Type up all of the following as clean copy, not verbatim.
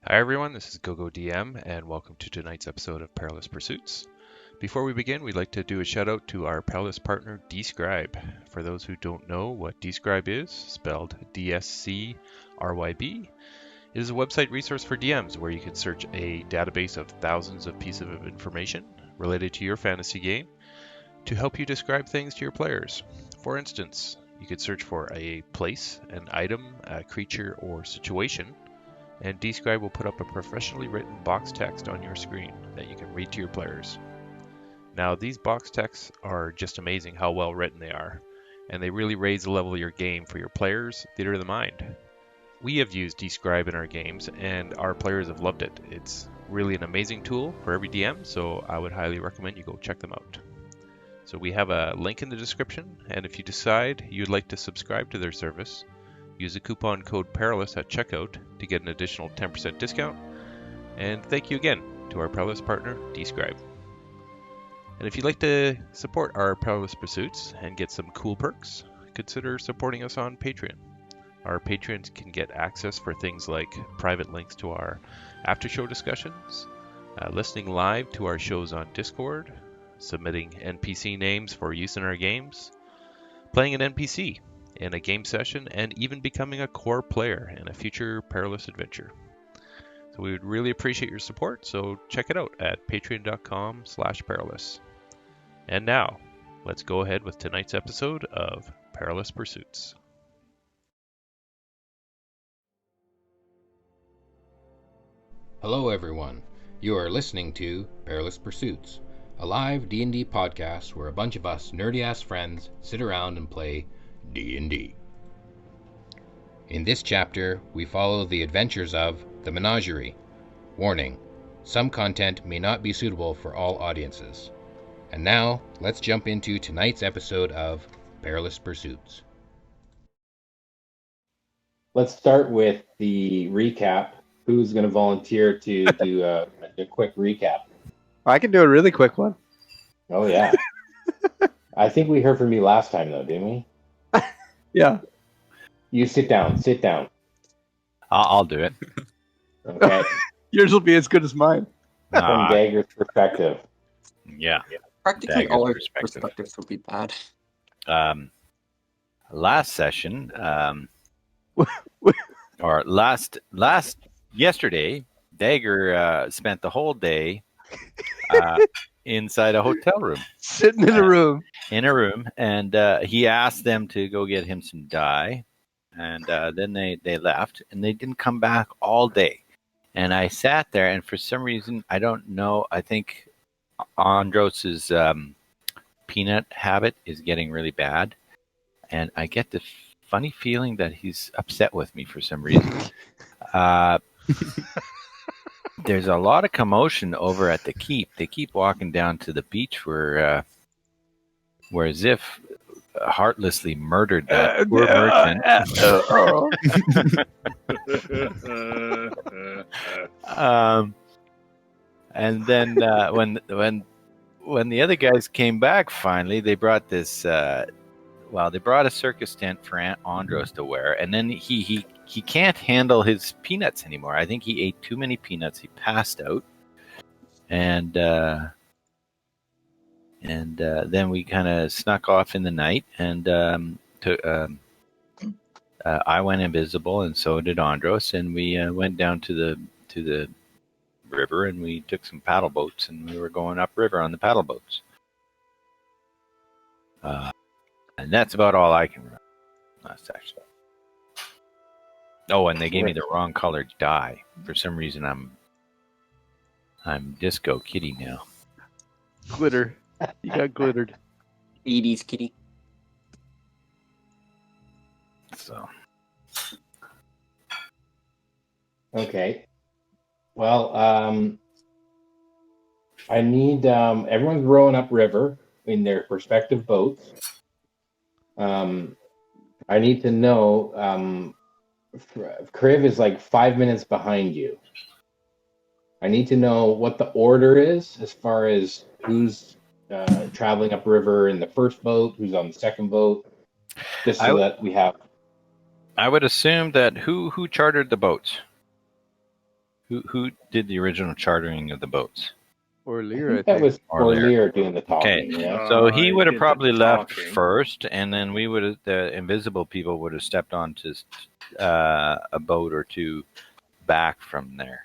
Hi everyone, this is GoGoDM and welcome to tonight's episode of Perilous Pursuits. Before we begin, we'd like to do a shout out to our perilous partner Describe. For those who don't know what Describe is, spelled DSCRYB, it is a website resource for DMs where you can search a database of thousands of pieces of information related to your fantasy game to help you describe things to your players. For instance, you could search for a place, an item, a creature, or situation, and Describe will put up a professionally written box text on your screen that you can read to your players. Now, these box texts are just amazing how well written they are, and they really raise the level of your game for your players' theater of the mind. We have used Describe in our games, and our players have loved it. It's really an amazing tool for every DM, so I would highly recommend you go check them out. So we have a link in the description, and if you decide you'd like to subscribe to their service, use the coupon code PERILOUS at checkout to get an additional 10% discount. And thank you again to our Perilous partner, Describe. And if you'd like to support our Perilous Pursuits and get some cool perks, consider supporting us on Patreon. Our patrons can get access for things like private links to our after-show discussions, listening live to our shows on Discord, submitting NPC names for use in our games, playing an NPC in a game session, and even becoming a core player in a future perilous adventure. So we would really appreciate your support, so check it out at patreon.com/perilous. And now, let's go ahead with tonight's episode of Perilous Pursuits. Hello everyone, you are listening to Perilous Pursuits, a live D&D podcast where a bunch of us nerdy-ass friends sit around and play D&D. In this chapter, we follow the adventures of the Menagerie. Warning, some content may not be suitable for all audiences. And now, let's jump into tonight's episode of Perilous Pursuits. Let's start with the recap. Who's going to volunteer to do a quick recap? I can do a really quick one. Oh, yeah. I think we heard from you last time, though, didn't we? Yeah. You sit down. Sit down. I'll do it. Okay. Yours will be as good as mine. From Dagger's perspective. Yeah. Practically Dagger's all our perspective. perspectives would be bad. Last session, or yesterday, Dagger spent the whole day inside a hotel room. Sitting in a room. And he asked them to go get him some dye, and then they left, and they didn't come back all day. And I sat there, and for some reason, I don't know, I think Andros's peanut habit is getting really bad, and I get the funny feeling that he's upset with me for some reason. There's a lot of commotion over at the keep. They keep walking down to the beach where Ziff heartlessly murdered that poor merchant. And then when the other guys came back, finally they brought this. They brought a circus tent for Aunt Andros to wear, and then he can't handle his peanuts anymore. I think he ate too many peanuts. He passed out, and then we kind of snuck off in the night, and I went invisible, and so did Andros, and we went down to the river, and we took some paddle boats, and we were going upriver on the paddle boats. And that's about all I can remember last session. Oh, and they gave me the wrong colored dye. For some reason, I'm Disco Kitty now. Glitter. You got glittered. 80s kitty. So. Okay. Well, I need everyone's rowing upriver in their respective boats. I need to know, Kriv is like 5 minutes behind you. I need to know what the order is as far as who's traveling upriver in the first boat, who's on the second boat, just so that we have... I would assume that who chartered the boats? Who did the original chartering of the boats? Or I Lear, I think that think. was Or Lear. Orlear doing the talking. Okay. Yeah. So he I would have did the probably left talking. first, and then we would have, the invisible people would have stepped onto a boat or two back from there.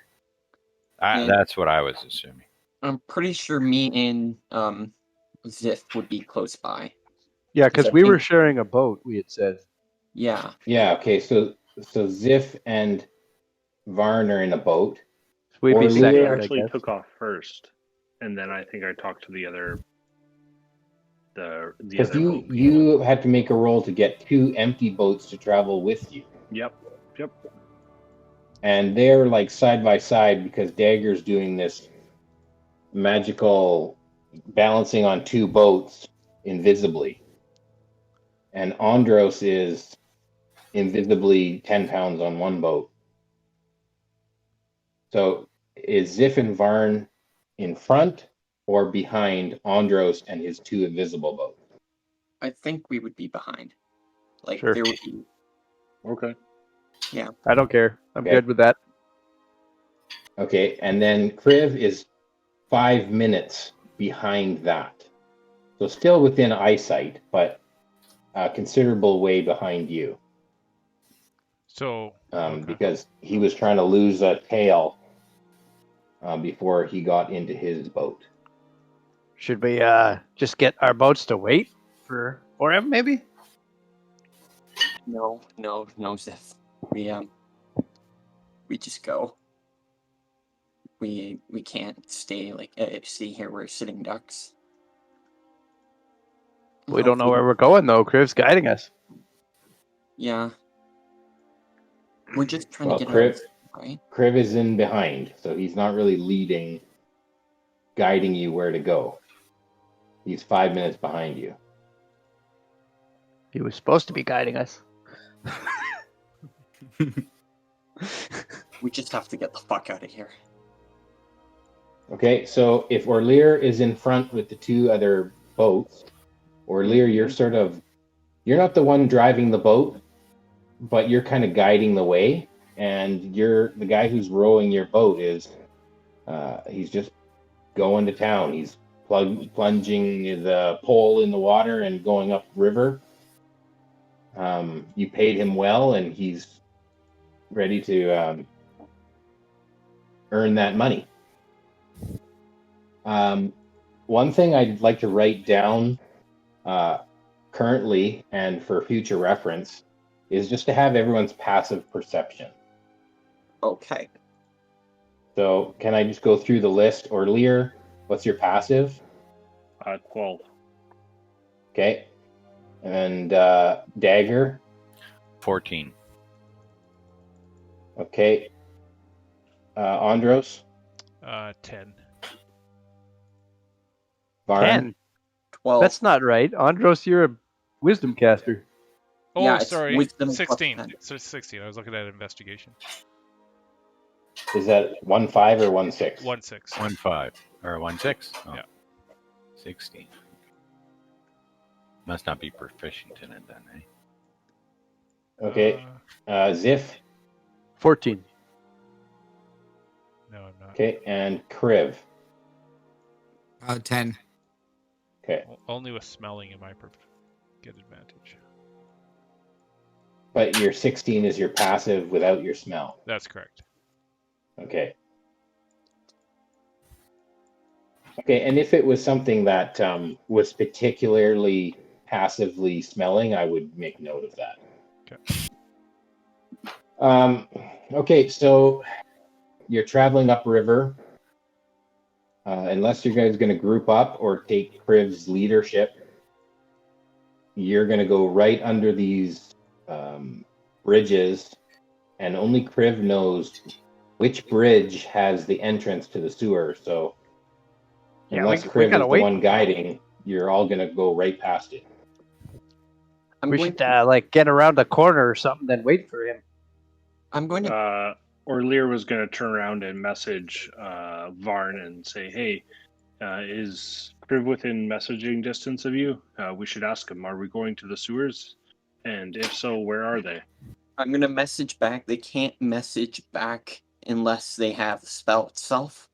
Yeah. That's what I was assuming. I'm pretty sure me and Ziff would be close by. Yeah, 'Cause because I we were think- sharing a boat, we had said. Yeah. Yeah. Okay. So Ziff and Varn are in a boat. So we'd Or be Lear They second, I actually guess. took off first, and then I think I talked to the other. The Because other boat. you had to make a roll to get 2 empty boats to travel with you. Yep. And they're like side by side because Dagger's doing this magical balancing on 2 boats invisibly. And Andros is invisibly 10 pounds on 1 boat. So is Ziff and Varn in front or behind Andros and his 2 invisible boats? I think we would be behind. Like Sure. there would be. Okay. I don't care. I'm Okay. good with that. Okay, and then Kriv is 5 minutes behind that. So still within eyesight, but a considerable way behind you. So, okay. Because he was trying to lose a tail before he got into his boat. Should we just get our boats to wait for him, maybe? No, Ziff. We just go. We can't stay stay here. We're sitting ducks. We don't know where we're going, though. Kriv's guiding us. Yeah. We're just trying Well, to get Kriv- out, right? Kriv is in behind, so he's not really leading, guiding you where to go. He's 5 minutes behind you. He was supposed to be guiding us. We just have to get the fuck out of here. Okay, so if Orlear is in front with the 2 other boats, Orlear, you're not the one driving the boat, but you're kind of guiding the way, and the guy who's rowing your boat is, he's just going to town. He's plunging the pole in the water and going up river. You paid him well, and he's ready to earn that money. One thing I'd like to write down currently and for future reference is just to have everyone's passive perception. Okay. So can I just go through the list? Or Lear, what's your passive? 12. Okay. And Dagger. 14. Okay. Andros. 10. Varn. 10. 12. That's not right. Andros, you're a wisdom caster. Oh, Yeah, it's sorry. wisdom plus 16. 10. So 16. I was looking at investigation. Is that 1-5 or 1-6? 1-6. 1-5 or 1-6. Oh. Yeah. 16. Must not be proficient in it then, eh? Okay. Ziff. 14. No, I'm not. Okay. And Kriv. 10. Okay. Only with smelling am I get advantage. But your 16 is your passive without your smell. That's correct. Okay. Okay, and if it was something that was particularly passively smelling, I would make note of that. Okay. Okay, so you're traveling upriver. Unless you guys going to group up or take Kriv's leadership, you're going to go right under these bridges, and only Kriv knows which bridge has the entrance to the sewer. So Yeah, unless we Kriv is gotta the wait. one guiding, you're all going to go right past it. We should get around the corner or something, then wait for him. I'm going to. Orlear was going to turn around and message Varn and say, "Hey, is Kriv within messaging distance of you? We should ask him. Are we going to the sewers? And if so, where are they?" I'm gonna message back. They can't message back unless they have the spell itself.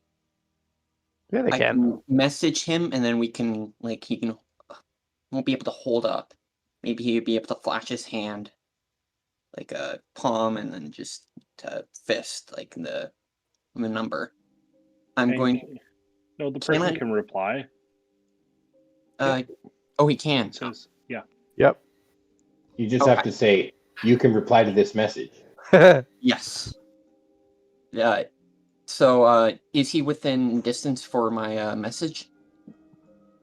Yeah, they I can. message him, and then he won't be able to hold up. Maybe he'd be able to flash his hand, like a palm, and then just fist, like the number. I'm And going. No, the Can person I? can reply. Oh, he can. It says, yeah. Yep. You just have to say, you can reply to this message. Yes. Yeah. So, is he within distance for my message?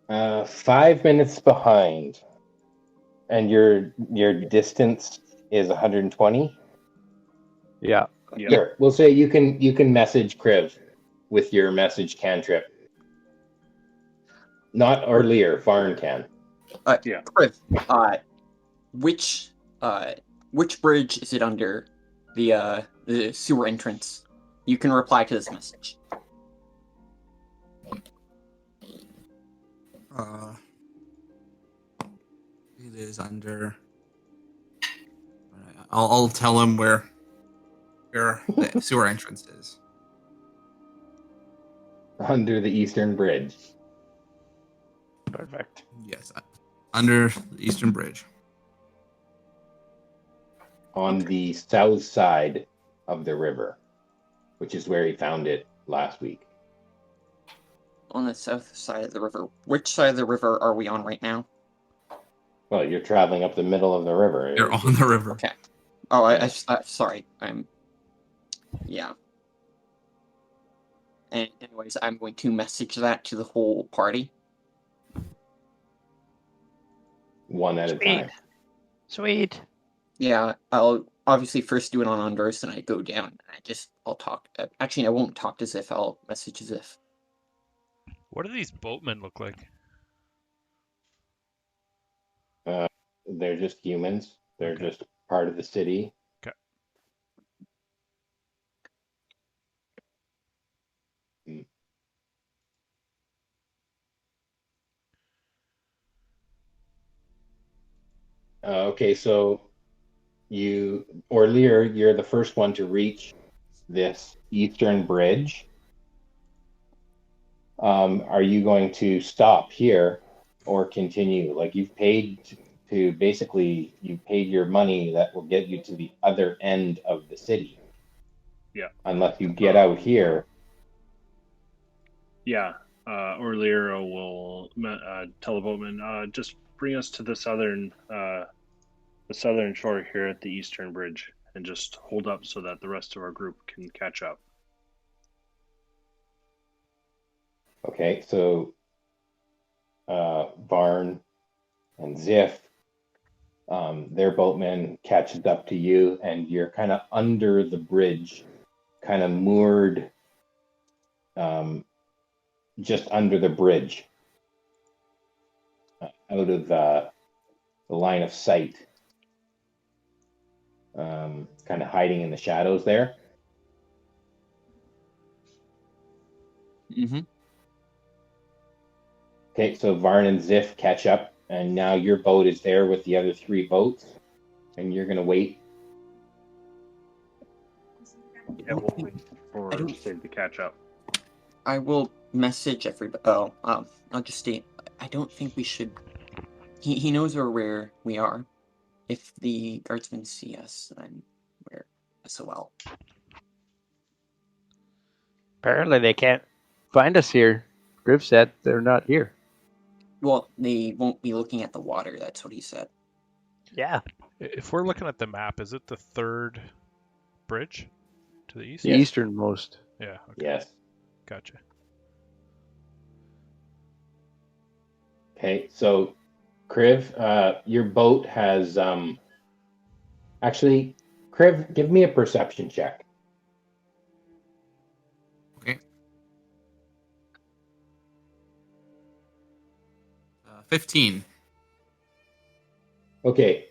5 minutes behind, and your distance is 120. Yeah. Yeah. Sure. We'll say you can message Kriv with your message cantrip. Not earlier, Varn can. Yeah. Kriv, which bridge is it under? The sewer entrance. You can reply to this message. It is under. I'll tell him where the sewer entrance is. Under the Eastern Bridge. Perfect. Yes, under the Eastern Bridge. On the south side of the river, which is where he found it last week. On the south side of the river. Which side of the river are we on right now? Well, you're traveling up the middle of the river. They're on the river. Okay. Oh, I sorry. Yeah. And anyways, I'm going to message that to the whole party. One at a time. Sweet. Yeah, I'll obviously first do it on Andros, and I go down. And I'll talk. Actually, I won't talk to Ziff. I'll message Ziff. What do these boatmen look like? They're just humans. They're just part of the city. Okay. Okay, so Lear, you're the first one to reach this eastern bridge. Are you going to stop here or continue? Like you paid your money that will get you to the other end of the city. Yeah. Unless you get out here. Yeah. Orlero will tell the boatman, just bring us to the southern shore here at the Eastern Bridge, and just hold up so that the rest of our group can catch up. Okay, so Varn and Ziff, their boatman catches up to you, and you're kind of under the bridge, kind of moored just under the bridge, out of the line of sight, kind of hiding in the shadows there. Mm-hmm. Okay, so Varn and Ziff catch up, and now your boat is there with the other 3 boats, and you're going to wait. Yeah, we'll wait for Sid to catch up. I will message everybody. Oh, I'll just state. I don't think we should. He knows where we are. If the guardsmen see us, then we're SOL. Apparently they can't find us here. Griff said they're not here. Well, they won't be looking at the water. That's what he said. Yeah. If we're looking at the map, is it the third bridge to the east? The easternmost. Yeah. Okay. Yes. Gotcha. Okay, so Kriv, your boat has actually, Kriv, give me a perception check. Okay. 15. Okay.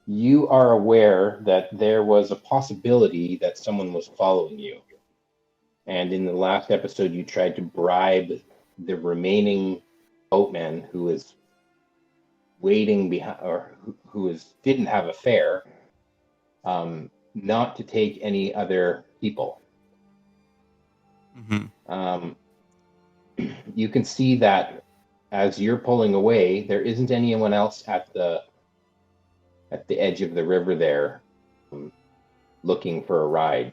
You are aware that there was a possibility that someone was following you. And in the last episode, you tried to bribe the remaining boatman who was waiting behind, or who didn't have a fare. not to take any other people. Mm-hmm. You can see that as you're pulling away, there isn't anyone else at the edge of the river there, looking for a ride.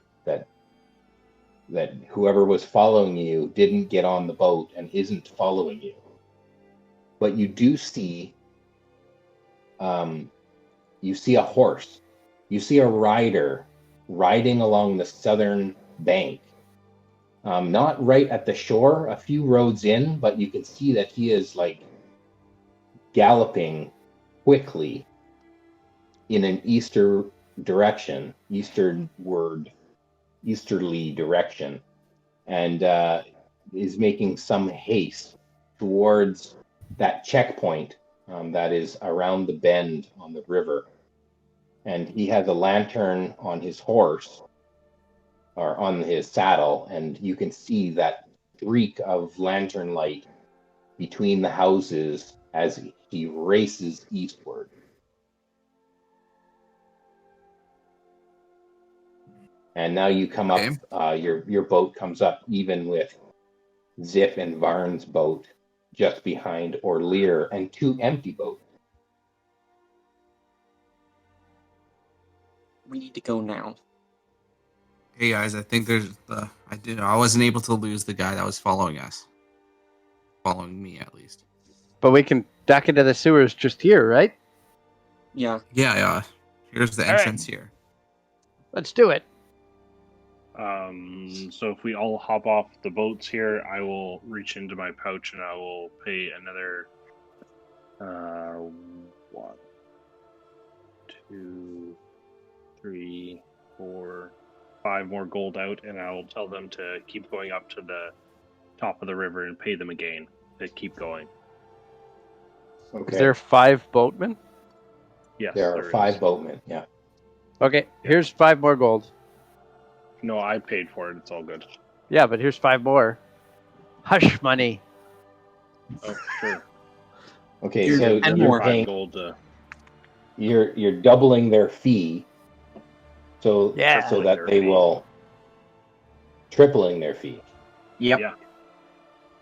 That whoever was following you didn't get on the boat and isn't following you. But you do see, you see a horse. You see a rider riding along the southern bank. Not right at the shore, a few roads in, but you can see that he is like galloping quickly in an easterly direction, and is making some haste towards that checkpoint that is around the bend on the river. And he has a lantern on his horse, or on his saddle, and you can see that streak of lantern light between the houses as he races eastward. And now you come Okay. up, your boat comes up even with Ziff and Varn's boat just behind Orlear, and 2 empty boats. We need to go now. Hey guys, I think I wasn't able to lose the guy that was following us. Following me, at least. But we can duck into the sewers just here, right? Yeah. Yeah. Here's the All right. entrance here. Let's do it. So if we all hop off the boats here, I will reach into my pouch and I will pay another 1, 2, 3, 4, 5 more gold out, and I will tell them to keep going up to the top of the river and pay them again to keep going. Okay. Is there 5 boatmen? Yes, There are is. 5 boatmen, yeah. Okay, here's 5 more gold. No, I paid for it. It's all good. Yeah, but here's 5 more. Hush money. Oh, sure. Okay, Here's so 10 you're more. paying, gold. you're doubling their fee, so Yeah. so that they will tripling their fee, Yep. Yeah.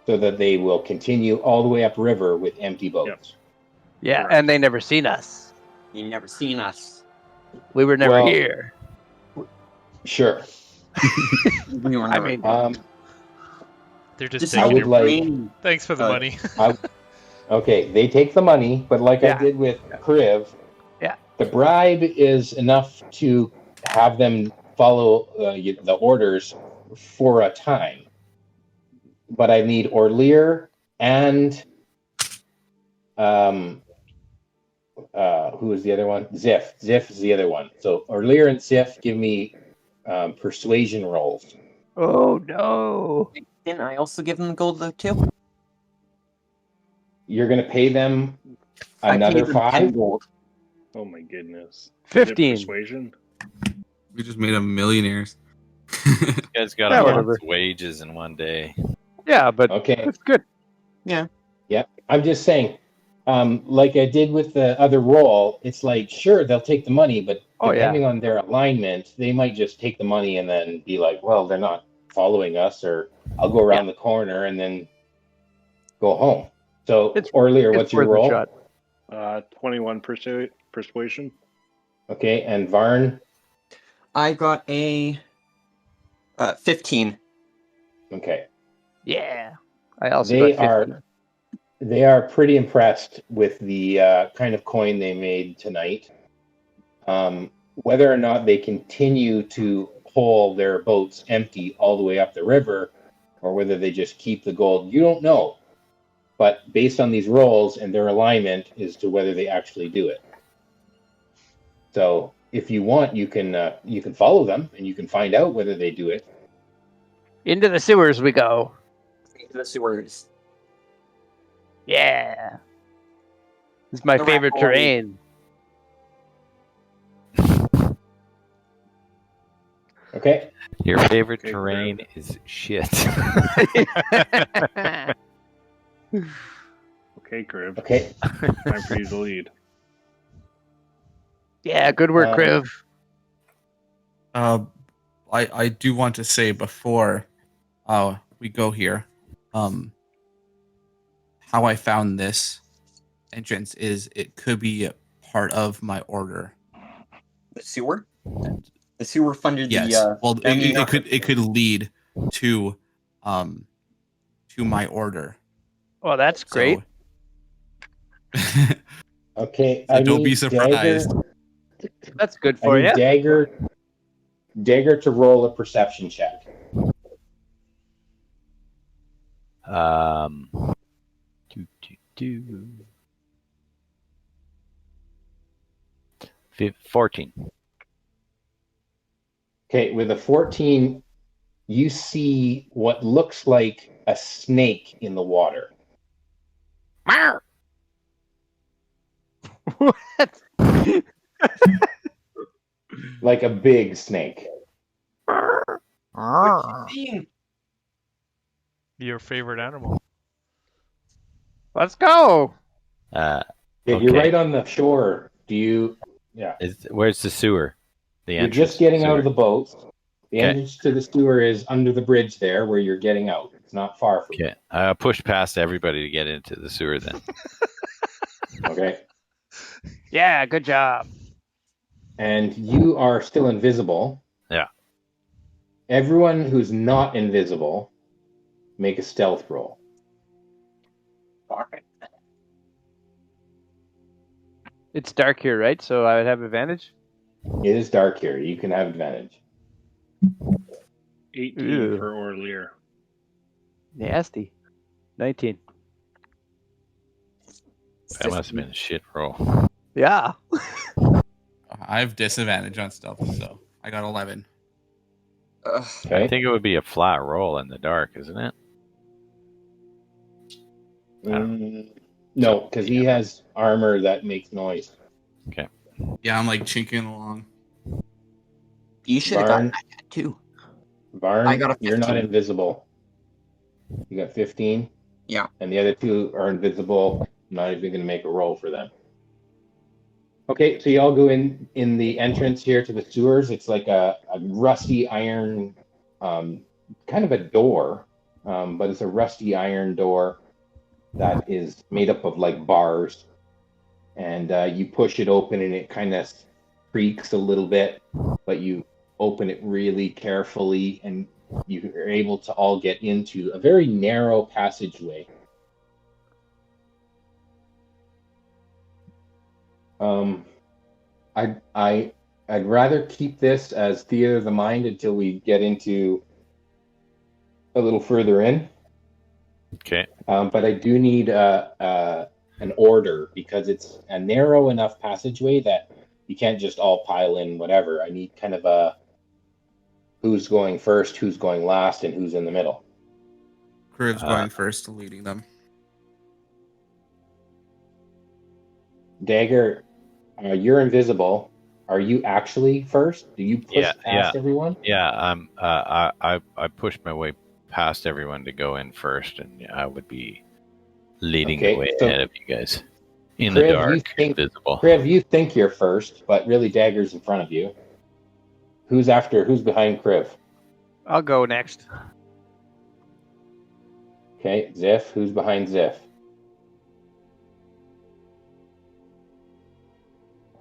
so that they will continue all the way upriver with empty boats. Yeah, Correct. and they never seen us. You never seen us. We were never Well- here. Sure. We were I never. mean- They're just Just I taking would it. like- Thanks for the money. Okay, they take the money, but like Yeah. I did with Kriv, Yeah. the bribe is enough to have them follow the orders for a time. But I need Orlear and who is the other one? Ziff. Ziff is the other one. So Orlear and Ziff give me persuasion rolls. Oh no. Didn't I also give them gold though too? You're going to pay them I another paid them 10 5? gold. Oh my goodness. Is it 15. persuasion? We just made them millionaires. You guys got Yeah, a whatever. month's wages in one day. Yeah, but Okay. that's good. Yeah. I'm just saying, like I did with the other roll, it's like, sure, they'll take the money, but Oh, yeah. depending on their alignment, they might just take the money and then be like, well, they're not following us, or I'll go around the corner and then go home. So, It's- Orlear, It's what's your worth a roll? shot. 21 persuasion. Okay, and Varn? I got a 15. Okay. Yeah. I also They got 15. are pretty impressed with the kind of coin they made tonight. Whether or not they continue to pull their boats empty all the way up the river, or whether they just keep the gold, you don't know. But based on these rolls and their alignment as to whether they actually do it. So if you want, you can follow them and you can find out whether they do it. Into the sewers we go. Into the sewers. Yeah. This is my The favorite rat terrain. Okay. Your favorite Okay, terrain is shit. Okay, Crib. Okay. Time for you to lead. Yeah, good work, Kriv. I do want to say before we go here, how I found this entrance is it could be part of my order. The sewer? And The sewer funded yes, the. well, I mean, it could lead to my order. Well, that's great. So, Okay, so I don't be need surprised. Dagger. That's good I for need you. Dagger to roll a perception check. Do, do, do. 14. Okay, with a 14, you see what looks like a snake in the water. What? Like a big snake. Your favorite animal. Let's go. Yeah, Okay. you're right on the shore. Yeah. Where's the sewer? The You're entrance just getting to the out of sewer. the boat. The Okay. entrance to the sewer is under the bridge there where you're getting out. It's not far from Okay. I'll push past everybody to get into the sewer then. you. Okay. Yeah, good job. And you are still invisible. Yeah. Everyone who's not invisible, make a stealth roll. Alright. It's dark here, right? So I would have advantage. It is dark here. You can have advantage. 18 Ew. for Orlear. Nasty. 19. That must have been a shit roll. Yeah. I have disadvantage on stealth, so I got 11. Okay. I think it would be a flat roll in the dark, isn't it? No, because he has armor that makes noise. Yeah, I'm like chinking along. You should have gotten Varn, that too. Varn, I got a you're not 15. invisible. You got 15? Yeah. And the other two are invisible. I'm not even going to make a roll for them. Okay, so you all go in the entrance here to the sewers. It's like a rusty iron, kind of a door, but it's a rusty iron door that is made up of like bars. And you push it open and it kind of creaks a little bit, but you open it really carefully and you are able to all get into a very narrow passageway. I'd rather keep this as theater of the mind until we get into a little further in. Okay. But I do need an order because it's a narrow enough passageway that you can't just all pile in whatever. I need kind of a who's going first, who's going last, and who's in the middle. Crib's going first, leading them. Dagger, you're invisible. Are you actually first? Do you push past everyone? Yeah. I pushed my way past everyone to go in first, and I would be leading the way ahead of you guys in the dark, invisible. Kriv, you think you're first, but really Dagger's in front of you. Who's behind Kriv? I'll go next. Okay, Ziff, who's behind Ziff?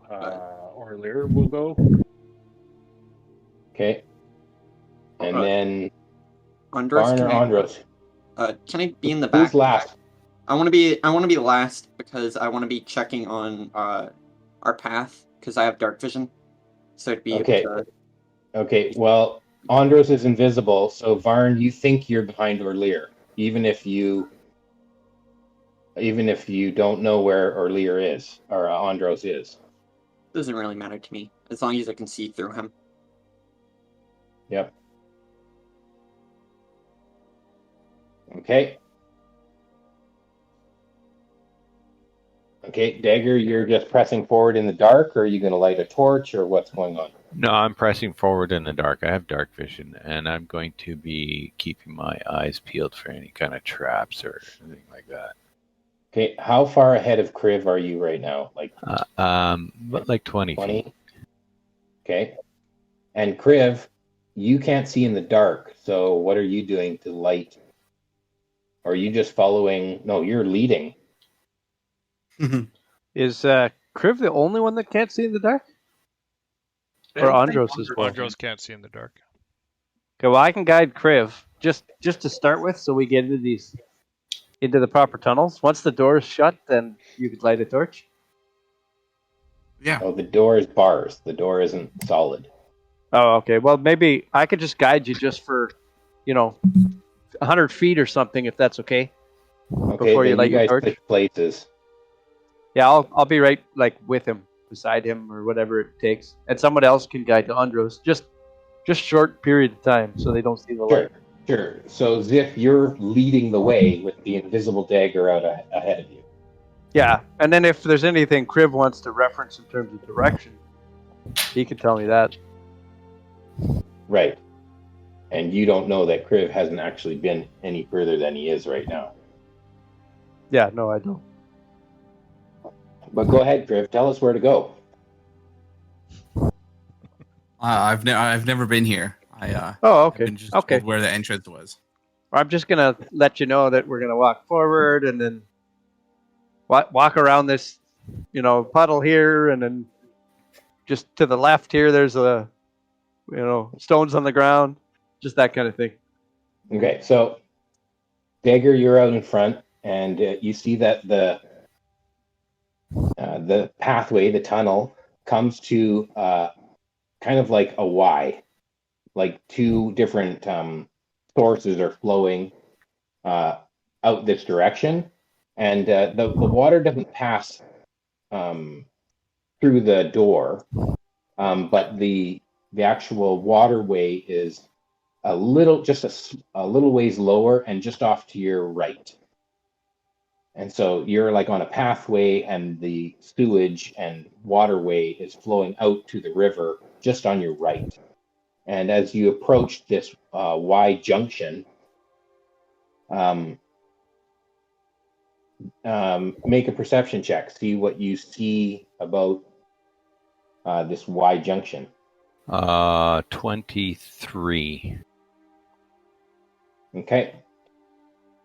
Orlear will go. Okay. And then Andros, Varn or Andros? can I be in the back? Who's last? I want to be last because I want to be checking on our path because I have dark vision. So it'd be able to... Okay, well, Andros is invisible, so Varn, you think you're behind Orlear, even if you don't know where Orlear is or Andros is. Doesn't really matter to me as long as I can see through him. Yep. Okay. Okay, Dagger, you're just pressing forward in the dark, or are you going to light a torch, or what's going on? No, I'm pressing forward in the dark. I have dark vision, and I'm going to be keeping my eyes peeled for any kind of traps or anything like that. Okay, how far ahead of Kriv are you right now? Like 20 20? feet. Okay. And Kriv, you can't see in the dark. So what are you doing to light? Or are you just following? No, you're leading. Is Kriv the only one that can't see in the dark? I Or don't think Andros as well? Andros can't see in the dark. Okay, well, I can guide Kriv just to start with, so we get into the proper tunnels. Once the door is shut, then you could light a torch. Yeah. Oh, the door is bars. The door isn't solid. Oh, okay. Well, maybe I could just guide you just for, 100 feet or something, if that's okay. Okay, Before you then light you your guys torch. switch places. Yeah, I'll be right with him, beside him, or whatever it takes, and someone else can guide to Andros. Just short period of time, so they don't see the light. Sure. So Ziff, you're leading the way with the invisible dagger out ahead of you. Yeah, and then if there's anything Kriv wants to reference in terms of direction, he can tell me that. Right. And you don't know that Kriv hasn't actually been any further than he is right now. Yeah, no, I don't. But go ahead, Kriv. Tell us where to go. I've never been here. Oh, okay. I've been just Okay. told where the entrance was. I'm just gonna let you know that we're gonna walk forward, and then walk around this, puddle here, and then just to the left here, there's stones on the ground, just that kind of thing. Okay, so Dagger, you're out in front, and you see that the pathway, the tunnel, comes to kind of like a Y, like two different sources are flowing out this direction, and the water doesn't pass through the door, but the actual waterway is a little ways lower and just off to your right. And so you're like on a pathway, and the sewage and waterway is flowing out to the river just on your right. And as you approach this Y junction, make a perception check. See what you see about this Y junction. 23. Okay.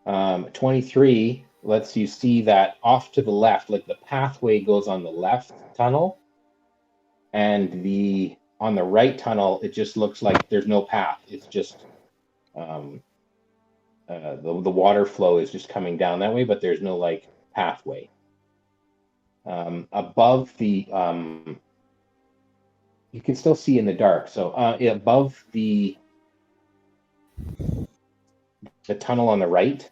23 lets you see that off to the left, like the pathway goes on the left tunnel, and on the right tunnel, it just looks like there's no path. It's just the water flow is just coming down that way, but there's no pathway. Above the you can still see in the dark. So above the tunnel on the right,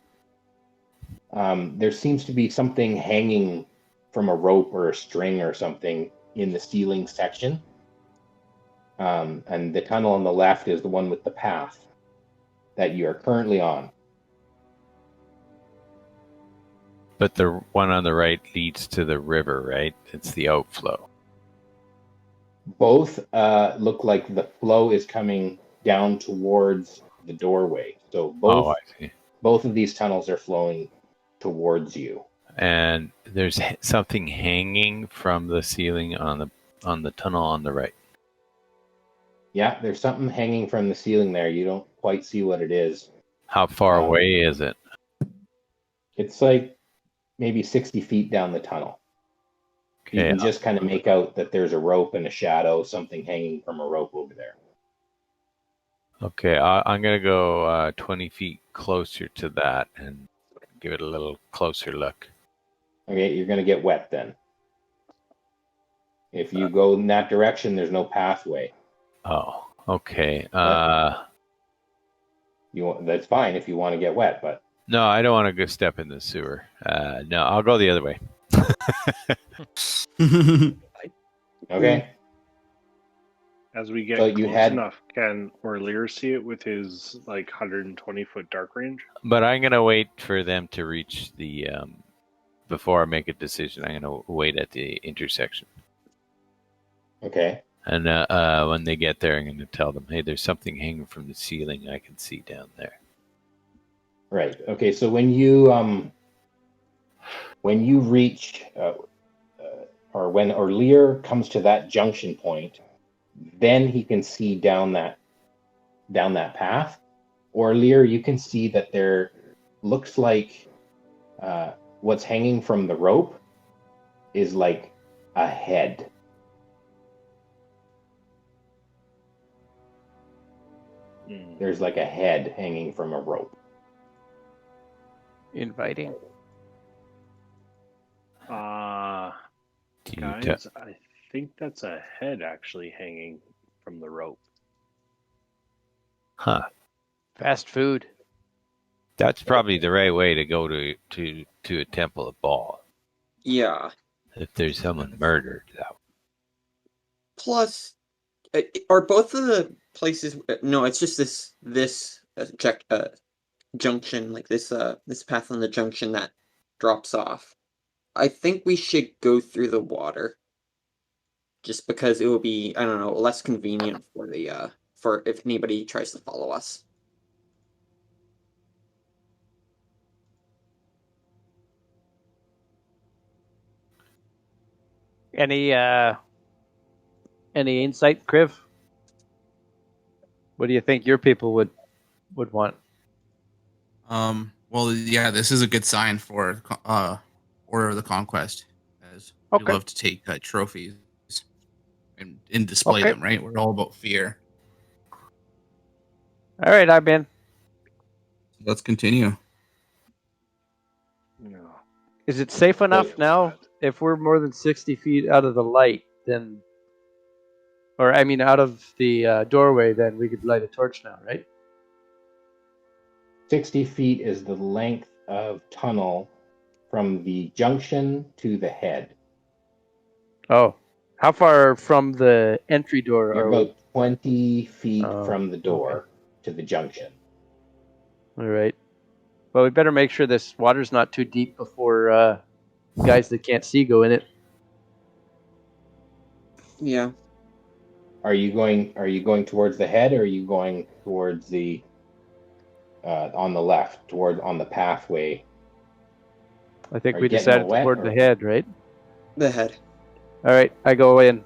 there seems to be something hanging from a rope or a string or something in the ceiling section. And the tunnel on the left is the one with the path that you are currently on. But the one on the right leads to the river, right? It's the outflow. Both look like the flow is coming down towards the doorway. So I see. Both of these tunnels are flowing towards you. And there's something hanging from the ceiling on the tunnel on the right. Yeah, there's something hanging from the ceiling there. You don't quite see what it is. How far away is it? It's like maybe 60 feet down the tunnel. Okay, You can just kind of make out that there's a rope and a shadow, something hanging from a rope over there. Okay, I'm going to go 20 feet closer to that and give it a little closer look. Okay, you're going to get wet then. If you go in that direction, there's no pathway. Oh, okay. That's fine if you want to get wet, but... No, I don't want to go step in the sewer. No, I'll go the other way. Okay. As we get So close enough, can Orlear see it with his 120-foot dark range? But I'm going to wait for them to reach the... before I make a decision, I'm going to wait at the intersection. Okay. And when they get there, I'm going to tell them, hey, there's something hanging from the ceiling I can see down there. Right. Okay, so when you reach, or when Orlear comes to that junction point, then he can see down that path. Or Lear, you can see that there looks like what's hanging from the rope is like a head. There's like a head hanging from a rope. Inviting. Guys, I think that's a head actually hanging from the rope. Huh. Fast food. That's probably the right way to go to a temple of Baal. Yeah. If there's someone murdered, that. Plus, are both of the places? No, it's just this junction, like this path on the junction that drops off. I think we should go through the water, just because it will be, I don't know, less convenient for the for if anybody tries to follow us. Any insight, Kriv? What do you think your people would want? Well, yeah, this is a good sign for Order of the Conquest, as we Okay. love to take trophies and display them. Right, we're all about fear. All right, I'm in. Let's continue. No. Is it safe enough now? If we're more than 60 feet out of the light, then, or I mean, out of the doorway, then we could light a torch now, right? 60 feet is the length of tunnel from the junction to the head. Oh, how far from the entry door You're are we? about 20 feet from the door to the junction. All right. Well, we better make sure this water's not too deep before guys that can't see go in it. Yeah. Are you going towards the head, or are you going towards the on the left, on the pathway? I think Are we you getting decided wet, toward or- the head, right? The head. All right, I go in.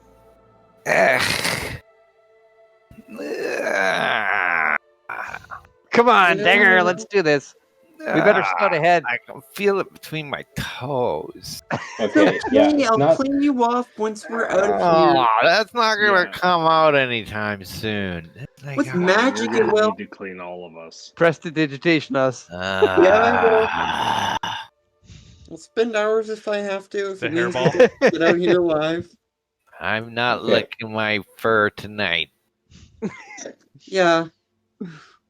Come on, Dagger, let's do this. We better scout ahead. I can feel it between my toes. Okay, yeah, it's I'll not. clean you off once we're out of here. Oh, that's not gonna Yeah. come out anytime soon. Like, With magic, You're it gonna will. need to clean all of us. Prestidigitation us. Yeah, I'll spend hours if I have to. If The it means hairball? we get out here alive. I'm not Okay. licking my fur tonight. Yeah,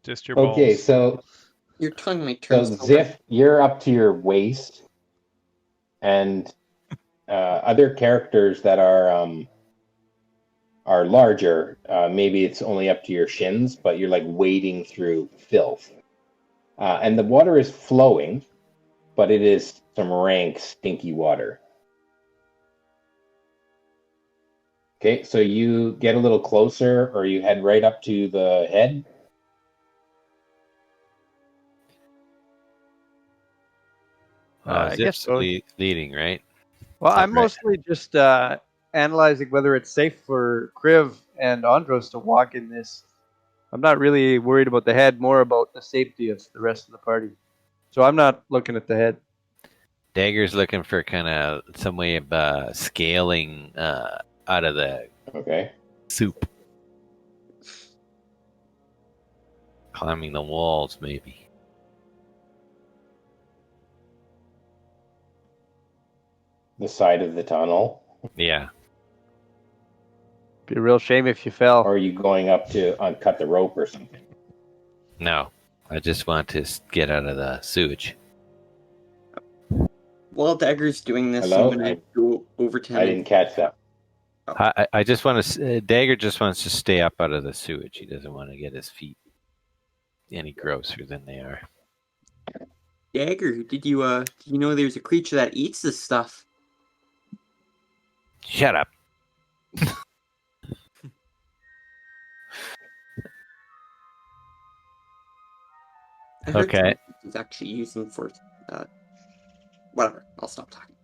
Just your balls. Okay, so your tongue might turn. Ziff, you're up to your waist, and other characters that are larger. Maybe it's only up to your shins, but you're like wading through filth, and the water is flowing, but it is some rank, stinky water. Okay, so you get a little closer, or you head right up to the head. I guess Zip's so. leading, right? Well, I'm Right. mostly just analyzing whether it's safe for Kriv and Andros to walk in this. I'm not really worried about the head, more about the safety of the rest of the party. So I'm not looking at the head. Dagger's looking for kind of some way of scaling out of the Okay. soup. Climbing the walls, maybe. The side of the tunnel. Yeah. Be a real shame if you fell. Or are you going up to uncut the rope or something? No. I just want to get out of the sewage. While Dagger's doing this, Hello? I'm gonna go over to him. I didn't catch that. I just want to. Dagger just wants to stay up out of the sewage. He doesn't want to get his feet any grosser than they are. Dagger, did you know there's a creature that eats this stuff? Shut up. I heard Okay. he's actually using for whatever. I'll stop talking.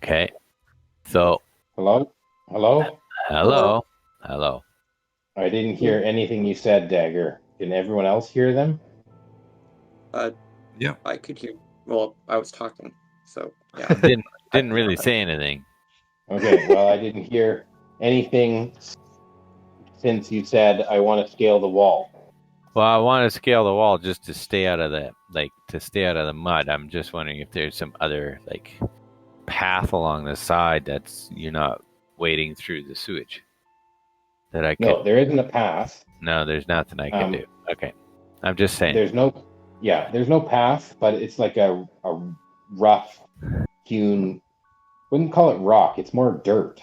Okay. So, Hello? Hello? hello. Hello. I didn't hear anything you said, Dagger. Can everyone else hear them? Yeah. I could hear. Well, I was talking, so yeah. Didn't really say anything. Okay, well, I didn't hear anything since you said, I want to scale the wall. Well, I want to scale the wall just to stay out of the mud. I'm just wondering if there's some other path along the side that's you're not wading through the sewage. That I could. No, there isn't a path. No, there's nothing I can do. Okay, I'm just saying. There's no path, but it's like a rough hewn. Wouldn't call it rock. It's more dirt.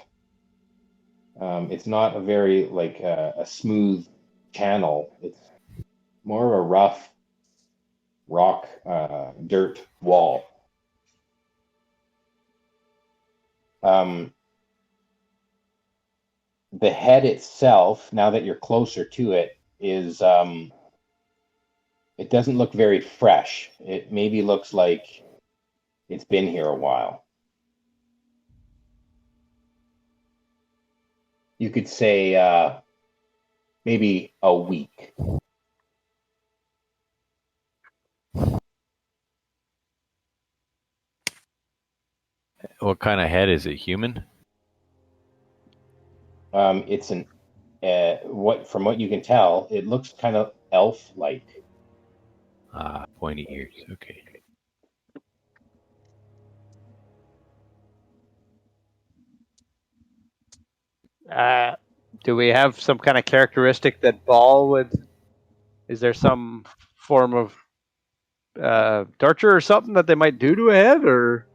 It's not a very a smooth channel. It's more of a rough rock dirt wall. The head itself, now that you're closer to it, is it doesn't look very fresh. It maybe looks like it's been here a while. You could say maybe a week. What kind of head is it? Human? It's an from what you can tell, it looks kind of elf-like. Pointy ears. Okay. Do we have some kind of characteristic that Ball would? Is there some form of torture or something that they might do to a head, or?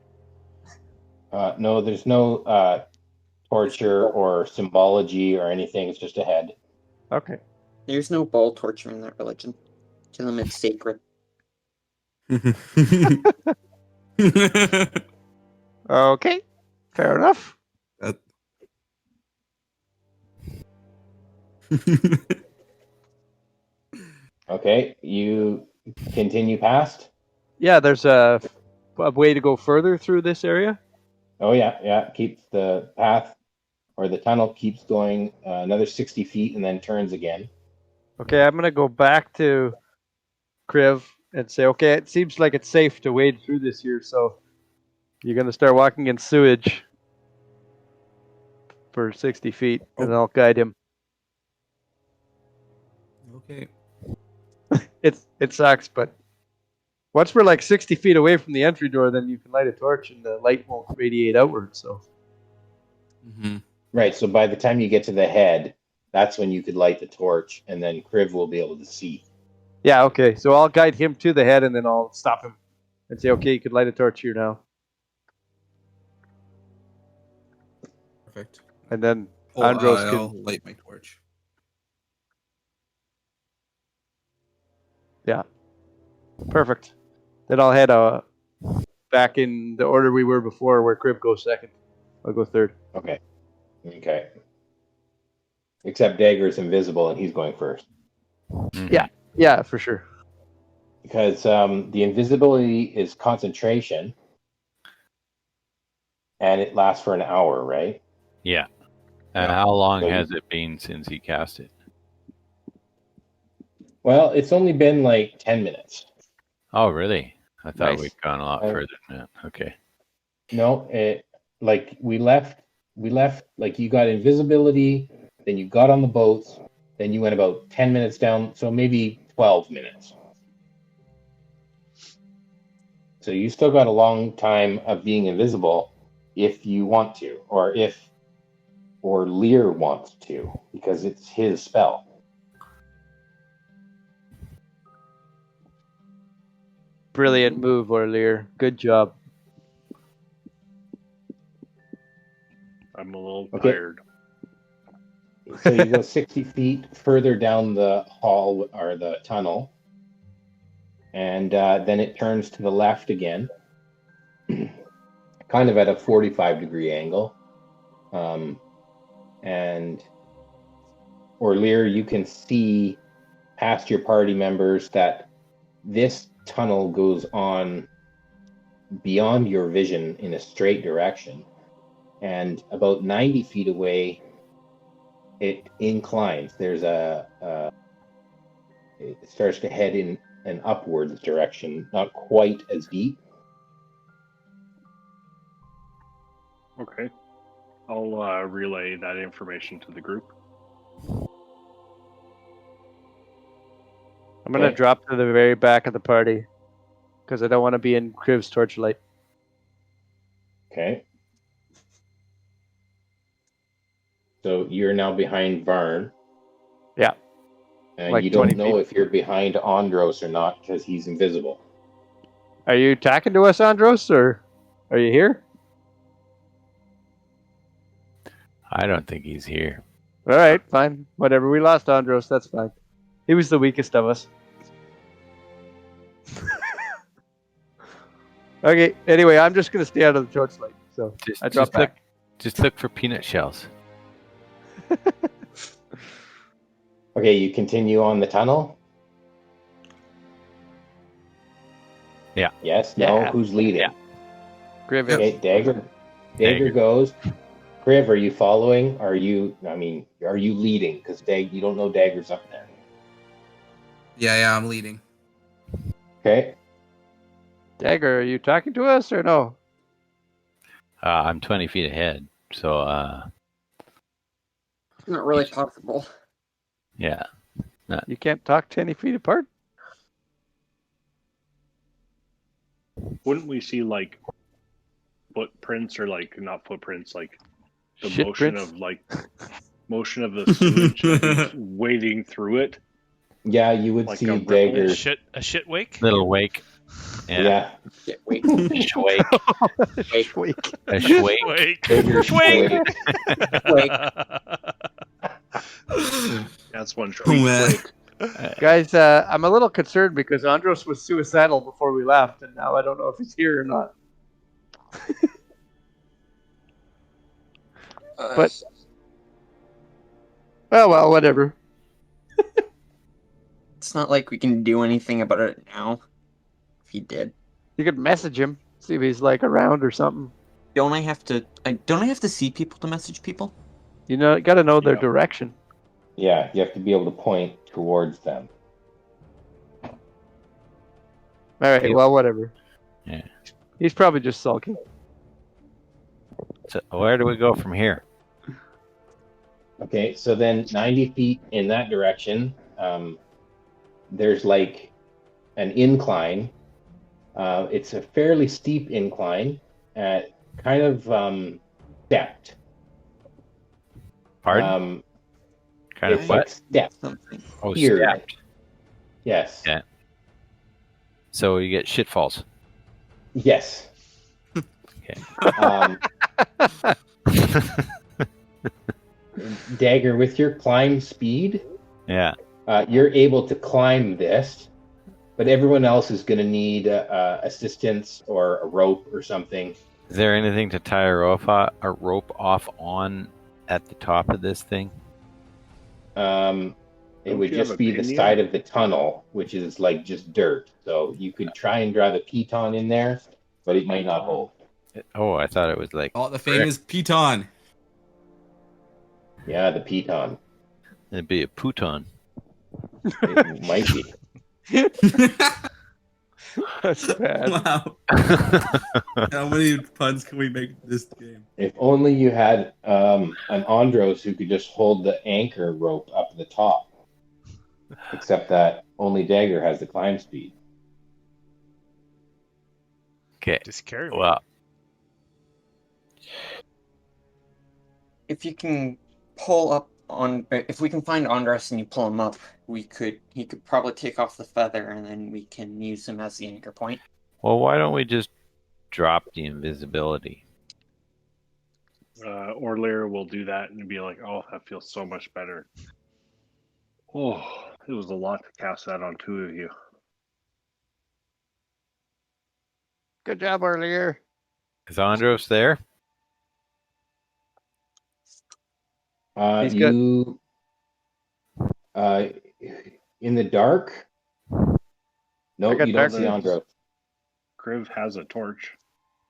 No, there's no torture or symbology or anything. It's just a head. Okay. There's no ball torture in that religion. To them, it's sacred. Okay. Fair enough. Okay, you continue past? Yeah, there's a way to go further through this area. Oh, yeah. Keeps the path or the tunnel keeps going another 60 feet and then turns again. Okay, I'm going to go back to Kriv and say, okay, it seems like it's safe to wade through this here, so you're going to start walking in sewage for 60 feet, and I'll guide him. Okay. It sucks, but once we're like 60 feet away from the entry door, then you can light a torch and the light won't radiate outward. So, Right. So by the time you get to the head, that's when you could light the torch, and then Kriv will be able to see. Yeah. Okay. So I'll guide him to the head, and then I'll stop him and say, "Okay, you could light a torch here now." Perfect. And then Andros I'll can light my torch. Yeah. Perfect. Then I'll head back in the order we were before, where Kriv goes second. I'll go third. Okay. Except Dagger's invisible and he's going first. Mm-hmm. Yeah, for sure. Because the invisibility is concentration, and it lasts for an hour, right? Yeah. And how long has it been since he cast it? Well, it's only been like 10 minutes. Oh, really? I thought Nice. we'd gone a lot further than that. Okay. No, we left, like you got invisibility, then you got on the boats, then you went about 10 minutes down, so maybe 12 minutes. So you still got a long time of being invisible if you want to, or Lear wants to, because it's his spell. Brilliant move, Lear. Good job. I'm a little tired. So you go 60 feet further down the hall or the tunnel, and then it turns to the left again, kind of at a 45-degree angle. And Lear, you can see past your party members that this tunnel goes on beyond your vision in a straight direction. and about 90 feet away, it inclines. There's it starts to head in an upwards direction, not quite as deep. Okay. I'll relay that information to the group. I'm gonna Okay. drop to the very back of the party because I don't want to be in Criv's torchlight. Okay. So you're now behind Varn. Yeah. And Like you don't 20 know feet. if you're behind Andros or not because he's invisible. Are you attacking to us, Andros, or are you here? I don't think he's here. All right, fine. Whatever. We lost Andros. That's fine. He was the weakest of us. Okay. Anyway, I'm just gonna stay out of the torchlight. So I drop back. Just look for peanut shells. Okay, you continue on the tunnel? Yeah. Yes? No? Yeah. Who's leading? Yeah. Criv is. Okay, Dagger Dagger. goes. Criv, are you following? Are you leading? Because you don't know Dagger's up there. Yeah, I'm leading. Okay. Dagger, are you talking to us or no? I'm 20 feet ahead, so Not really possible. yeah. You can't talk 10 feet apart? Wouldn't we see like footprints or like not footprints, like the Shit motion prints? of motion of the sewage as he's wading through it? Yeah, you would Like see a ripple. Dagger. A shit wake? Little wake. Yeah. Shit, wait. Shwake. Shwake. A shwake. Wake. Dagger Wake. Wake. That's one short. Oh, man. Guys, I'm a little concerned because Andros was suicidal before we left, and now I don't know if he's here or not. But, well, whatever. It's not like we can do anything about it now. If he did. You could message him, see if he's like around or something. Don't I have to see people to message people? You know, got to know their Yeah. direction. Yeah, you have to be able to point towards them. All right, Yep. well, whatever. Yeah. He's probably just sulking. So where do we go from here? Okay, so then 90 feet in that direction, there's like an incline. It's a fairly steep incline, kind of stepped. Pardon? Kind It's of like what? stepped. Something. Oh, Here. stepped. Yes. Yeah. So you get shitfalls. Yes. Okay. Dagger, with your climb speed, Yeah. you're able to climb this, but everyone else is going to need assistance or a rope or something. Is there anything to tie a rope off on at the top of this thing? It Don't would you have just a be the pinion? side of the tunnel, which is like just dirt. So you could try and drive a piton in there, but it might not hold. Oh, I thought it was like Oh, the famous piton. Yeah, the piton. it'd be a futon. It might be. That's bad. Wow. How many puns can we make this game? If only you had an Andros who could just hold the anchor rope up at the top. Except that only Dagger has the climb speed. Okay. Just carry me. Well, If you can pull up if we can find Andros and you pull him up, he could probably take off the feather and then we can use him as the anchor point. why don't we just drop the invisibility? Orlear will do that and be like, "Oh, that feels so much better." Oh, it was a lot to cast that on two of you. Good job earlier. Is Andros there? He's You in the dark? No, I got you don't dark see vision. Andros. Kriv has a torch.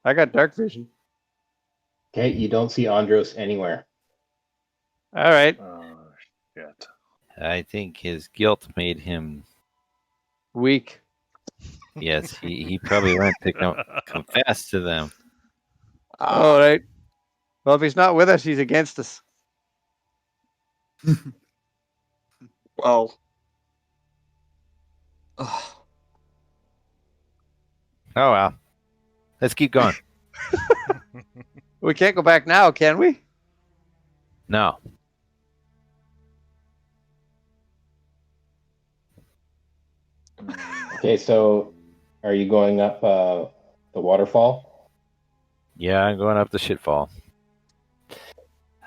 I got dark vision. Okay, you don't see Andros anywhere. All right. Oh, shit. I think his guilt made him. Weak. Yes, he probably went to confess to them. All right. Well, if he's not with us, he's against us. Well. Ugh. Oh well, let's keep going. We can't go back now, can we? No, Okay, so are you going up the waterfall? yeah, I'm going up the shitfall,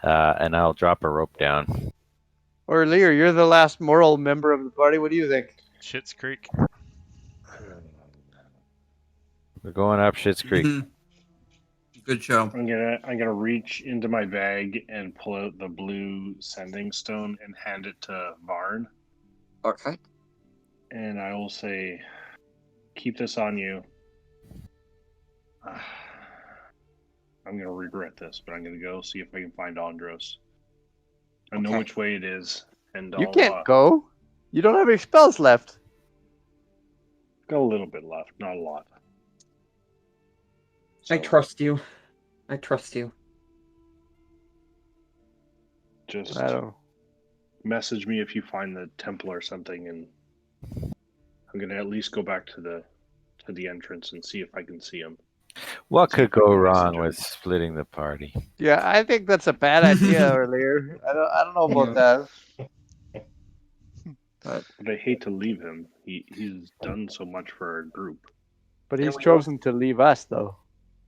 and I'll drop a rope down. Or Lear, you're the last moral member of the party. What do you think? Shit's Creek. We're going up Shit's Creek. Good show. I'm gonna reach into my bag and pull out the blue sending stone and hand it to Varn, Okay. and I will say, "Keep this on you." I'm gonna regret this, but I'm gonna go see if I can find Andros. I know Okay. which way it is, and You I'll can't go. You don't have any spells left. got a little bit left, not a lot. I So, trust you. I trust you. just I don't. message me if you find the temple or something, and I'm gonna at least go back to the entrance and see if I can see him. What See could if I go can message wrong him. with splitting the party? Yeah, I think that's a bad idea, earlier. I don't know about that. But But I hate to leave him. He's done so much for our group. But There he's we go. chosen to leave us, though.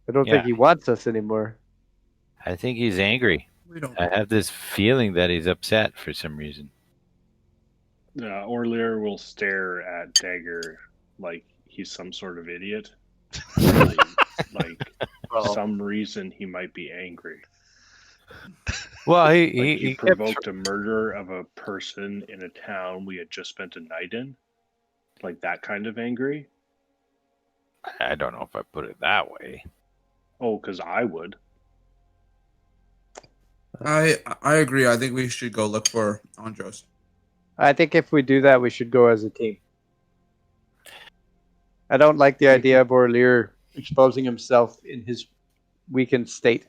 I don't Yeah. think he wants us anymore. I think he's angry. We don't. I have this feeling that he's upset for some reason. Orlear will stare at Dagger like he's some sort of idiot. like well, some reason he might be angry. Well, Like he you kept provoked a murder of a person in a town we had just spent a night in. Like that kind of angry. I don't know if I put it that way. Oh, because I would. I agree. I think we should go look for Andros. I think if we do that, we should go as a team. I don't like the idea of Orlear exposing himself in his weakened state.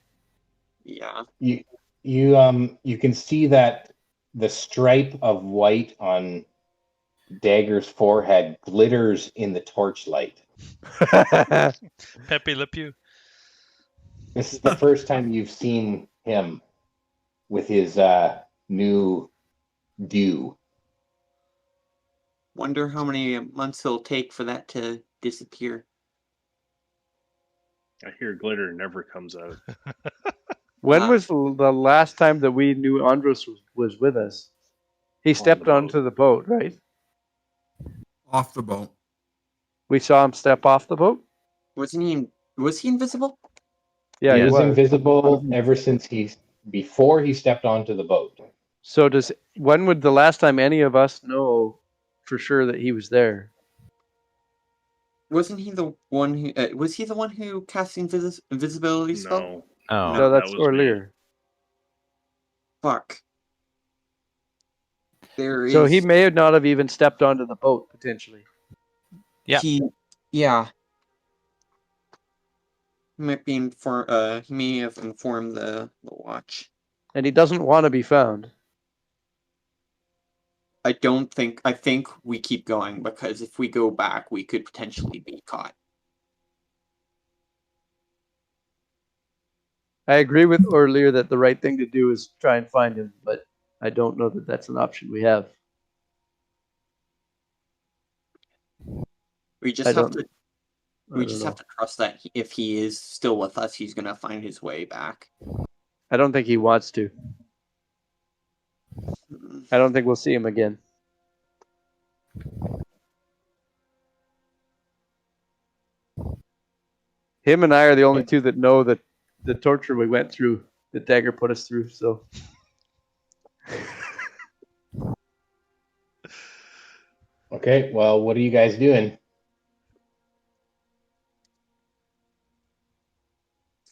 yeah. You can see that the stripe of white on Dagger's forehead glitters in the torchlight. Pepe Le Pew. This is the first time you've seen him with his new dew. Wonder how many months it'll take for that to disappear. I hear glitter never comes out. When Ah. was the last time that we knew Andros was with us? He stepped the boat. onto the boat, right? Off the boat. We saw him step off the boat? Wasn't he? Was he invisible? Yeah, He he was was. invisible ever since before he stepped onto the boat. So when would the last time any of us know for sure that he was there? Wasn't he the one who? Was he the one who cast the invisibility spell? No. Oh, No, that's that was me. Orlear. Fuck. There is. So he may not have even stepped onto the boat, potentially. Yeah. Yeah. He might be he may have informed the watch. And he doesn't want to be found. I think we keep going, because if we go back, we could potentially be caught. I agree with Orlear that the right thing to do is try and find him, but I don't know that that's an option we have. We just I have don't- to. I We don't just know. have to trust that if he is still with us, he's gonna find his way back. I don't think he wants to. Mm. I don't think we'll see him again. Him and I are the only two that know that the torture we went through, that Dagger put us through, so. Okay, well, what are you guys doing?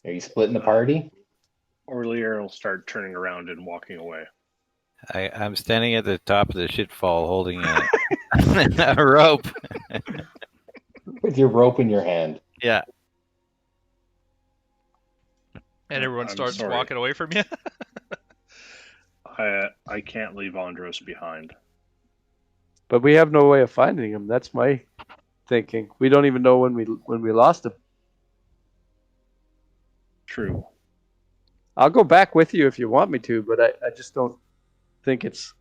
Are you splitting the party? Orlear will start turning around and walking away. I'm standing at the top of the shitfall holding a rope. With your rope in your hand. Yeah. And everyone I'm starts sorry. walking away from you. I can't leave Andros behind. But we have no way of finding him. That's my thinking. We don't even know when we lost him. True. I'll go back with you if you want me to, but I just don't think it's...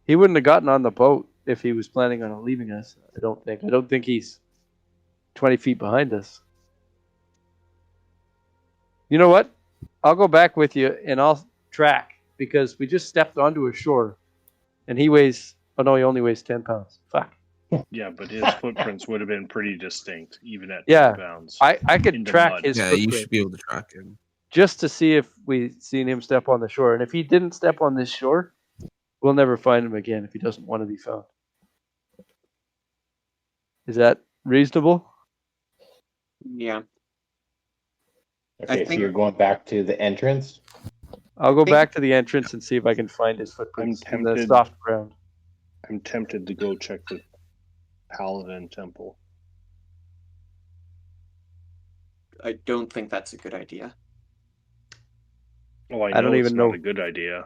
He wouldn't have gotten on the boat if he was planning on leaving us, I don't think. I don't think he's 20 feet behind us. You know what? I'll go back with you and I'll track, because we just stepped onto a shore and he weighs... Oh no, he only weighs 10 pounds. Fuck. Yeah, but his footprints would have been pretty distinct, even at 10 pounds. I could into track mud. his Yeah, footprint you should be able to track him. just to see if we seen him step on the shore. And if he didn't step on this shore, we'll never find him again if he doesn't want to be found. Is that reasonable? Yeah. Okay, so think- you're going back to the entrance? I'll go think- back to the entrance and see if I can find his footprints in the tempted. soft ground. I'm tempted to go check the Paladin Temple. I don't think that's a good idea. Oh, I I don't know it's even not know. a good idea.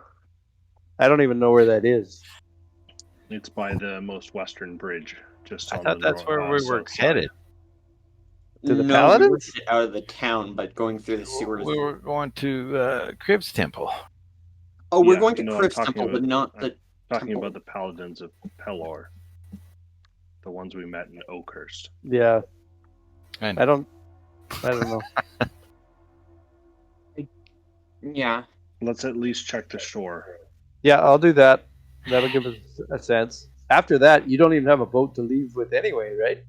I don't even know where that is. It's by the most western bridge, just I on thought the that's where we were south side. headed. To the no, Paladins? we were headed out of the town, but going through the sewers. We were going to Crib's Temple. Oh, we're Yeah, going to no, I'm Crib's talking Temple, but about- not I'm the Talking temple. about the Paladins of Pelor. The ones we met in Oakhurst. Yeah. I I don't know. Yeah. Let's at least check the shore. Yeah, I'll do that. That'll give us a sense. After that, you don't even have a boat to leave with anyway, right?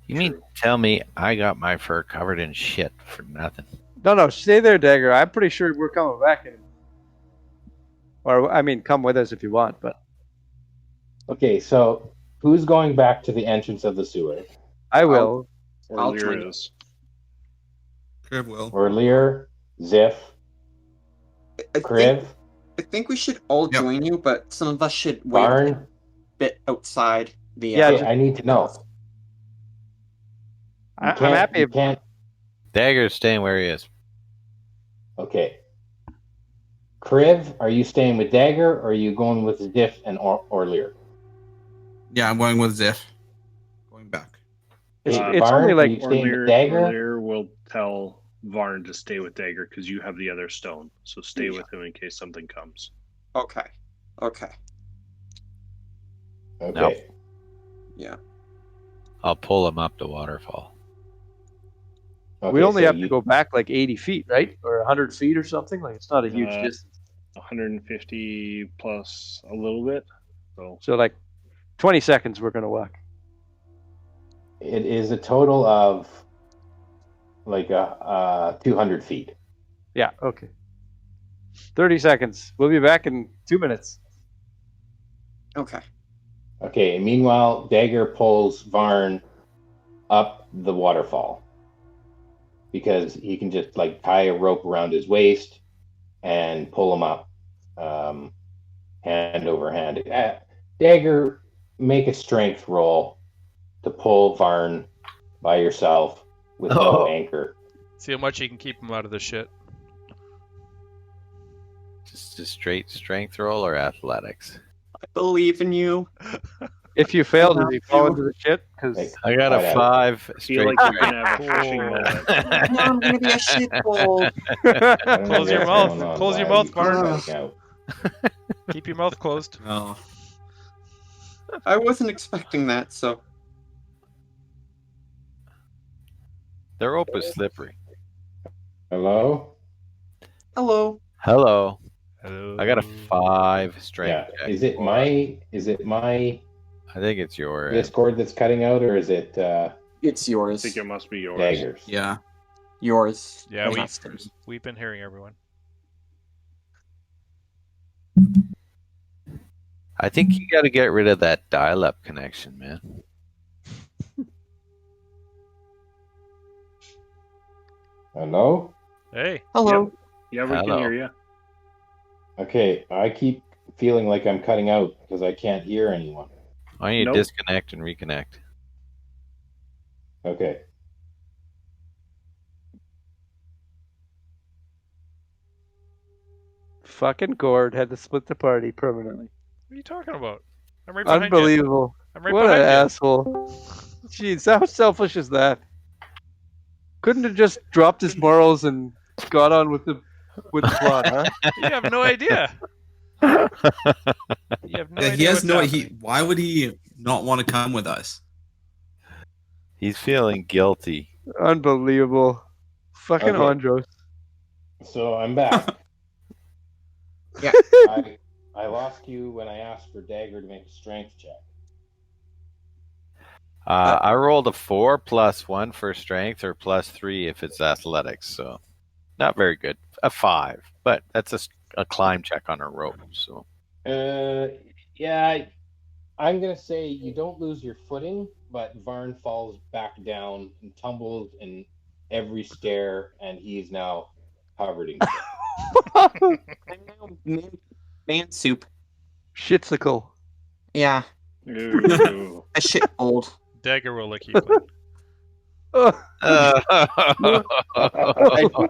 You mean True. tell me I got my fur covered in shit for nothing? No, stay there, Dagger. I'm pretty sure we're coming back. Or, I mean, come with us if you want, but Okay, so who's going back to the entrance of the sewer? I will. I'll Orlear join you. is. Crib will. Orlear, Ziff, I Kriv, think we should all Yep. join you, but some of us should wait a Barn? bit outside the. Yeah, Okay, I need to know. You I'm can't- happy you if can't. Dagger's staying where he is. Okay. Kriv, are you staying with Dagger or are you going with Ziff and Orlear? Yeah, I'm going with Ziff. Going back. it's, Uh, it's Barn, only are like you staying with Orlear, Dagger? Orlear will tell Varn to stay with Dagger because you have the other stone. So stay with him in case something comes. Okay. Okay. Okay. Yeah. I'll pull him up the waterfall. Okay, we only so have to go back like 80 feet, right? Or 100 feet or something. Like, it's not a huge Uh, distance. 150 plus a little bit. So So like 20 seconds we're going to walk. It is a total of like 200 feet. Yeah, okay. 30 seconds. We'll be back in 2 minutes. Okay. Okay, meanwhile, Dagger pulls Varn up the waterfall because he can just like tie a rope around his waist and pull him up hand over hand. Dagger, make a strength roll to pull Varn by yourself with no anchor. See how much you can keep him out of the shit. Just a straight strength roll or athletics? I believe in you. If you fail, does he fall into the shit? Because Like, I got a Alright. 5 feel straight like you're strength. gonna have a fishing mullet. No, I'm gonna be a shitball. I don't know Close your what's mouth. going on, Close your why mouth, you keep Varn. cutting out. Keep your mouth closed. No. I wasn't expecting that, so The rope is slippery. Hello? hello. Hello. Hello. I got a 5 strength. Yeah. check. Is it my I think it's your Discord that's cutting out, or is it It's I yours. think it must be yours. Dagger's? Yeah. Yours. Yeah, It has to be. we've been hearing everyone. I think you got to get rid of that dial-up connection, man. Hello? Hey. Hello. Yeah, we can Hello. hear you. Okay, I keep feeling like I'm cutting out because I can't hear anyone. Why don't you Nope. disconnect and reconnect? Okay. Fucking Gord had to split the party permanently. What are you talking about? I'm right behind you. Unbelievable. I'm right What an behind you. asshole. Jeez, how selfish is that? Couldn't have just dropped his morals and got on with the plot, huh? You have no idea. You have no Yeah, idea he has what's no. happening. Why would he not want to come with us? He's feeling guilty. Unbelievable. Fucking Okay. Andros. So I'm back. Yeah. I lost you when I asked for Dagger to make a strength check. I rolled a 4 plus 1 for strength, or plus 3 if it's athletics. So not very good. A 5, but that's a climb check on a rope. So Yeah, I'm gonna say you don't lose your footing, but Varn falls back down and tumbles in every stair, and he is now covered in shit. I'm now man soup. Shitsicle. Yeah. Ooh. A shit old. Dagger will lick you clean. I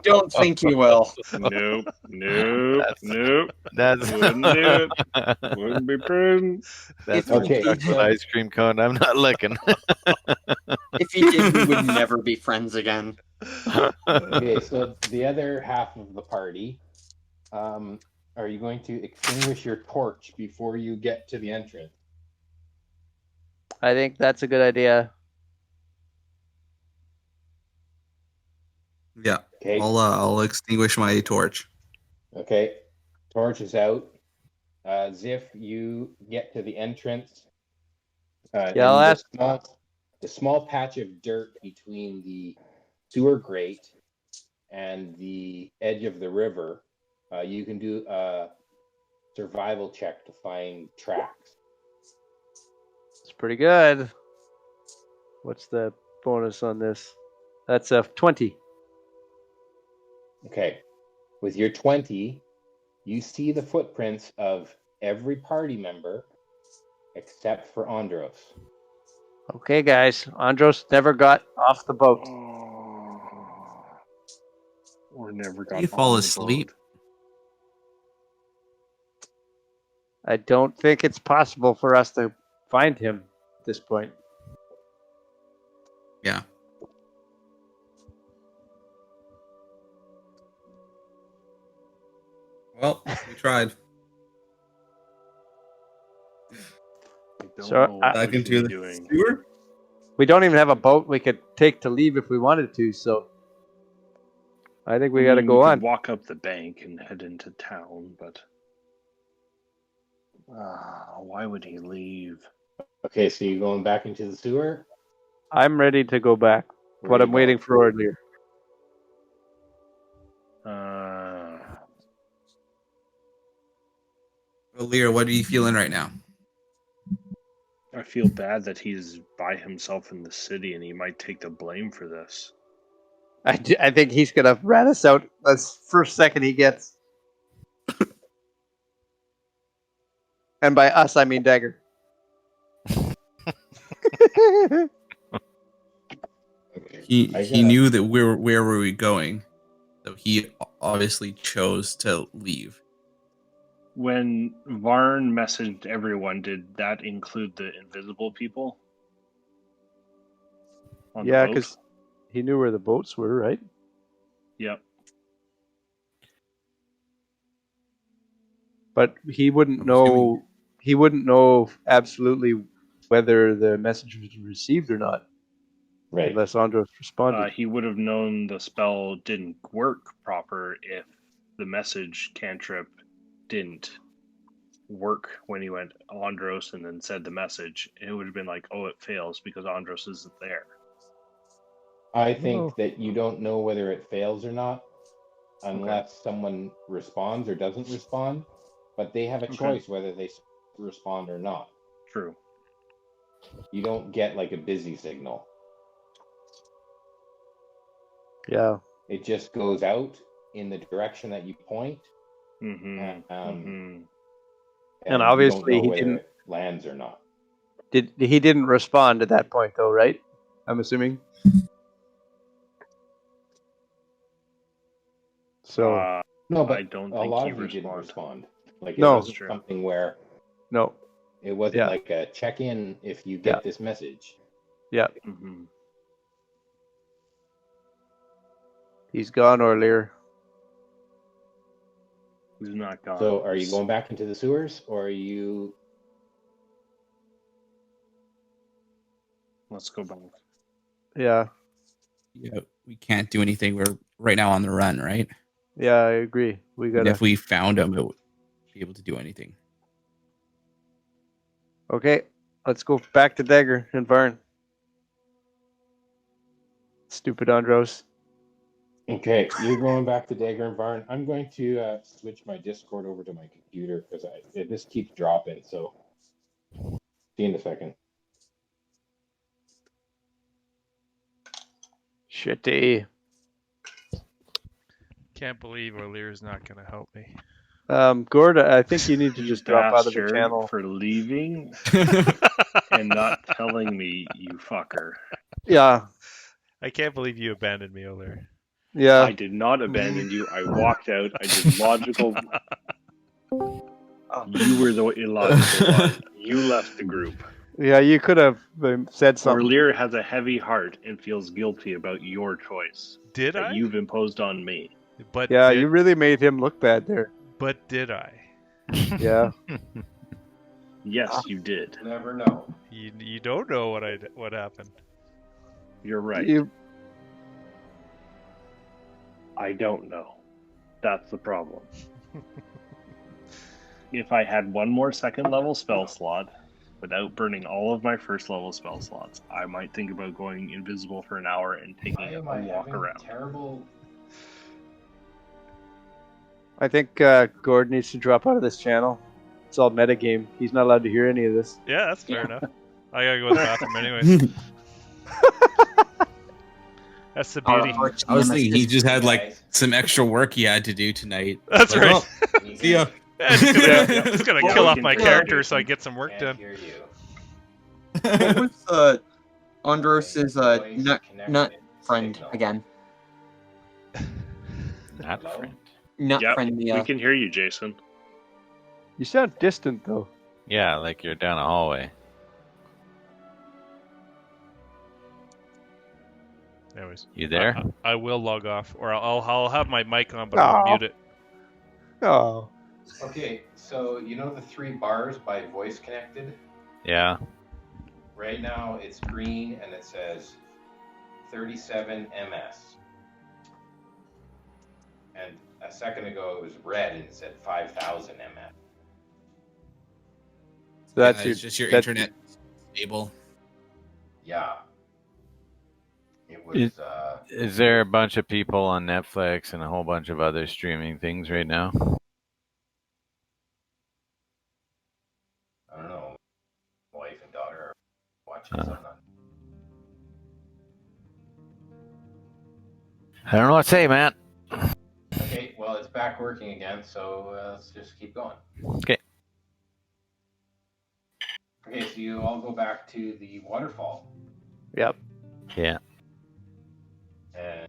don't think he will. Nope. Nope. Nope. that's Wouldn't do it. Wouldn't be prudent. that's If when Okay, you talk about so- ice cream cone. I'm not licking. If he did, we would never be friends again. Okay, so the other half of the party, are you going to extinguish your torch before you get to the entrance? I think that's a good idea. Yeah, Okay. I'll extinguish my torch. Okay. Torch is out. Ziff, you get to the entrance. Yeah, I'll ask. The small patch of dirt between the sewer grate and the edge of the river. You can do a survival check to find tracks. It's pretty good. What's the bonus on this? That's a 20. Okay. With your 20, you see the footprints of every party member except for Andros. Okay, guys. Andros never got off the boat. Oh. Or never got You fall on the asleep. boat. I don't think it's possible for us to find him at this point. Yeah. Well, we tried. I don't So, know what Back would he into be the doing. sewer. We don't even have a boat we could take to leave if we wanted to, so I think we got to go could on. walk up the bank and head into town, but why would he leave? Okay, so you're going back into the sewer? I'm ready to go back, Where but are I'm you waiting going? for earlier. Well, Lear, what are you feeling right now? I feel bad that he's by himself in the city and he might take the blame for this. I think he's going to rat us out as first second he gets. And by us, I mean Dagger. He knew that where were we going, so he obviously chose to leave. When Varn messaged everyone, did that include the invisible people? On Yeah, the boat? because he knew where the boats were, right? Yep. But he wouldn't I'm know. assuming- He wouldn't know absolutely whether the message was received or not, Right. unless Andros responded. He would have known the spell didn't work proper if the message cantrip didn't work when he went Andros and then said the message. It would have been like, oh, it fails because Andros isn't there. I think Oh. that you don't know whether it fails or not unless someone responds or doesn't respond, but they have a Okay. choice whether they respond or not. True. You don't get like a busy signal. Yeah. It just goes out in the direction that you point. Mm-hmm. And obviously you don't know he whether didn't- it lands or not. He didn't respond at that point, though, right? I'm assuming. So No, but I don't a think lot he of you didn't respond. respond. Like, it No. wasn't something where no, it wasn't Yeah. like a check-in if you get Yeah. this message. yeah, Mm-hmm. he's gone, Orlear. He's not gone. So are you going back into the sewers, or are you... Let's go back. Yeah, Yeah, we can't do anything. We're right now on the run, right? yeah, I agree. We And gotta. if we found him, it would be able to do anything. Okay, let's go back to Dagger and Varn. Stupid Andros. Okay, you're going back to Dagger and Barn. I'm going to switch my Discord over to my computer because this keeps dropping. So, see you in a second. Shitty. Can't believe O'Leary's not going to help me. Gord, I think you need to just drop out of the Bastard channel. for leaving and not telling me, you fucker. Yeah, I can't believe you abandoned me, O'Leary. yeah, I did not abandon you. I walked out. I did logical. You were the illogical one. You left the group. yeah. You could have said something. Orlear has a heavy heart and feels guilty about your choice Did that I? you've imposed on me. But Yeah, did, you really made him look bad there. But did I? Yeah. Yes, you did. Never know. You don't know what happened. You're right. You, I don't know. That's the problem. If I had one more second level spell slot, without burning all of my first level spell slots, I might think about going invisible for an hour and taking a walk around. Terrible. I think Gord needs to drop out of this channel. It's all metagame. He's not allowed to hear any of this. Yeah, that's fair enough. I gotta go to the bathroom anyways. That's the beauty. I was thinking he just had like some extra work he had to do tonight. That's Like, right. oh, see ya. Yeah, just gonna Well, kill we off can my do character it. so I get some work done. Hear you. What was Andros's nut friend again? Not Hello? friend. Nut Yep, friend. we can hear you, Jason. You sound distant, though. Yeah, like you're down a hallway. Anyways, You there? I will log off, or I'll have my mic on, but Aw. I'll mute it. Oh. Okay, so you know the 3 bars by voice connected? Yeah. Right now it's green and it says 37 MS. And a second ago it was red and it said 5,000 MS. So that's it's just your that's- internet stable. Yeah. It was Is there a bunch of people on Netflix and a whole bunch of other streaming things right now? I don't know. Wife and daughter are watching something. I don't know what to say, man. Okay, well it's back working again, so let's just keep going. Okay. Okay, so you all go back to the waterfall. Yep. Yeah. And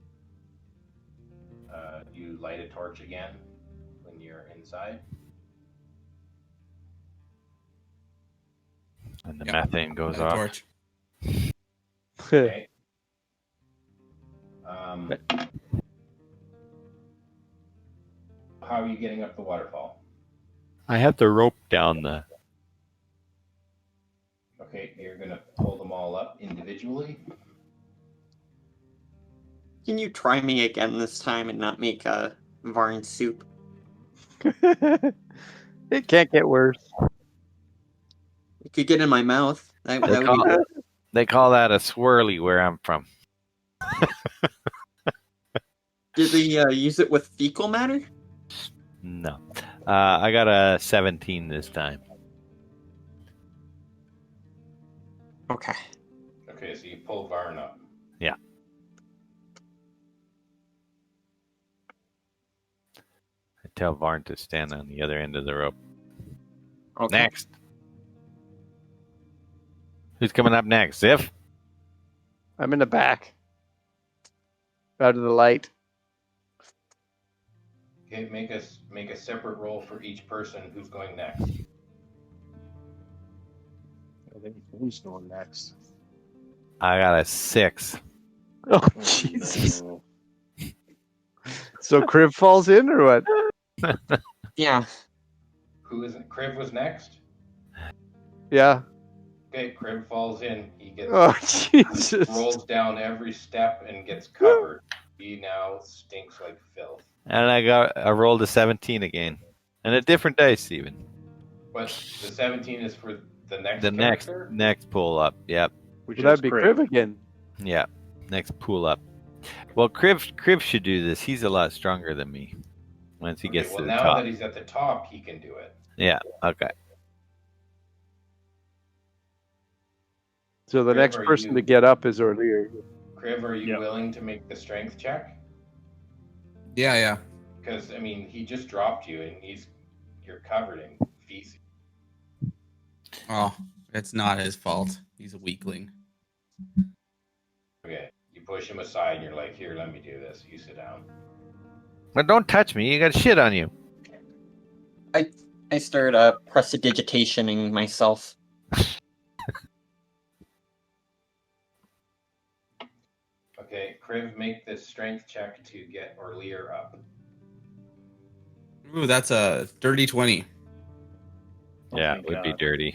you light a torch again when you're inside. And the Yep. methane goes Another off. torch. Okay. How are you getting up the waterfall? I have the rope down the. Okay, you're gonna pull them all up individually. Can you try me again this time and not make Varn soup? It can't get worse. It could get in my mouth. That They would be call, good. they call that a swirly where I'm from. Did they use it with fecal matter? No. I got a 17 this time. Okay. Okay, so you pull Varn up. Yeah. tell Varn to stand on the other end of the rope. Okay. Next. Who's coming up next? Ziff? I'm in the back. Out of the light. Okay, make a separate roll for each person who's going next. I think who's going next? I got a 6. Oh, Oh, Jesus. no. So Crib falls in or what? Yeah. Who is it? Crib was next? Yeah. Okay, Crib falls in. He gets Oh, Jesus. rolls down every step and gets covered. He now stinks like filth. And I rolled a 17 again. And a different dice, even. But the 17 is for the next The character? next pull up. Yep. Which Well, that'd is be Crib. Crib again. Yeah. Next pull up. Well, Crib should do this. He's a lot stronger than me. Once he gets well, to the now top. that he's at the top, he can do it. Yeah. Okay. So the Crib, next are person you- to get up is Orlear. Crib, are you Yep. willing to make the strength check? Yeah. Because, I mean, he just dropped you and you're covered in feces. Oh, it's not his fault. He's a weakling. Okay, you push him aside and you're like, here, let me do this. You sit down. But don't touch me. You got shit on you. I start prestidigitationing myself. Okay, Crib, make this strength check to get Orlear up. Ooh, that's a dirty 20. Yeah, thank it would be God. dirty.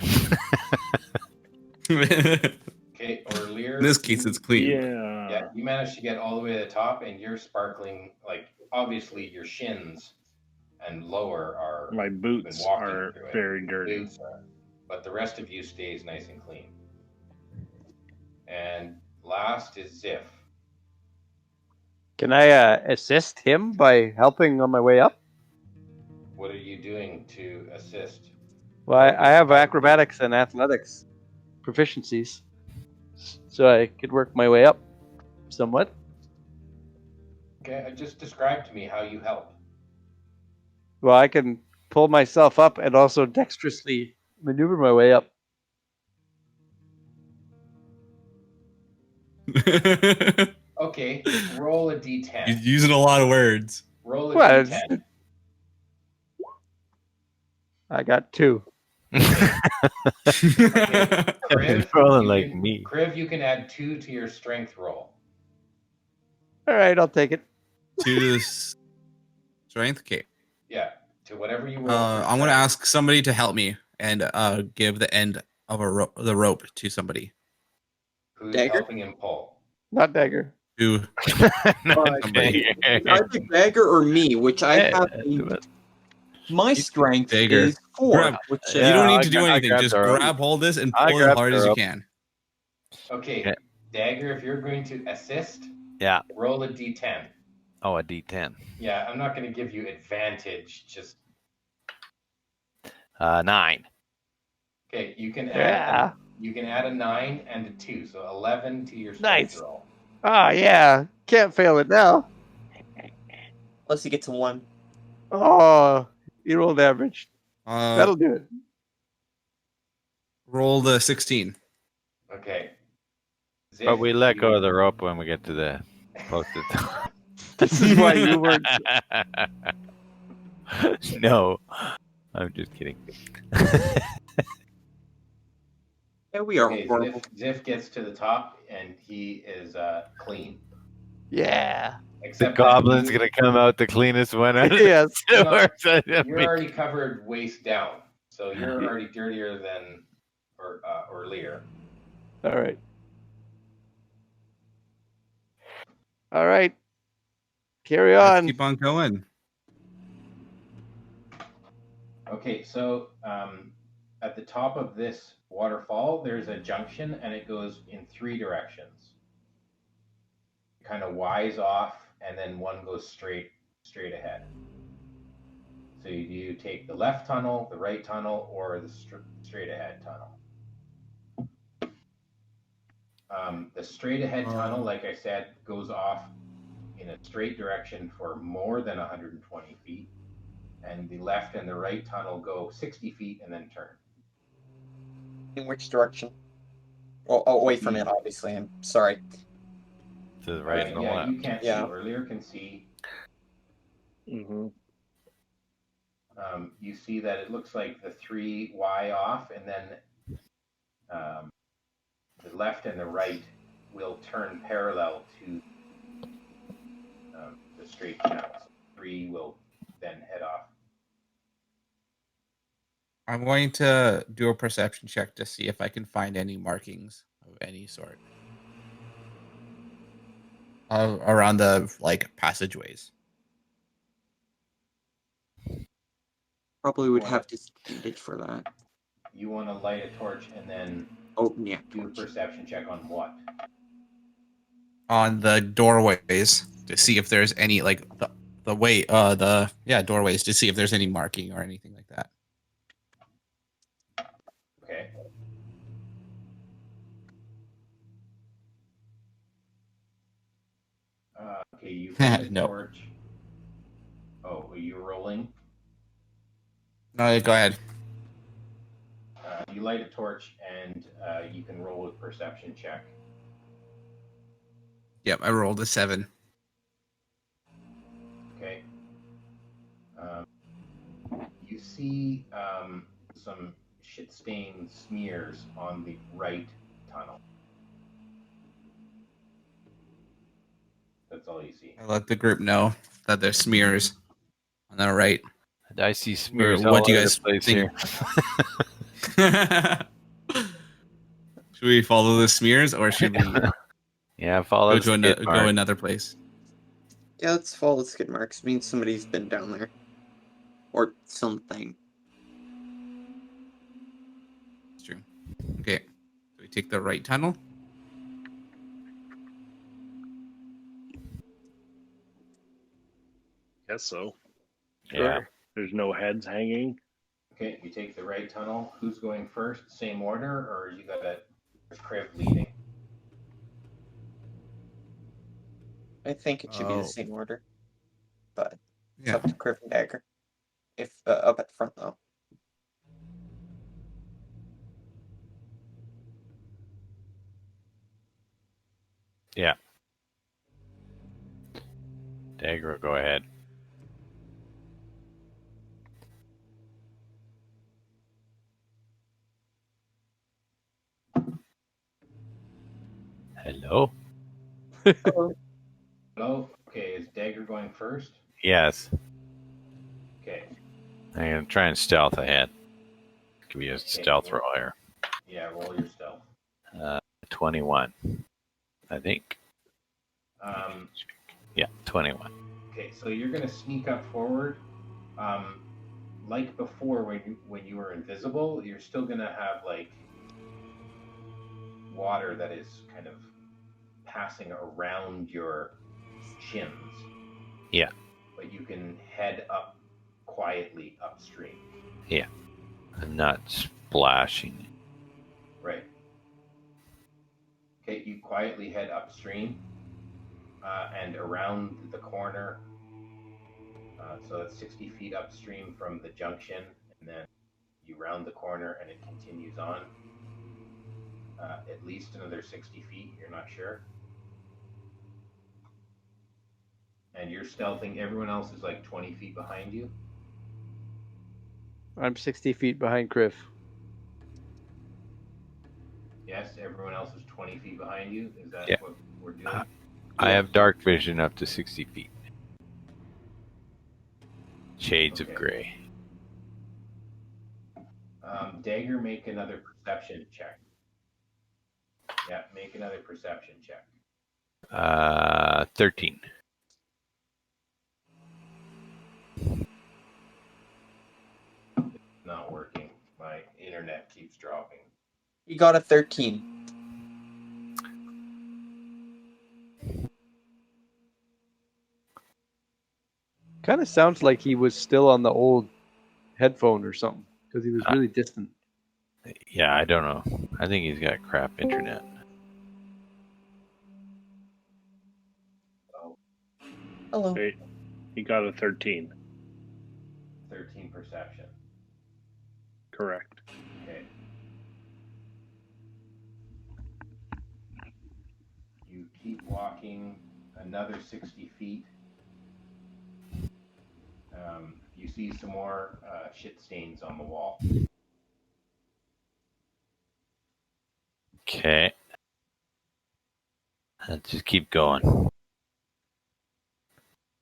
In Okay, Orlear. this case, it's clean. Yeah, you managed to get all the way to the top, and you're sparkling. Like, obviously, your shins and lower are My boots been walking are through it. very dirty. Boots are, but the rest of you stays nice and clean. And last is Ziff. Can I assist him by helping on my way up? What are you doing to assist? Well, I have acrobatics and athletics proficiencies, so I could work my way up somewhat. Okay, just describe to me how you help. Well, I can pull myself up and also dexterously maneuver my way up. Okay, roll a He's d10. using a lot of words. Roll a Well, d10. I got 2. Okay, Kriv, Rolling you like can- me. Kriv, you can add 2 to your strength roll. All right, I'll take it. To this strength. Okay. Yeah, to whatever you roll. I'm gonna ask somebody to help me and give the end of the rope to somebody. Who's Dagger? helping him pull? Not dagger. To somebody. Either Dagger or me, which I have. My strength Dagger. is 4. Grab. Which You Yeah, don't need I to do gra- I anything. grabbed Just the rope. grab hold this and I pull as grabbed hard the as you rope. can. Okay, Okay. Dagger, if you're going to assist, Yeah. roll a d10. Oh, a D10. Yeah, I'm not going to give you advantage. Just 9. okay. You can Yeah. add a 9 and a 2, so 11 to your strength Nice. roll. Oh, yeah. Can't fail it now. unless you get to 1. Oh, you rolled average. That'll do it. Roll the 16. Okay. But we Ziff, let go of the rope when we get to the posted. This is why you weren't. No, I'm just kidding. Yeah, we are Okay, horrible. Ziff gets to the top and he is clean. Yeah. The Except that goblin's you- gonna come out the cleanest one out of the Yes. sewers. You're already covered waist down, so you're already dirtier than or Lear. All right. All right. Carry Let's on. keep on going. Okay, so at the top of this waterfall, there's a junction, and it goes in 3 directions. Kind of wise off, and then one goes straight ahead. So you take the left tunnel, the right tunnel, or the straight ahead tunnel. The straight ahead tunnel, like I said, goes off in a straight direction for more than 120 feet. and the left and the right tunnel go 60 feet and then turn. In which direction? Well, away from it, obviously. I'm sorry. To the right and the left. You can't Yeah. see. Earlier can see. Mm-hmm. You see that it looks like the 3Y off, and then the left and the right will turn parallel to the straight channel. So 3 will then head off. I'm going to do a perception check to see if I can find any markings of any sort around the passageways. Probably would have disadvantage for that. You want to light a torch and then do a perception check on what? On the doorways to see if there's any doorways to see if there's any marking or anything like that. Okay. You find a No. torch. Oh, are you rolling? No, go ahead. You light a torch and you can roll a perception check. Yep, I rolled a 7. Okay. You see some shit-stained smears on the right tunnel. That's all you see. I let the group know that there's smears on the right. I see smears What all do you over guys the place think? here. Should we follow the smears or should we follow go another place? Yeah, let's follow the skid marks. Means somebody's been down there. Or something. That's true. Okay. So we take the right tunnel. Guess so. Yeah. There's no heads hanging. Okay, you take the right tunnel. Who's going first? Same order, or you got a Kriv leading? I think it should be the same order. But it's up to Kriv and Dagger. If up at front, though. Yeah. Dagger, go ahead. Hello? Hello? Okay, is Dagger going first? Yes. Okay. I'm going to try and stealth ahead. Give you a stealth roll here. Yeah, roll your stealth. 21, I think. Yeah, 21. Okay, so you're going to sneak up forward. Like before, when you were invisible, you're still going to have water that is kind of passing around your shins. Yeah. But you can head up quietly upstream. Yeah. I'm not splashing. Right. Okay, you quietly head upstream and around the corner. So that's 60 feet upstream from the junction, and then you round the corner and it continues on. At least another 60 feet, you're not sure. And you're stealthing, everyone else is 20 feet behind you. I'm 60 feet behind Kriv. Yes, everyone else is 20 feet behind you. Is that what we're doing? I have dark vision up to 60 feet. Shades of gray. Dagger, make another perception check. Yeah, make another perception check. 13. Not working. My internet keeps dropping. You got a 13. Kind of sounds like he was still on the old headphone or something because he was really distant. Yeah, I don't know. I think he's got crap internet. Hello. Wait, he got a 13. 13 perception. Correct. Okay. You keep walking another 60 feet. You see some more shit stains on the wall. Okay. Let's just keep going.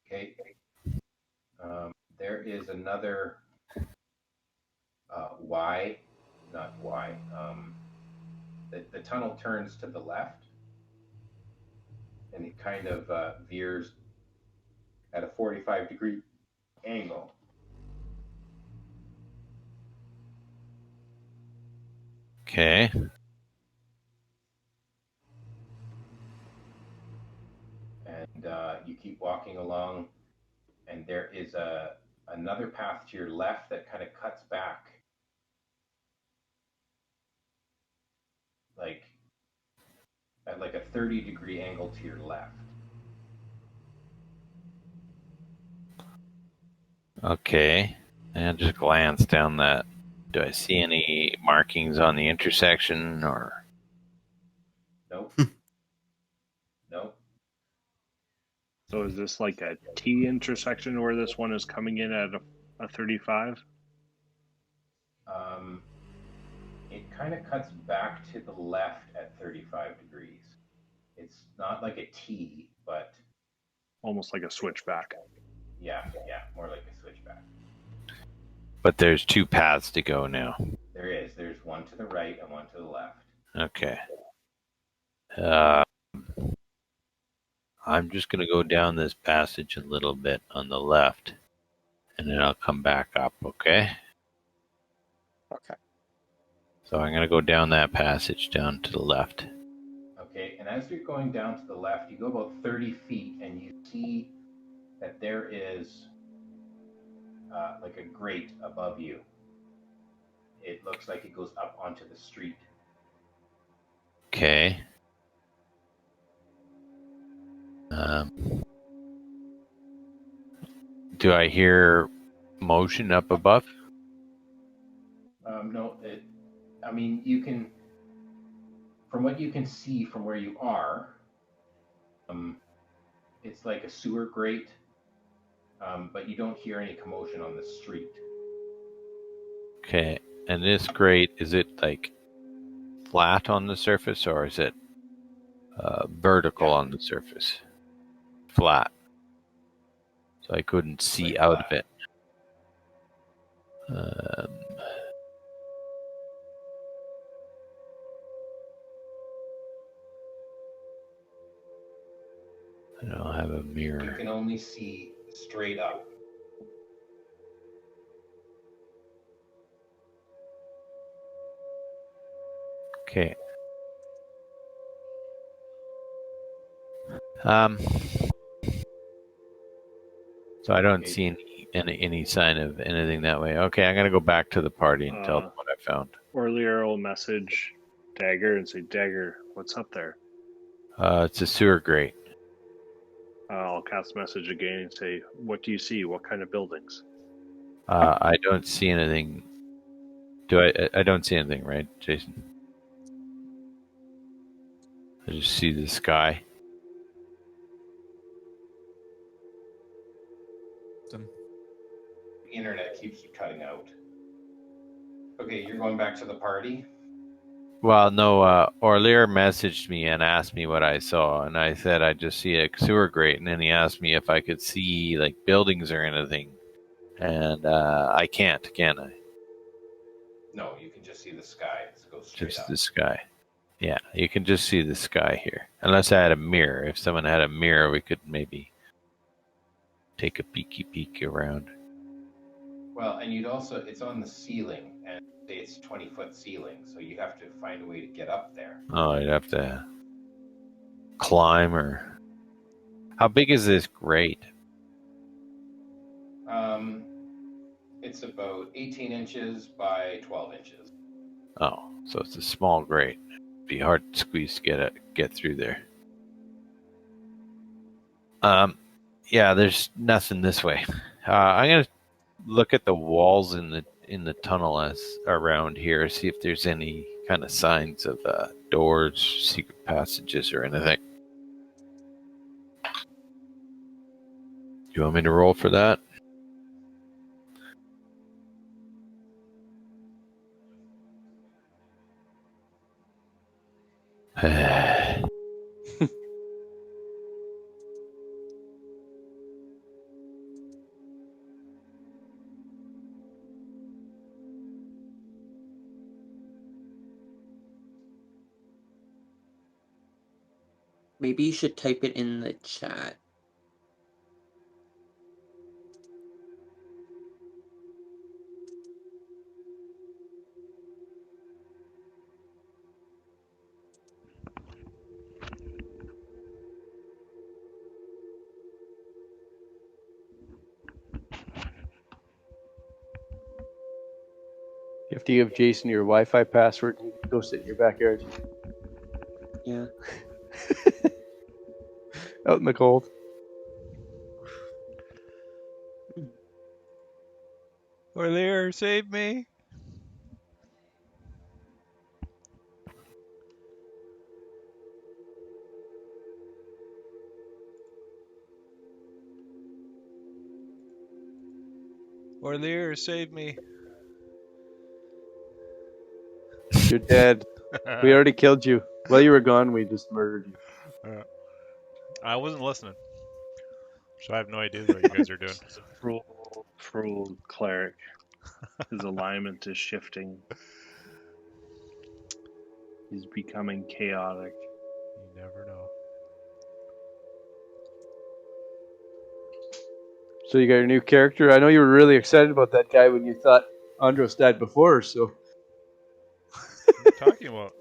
Okay. There is another not Y. The tunnel turns to the left, and it kind of veers at a 45-degree angle. Okay. And you keep walking along, and there is another path to your left that kind of cuts back, like at like a 30-degree angle to your left. Okay. And just glance down that. Do I see any markings on the intersection or? Nope. Nope. So is this like a T intersection where this one is coming in at a 35? It kind of cuts back to the left at 35 degrees. It's not like a T, but Almost like a switchback. yeah, more like a switchback. But there's two paths to go now. There is. There's one to the right and one to the left. Okay. I'm just going to go down this passage a little bit on the left, and then I'll come back up, okay? Okay. So I'm going to go down that passage down to the left. Okay, and as you're going down to the left, you go about 30 feet, and you see that there is like a grate above you. It looks like it goes up onto the street. Okay. Do I hear motion up above? No, I mean, you can, from what you can see from where you are, it's like a sewer grate, but you don't hear any commotion on the street. Okay. And this grate, is it like flat on the surface or is it vertical on the surface? Flat. So I couldn't see Like out flat. of it. I don't have a You mirror. can only see straight up. Okay. So I don't see any sign of anything that way. Okay, I'm gonna go back to the party and tell them what I found. Orlear will message Dagger and say, Dagger, what's up there? It's a sewer grate. I'll cast message again and say, what do you see? What kind of buildings? I don't see anything. Do I? I don't see anything, right, Jason? I just see the sky. The internet keeps cutting out. Okay, you're going back to the party? Well, no, Orlear messaged me and asked me what I saw, and I said I just see a sewer grate, and then he asked me if I could see like buildings or anything, and I can't, can I? No, you can just see the sky. It goes straight Just up. the sky. Yeah, you can just see the sky here. Unless I had a mirror. If someone had a mirror, we could maybe take a peek around. Well, and it's on the ceiling, and say it's 20-foot ceiling, so you have to find a way to get up there. Oh, I'd have to climb or... How big is this grate? It's about 18 inches by 12 inches. Oh, so it's a small grate. It'd be hard to squeeze to get through there. Yeah, there's nothing this way. I'm gonna look at the walls in the tunnel as around here, see if there's any kind of signs of doors, secret passages, or anything. Do you want me to roll for that? Maybe you should type it in the chat. You have to give Jason your Wi-Fi password and go sit in your backyard. Yeah. Out in the cold. Orlear, save me. Orlear, save me. You're dead. We already killed you. While you were gone, we just murdered you. I wasn't listening, so I have no idea what you guys are doing. Cruel cleric. His alignment is shifting. He's becoming chaotic. You never know. So you got your new character. I know you were really excited about that guy when you thought Andros died before. So What are you talking about?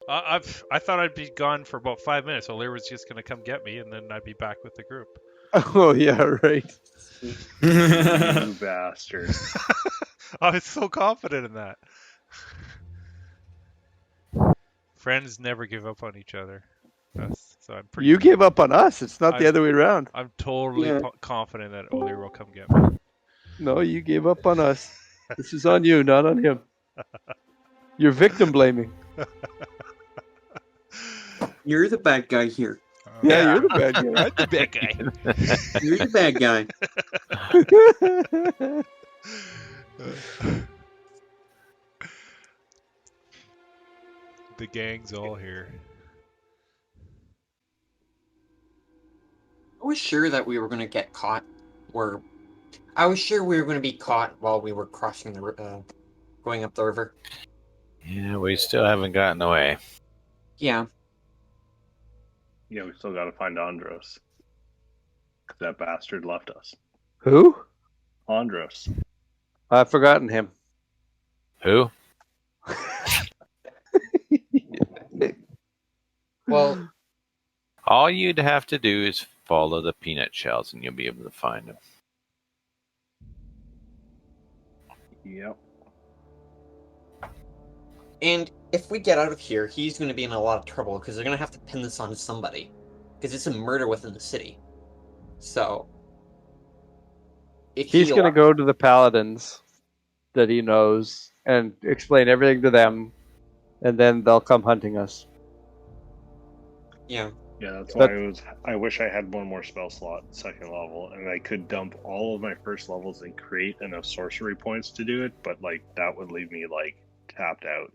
I thought I'd be gone for about 5 minutes. O'Lear was just going to come get me, and then I'd be back with the group. oh yeah, right. You bastard. I was so confident in that. Friends never give up on each other. So I'm pretty. You gave up on us. It's not the other way around. I'm totally Yeah. confident that O'Lear will come get me. No, you gave up on us. This is on you, not on him. You're victim blaming. You're the bad guy here. Yeah, you're the bad guy. I'm the bad guy. You're the bad guy. The gang's all here. I was sure that we were going to get caught. I was sure we were going to be caught while we were crossing the going up the river. Yeah, we still haven't gotten away. Yeah. Yeah, we still gotta find Andros. 'Cause that bastard left us. Who? Andros. I've forgotten him. Who? Well, All you'd have to do is follow the peanut shells and you'll be able to find them. Yep. and if we get out of here, he's going to be in a lot of trouble because they're going to have to pin this on somebody. Because it's a murder within the city. So, if He's going to go to the paladins that he knows and explain everything to them, and then they'll come hunting us. Yeah. Yeah, that's why I wish I had one more spell slot, second level, and I could dump all of my first levels and create enough sorcery points to do it, but like that would leave me like tapped out.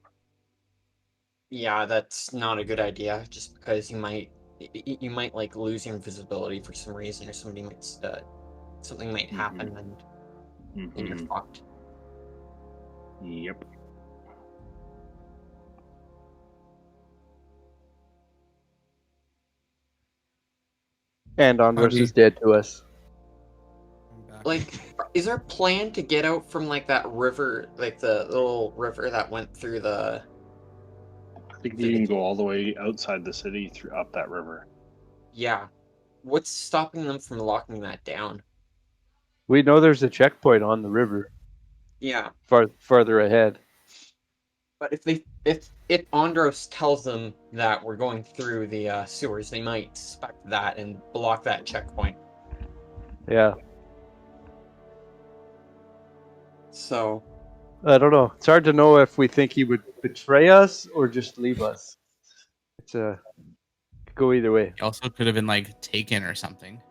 Yeah, that's not a good idea. Just because you might like lose your invisibility for some reason, or something might happen, and you're fucked. Yep. And Andros is dead to us. Like, is our plan to get out from like that river, like the little river that went through the? I think you can go all the way outside the city through up that river. Yeah. What's stopping them from locking that down? We know there's a checkpoint on the river. Yeah. Farther ahead. But if Andros tells them that we're going through the sewers, they might suspect that and block that checkpoint. Yeah. So I don't know. It's hard to know if we think he would betray us or just leave us. It's could go either way. He also could have been like taken or something.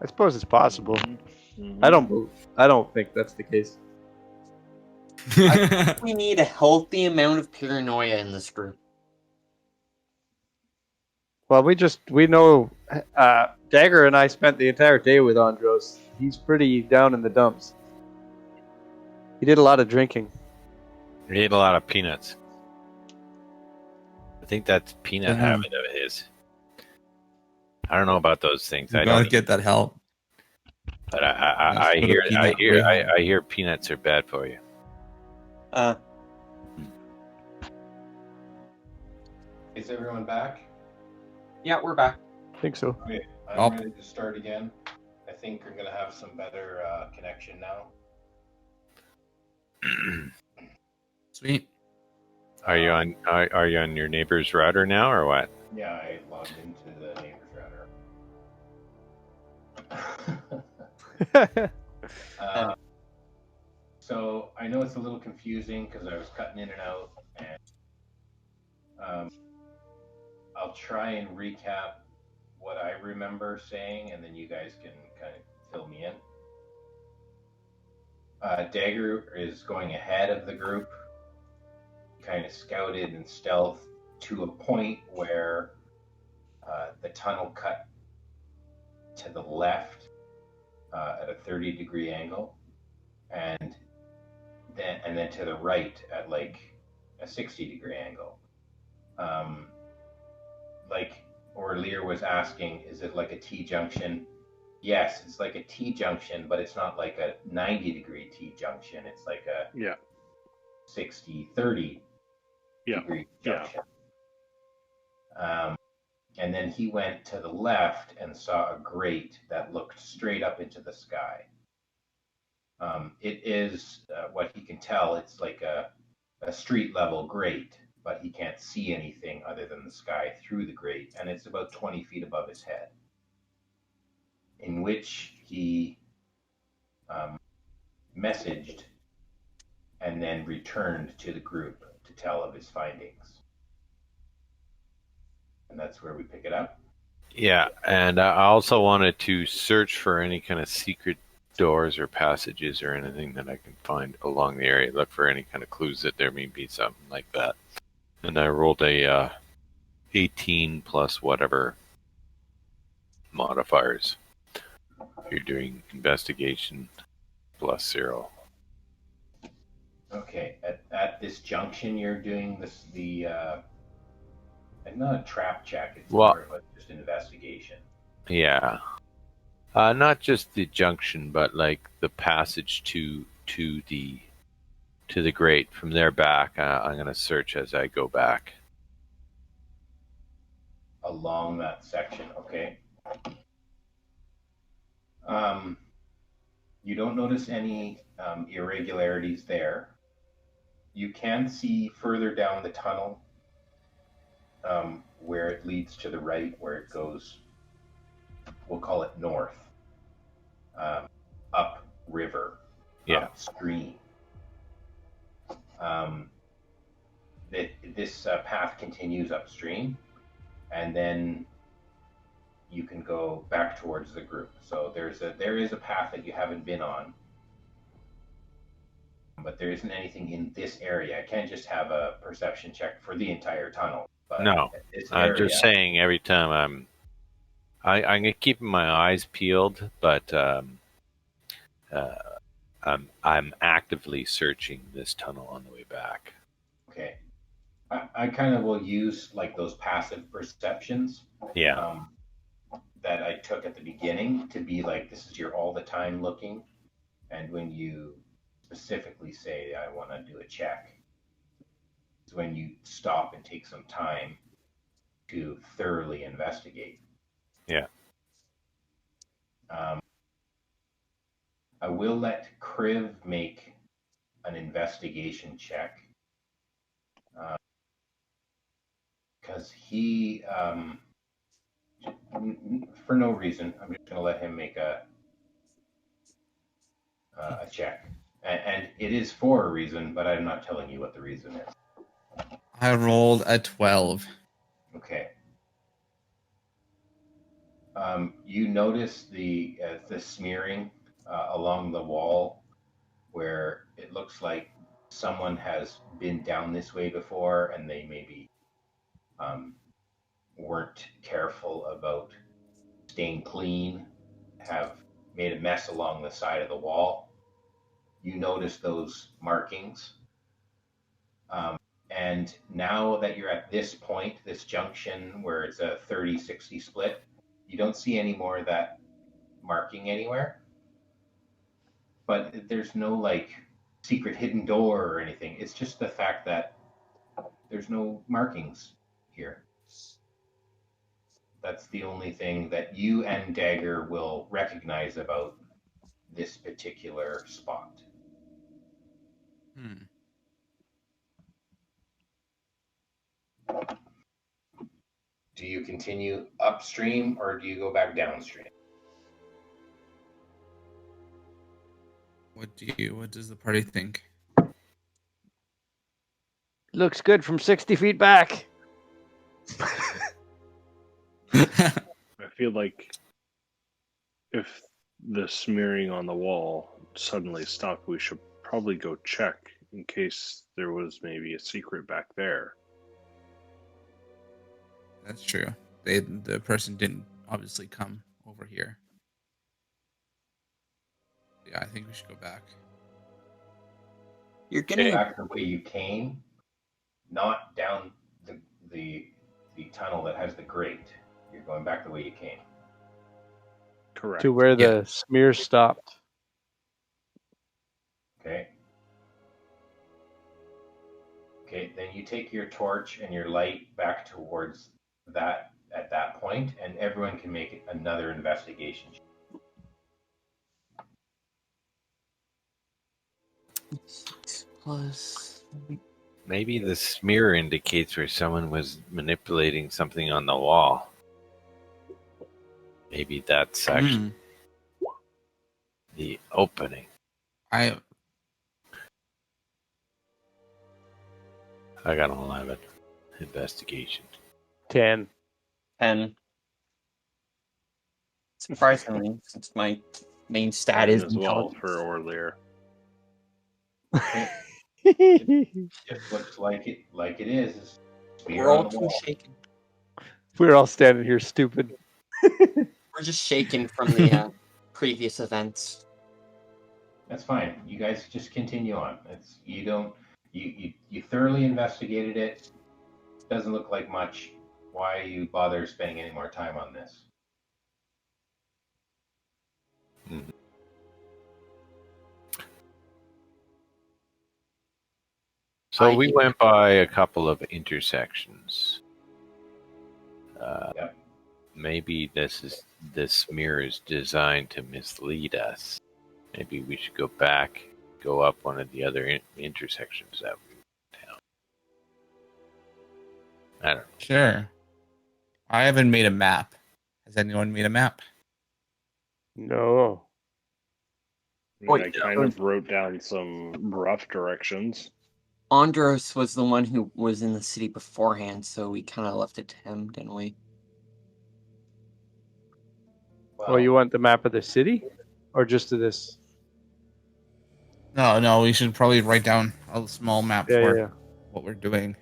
I suppose it's possible. Mhm. I don't think that's the case. we need a healthy amount of paranoia in this group. Well, we know Dagger and I spent the entire day with Andros. He's pretty down in the dumps. He did a lot of drinking. He ate a lot of peanuts. I think that's peanut Damn. habit of his. I don't know about those things. You I gotta don't. get that help. But Let's I go to hear peanut rehab. I hear peanuts are bad for you. Is everyone back? Yeah, we're back. I think so. Okay, I'm Up. ready to start again. I think we're gonna have some better connection now. Sweet. Are you on your neighbor's router now or what? Yeah, I logged into the neighbor's router. So I know it's a little confusing because I was cutting in and out, and I'll try and recap what I remember saying, and then you guys can kind of fill me in. Dagger is going ahead of the group, kind of scouted and stealth to a point where the tunnel cut to the left at a 30-degree angle, and then to the right at like a 60-degree angle. Like Orlear was asking, is it like a T-junction? Yes, it's like a T-junction, but it's not like a 90-degree T-junction. It's like a 60-30 degree junction. And then he went to the left and saw a grate that looked straight up into the sky. It is, what he can tell, it's like a street level grate, but he can't see anything other than the sky through the grate, and it's about 20 feet above his head, in which he messaged and then returned to the group to tell of his findings. And that's where we pick it up. Yeah, and I also wanted to search for any kind of secret doors or passages or anything that I can find along the area. Look for any kind of clues that there may be something like that. And I rolled a 18 plus whatever modifiers. You're doing investigation plus 0. Okay, at this junction, you're doing not a trap check, it's more of just an investigation. Yeah. Not just the junction, but like the passage to the grate. From there back, I'm going to search as I go back. Along that section, okay. You don't notice any irregularities there. You can see further down the tunnel where it leads to the right, where it goes, we'll call it north, up river, upstream. This path continues upstream, and then you can go back towards the group. So there is a path that you haven't been on, but there isn't anything in this area. I can't just have a perception check for the entire tunnel. But No, this I'm area, just saying every time I'm keeping my eyes peeled, but I'm actively searching this tunnel on the way back. Okay. I kind of will use like those passive perceptions. Yeah. That I took at the beginning to be like, this is your all the time looking. And when you specifically say, I want to do a check, is when you stop and take some time to thoroughly investigate. Yeah. I will let Kriv make an investigation check. Because he, for no reason, I'm just going to let him make a check. And it is for a reason, but I'm not telling you what the reason is. I rolled a 12. Okay. You notice the smearing along the wall where it looks like someone has been down this way before and they maybe weren't careful about staying clean, have made a mess along the side of the wall. You notice those markings. And now that you're at this point, this junction where it's a 30-60 split, you don't see any more of that marking anywhere. But there's no like secret hidden door or anything. It's just the fact that there's no markings here. That's the only thing that you and Dagger will recognize about this particular spot. Do you continue upstream or do you go back downstream? What does the party think? Looks good from 60 feet back. I feel like if the smearing on the wall suddenly stopped, we should probably go check in case there was maybe a secret back there. That's true. The person didn't obviously come over here. Yeah, I think we should go back. You're getting Back the way you came, not down the tunnel that has the grate. You're going back the way you came. Correct. To where Yeah. the smear stopped. Okay. Okay, then you take your torch and your light back towards that at that point, and everyone can make another investigation. plus. Maybe the smear indicates where someone was manipulating something on the wall. Maybe that's actually the opening. I got an 11. Investigation. 10. 10. Surprisingly, since my main stat is as well intelligence. for Orlear. It looks like it is. We're all too shaken. We're all standing here stupid. We're just shaken from the previous events. That's fine. You guys just continue on. You thoroughly investigated it. Doesn't look like much. Why you bother spending any more time on this? Mhm. So we went by a couple of intersections. Yep. Maybe this smear is designed to mislead us. Maybe we should go back, go up one of the other intersections that we went down. I don't know. Sure. I haven't made a map. Has anyone made a map? No. I kind of wrote down some rough directions. Andros was the one who was in the city beforehand, so we kind of left it to him, didn't we? Well, you want the map of the city? Or just of this? No, we should probably write down a small map for Yeah. what we're doing.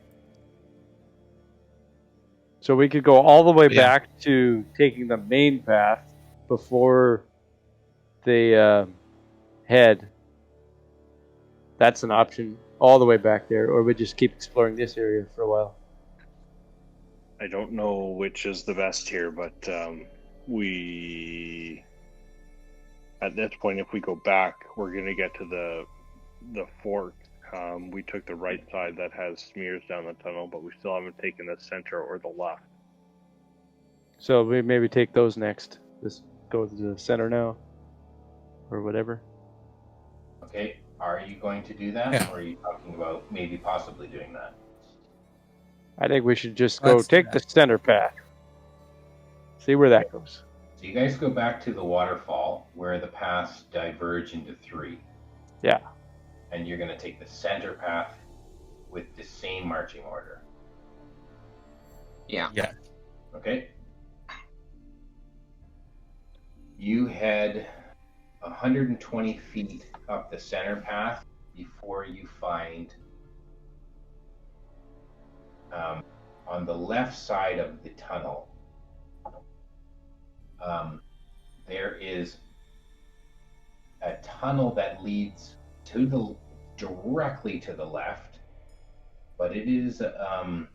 So we could go all the way Yeah. back to taking the main path before they head. That's an option. All the way back there. Or we just keep exploring this area for a while. I don't know which is the best here, but we at this point, if we go back, we're going to get to the fork. We took the right side that has smears down the tunnel, but we still haven't taken the center or the left. So we maybe take those next. Just go to the center now. Or whatever. Okay. Are you going to do that, Yeah. or are you talking about maybe possibly doing that? I think we should just go Let's do take the center path. See where that goes. So you guys go back to the waterfall where the paths diverge into 3. Yeah. And you're going to take the center path with the same marching order. Yeah. Yeah. Okay? You head 120 feet up the center path before you find on the left side of the tunnel, there is a tunnel that leads directly to the left, but it is a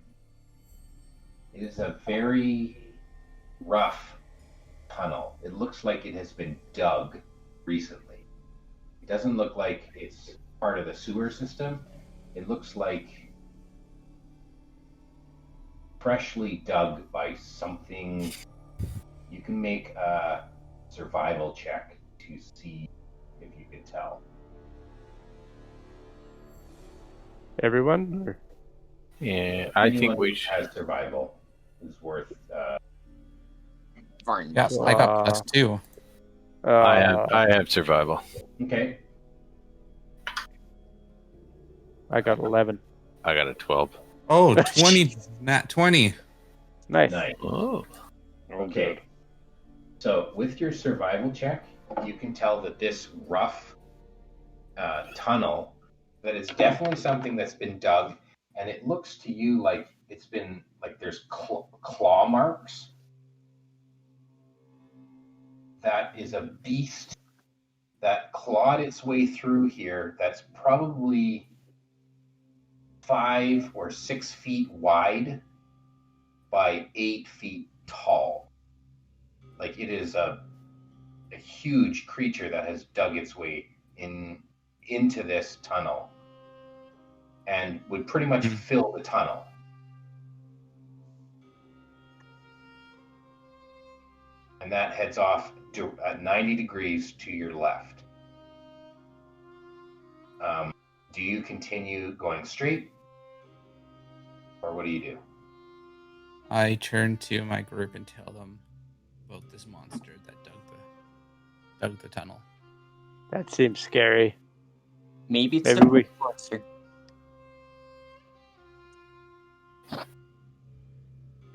very rough tunnel. It looks like it has been dug recently. It doesn't look like it's part of the sewer system. It looks like freshly dug by something. You can make a survival check to see if you can tell. Everyone? Or... Yeah, I think Anyone we who should. has survival is worth. Varn. Yeah, I got +2. I have survival. Okay. I got 11. I got a 12. Oh, 20. Nat 20. Nice. Nice. Oh. Okay. So with your survival check, you can tell that this rough tunnel, that it's definitely something that's been dug, and it looks to you like it's been like there's claw marks. That is a beast that clawed its way through here. That's probably 5 or 6 feet wide by 8 feet tall. Like it is a huge creature that has dug its way into this tunnel and would pretty much fill the tunnel. And that heads off at 90 degrees to your left. Do you continue going straight? Or what do you do? I turn to my group and tell them about this monster that dug the tunnel. That seems scary. Maybe it's Maybe a we... monster.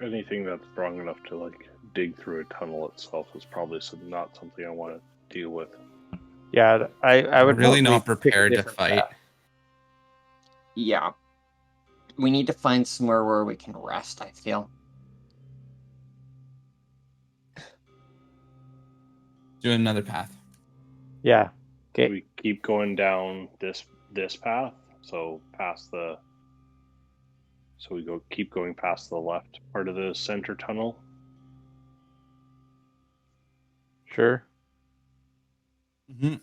Anything that's strong enough to like dig through a tunnel itself is probably not something I want to deal with. Yeah, I would really probably not prepared pick a to different fight. path. Yeah. We need to find somewhere where we can rest, I feel. Do another path. Yeah. Okay. We keep going down this path, so we keep going past the left part of the center tunnel. Sure. Mm-hmm.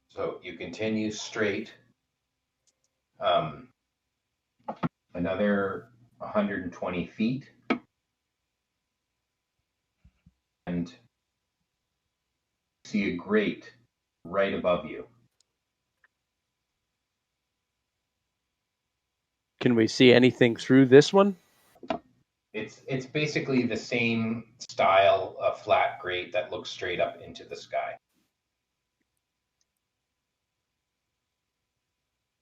So you continue straight. Another 120 feet. And see a grate right above you. Can we see anything through this one? It's basically the same style of flat grate that looks straight up into the sky.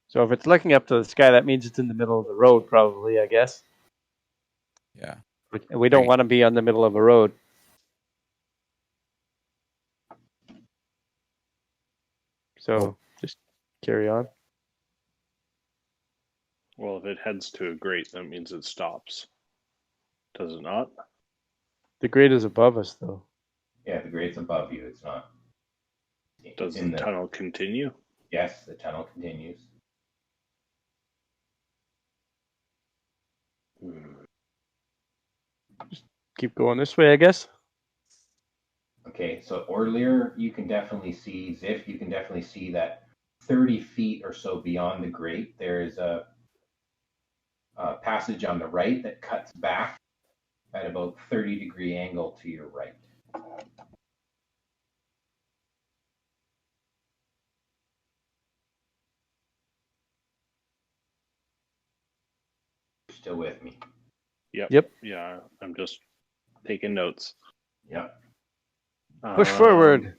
So if it's looking up to the sky, that means it's in the middle of the road, probably, I guess. Yeah. We don't want to be on the middle of a road. So just carry on. Well, if it heads to a grate, that means it stops. Does it not? The grate is above us, though. Yeah, the grate's above you. It's not. Does the tunnel continue? Yes, the tunnel continues. Just keep going this way, I guess. Okay, so earlier you can definitely see, Ziff, you can definitely see that 30 feet or so beyond the grate, there is a passage on the right that cuts back at about 30-degree angle to your right. You're still with me? Yep. Yep. Yeah, I'm just taking notes. Yep. Push forward.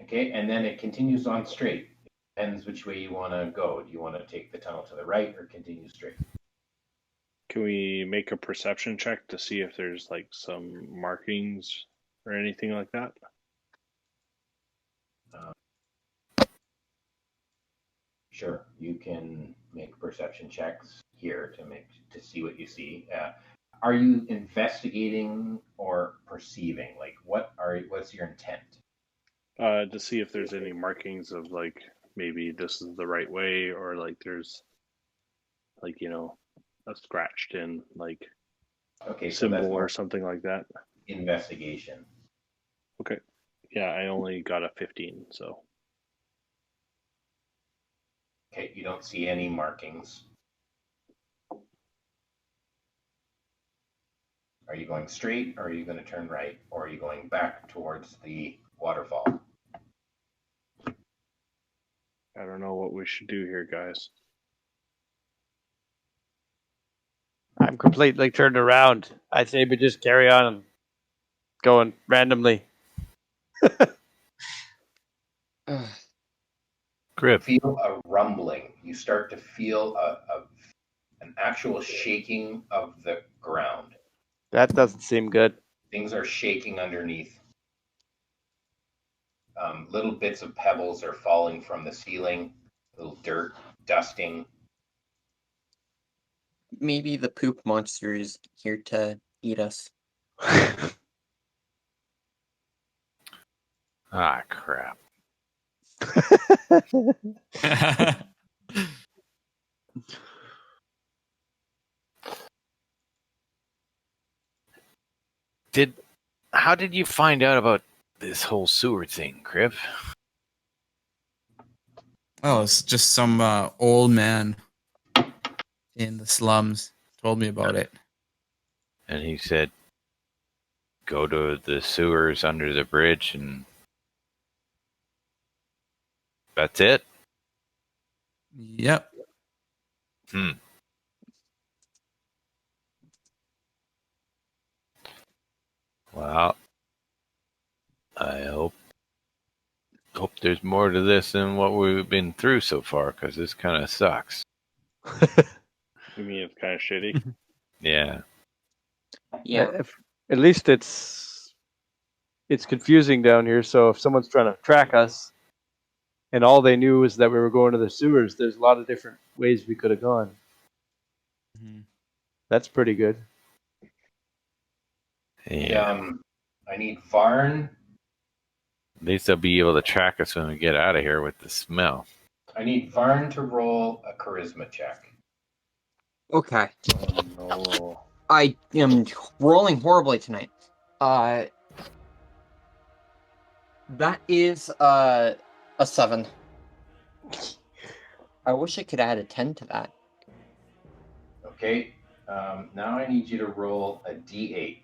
Okay, and then it continues on straight. Depends which way you want to go. Do you want to take the tunnel to the right or continue straight? Can we make a perception check to see if there's like some markings or anything like that? Sure, you can make perception checks here to see what you see. Are you investigating or perceiving? Like, what's your intent? To see if there's any markings of like maybe this is the right way, or like there's like a scratched in like Okay, so symbol that's or more something like that. investigation. Okay. Yeah, I only got a 15, so. Okay, you don't see any markings. Are you going straight, or are you going to turn right, or are you going back towards the waterfall? I don't know what we should do here, guys. I'm completely turned around. I say we just carry on and going randomly. Grip. Feel a rumbling. You start to feel an actual shaking of the ground. That doesn't seem good. Things are shaking underneath. Little bits of pebbles are falling from the ceiling, little dirt, dusting. Maybe the poop monster is here to eat us. Ah, crap. How did you find out about this whole sewer thing, Crip? Oh, it's just some old man in the slums told me about it. And he said, go to the sewers under the bridge, and that's it? Yep. Well, I hope there's more to this than what we've been through so far, because this kind of sucks. You mean it's kind of shitty? Yeah. Yeah. At least it's confusing down here. So if someone's trying to track us, and all they knew was that we were going to the sewers, there's a lot of different ways we could have gone. Mm-hmm. That's pretty good. Yeah. I need Varn. At least they'll be able to track us when we get out of here with the smell. I need Varn to roll a charisma check. Okay. Oh, no. I am rolling horribly tonight. That is a 7. I wish I could add a 10 to that. Okay. Now I need you to roll a d8.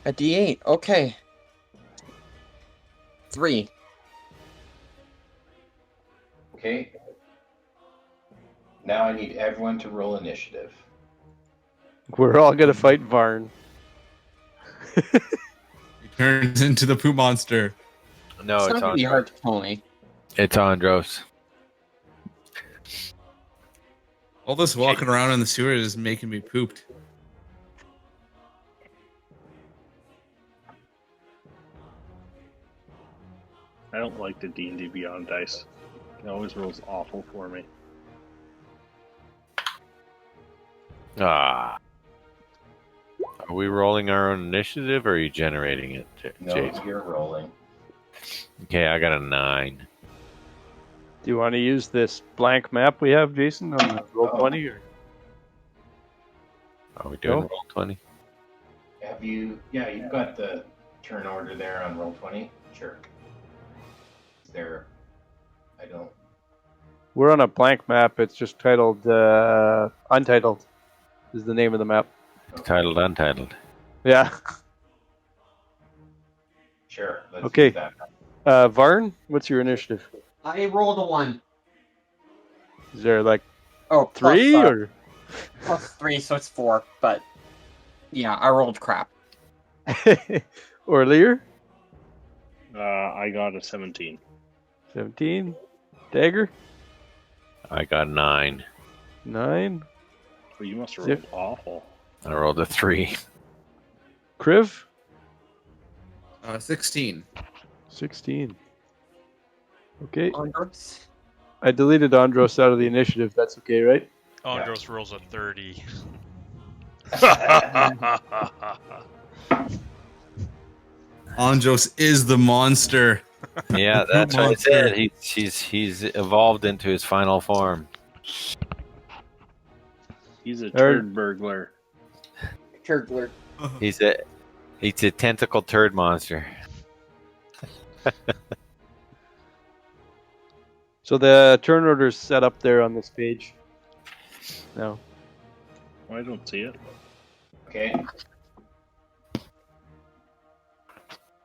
A D8. Okay. 3. Okay. Now I need everyone to roll initiative. We're all gonna fight Varn. He turns into the poo monster. No, It's it's not gonna be Andros. hard to pull me. It's Andros. All this walking around in the sewers is making me pooped. I don't like the D&D Beyond dice. It always rolls awful for me. Ah. Are we rolling our own initiative, or are you generating it, No, Jason? you're rolling. Okay, I got a 9. Do you want to use this blank map we have, Jason, on the Roll20? Or? Are we doing No. Roll20? Have you? Yeah, you've got the turn order there on Roll20. Sure. There. I don't. We're on a blank map. It's just titled Untitled is the name of the map. Titled, untitled. Yeah. Sure. Let's Okay. do that. Varn, what's your initiative? I rolled a 1. Is there like Oh, 3 plus, or? plus 3, so it's 4. But yeah, I rolled crap. Or Lear? I got a 17. 17. Dagger? I got 9. 9. Well, you must have Zip. rolled awful. I rolled a 3. Kriv? 16. 16. Okay. Andros? I deleted Andros out of the initiative. That's okay, right? Andros rolls a 30. Andros is the monster. Yeah, The that's what I monster. said. He's evolved into his final form. He's a turd burglar. Turgler. He's a tentacle turd monster. So the turn order's set up there on this page. No. I don't see it. Okay.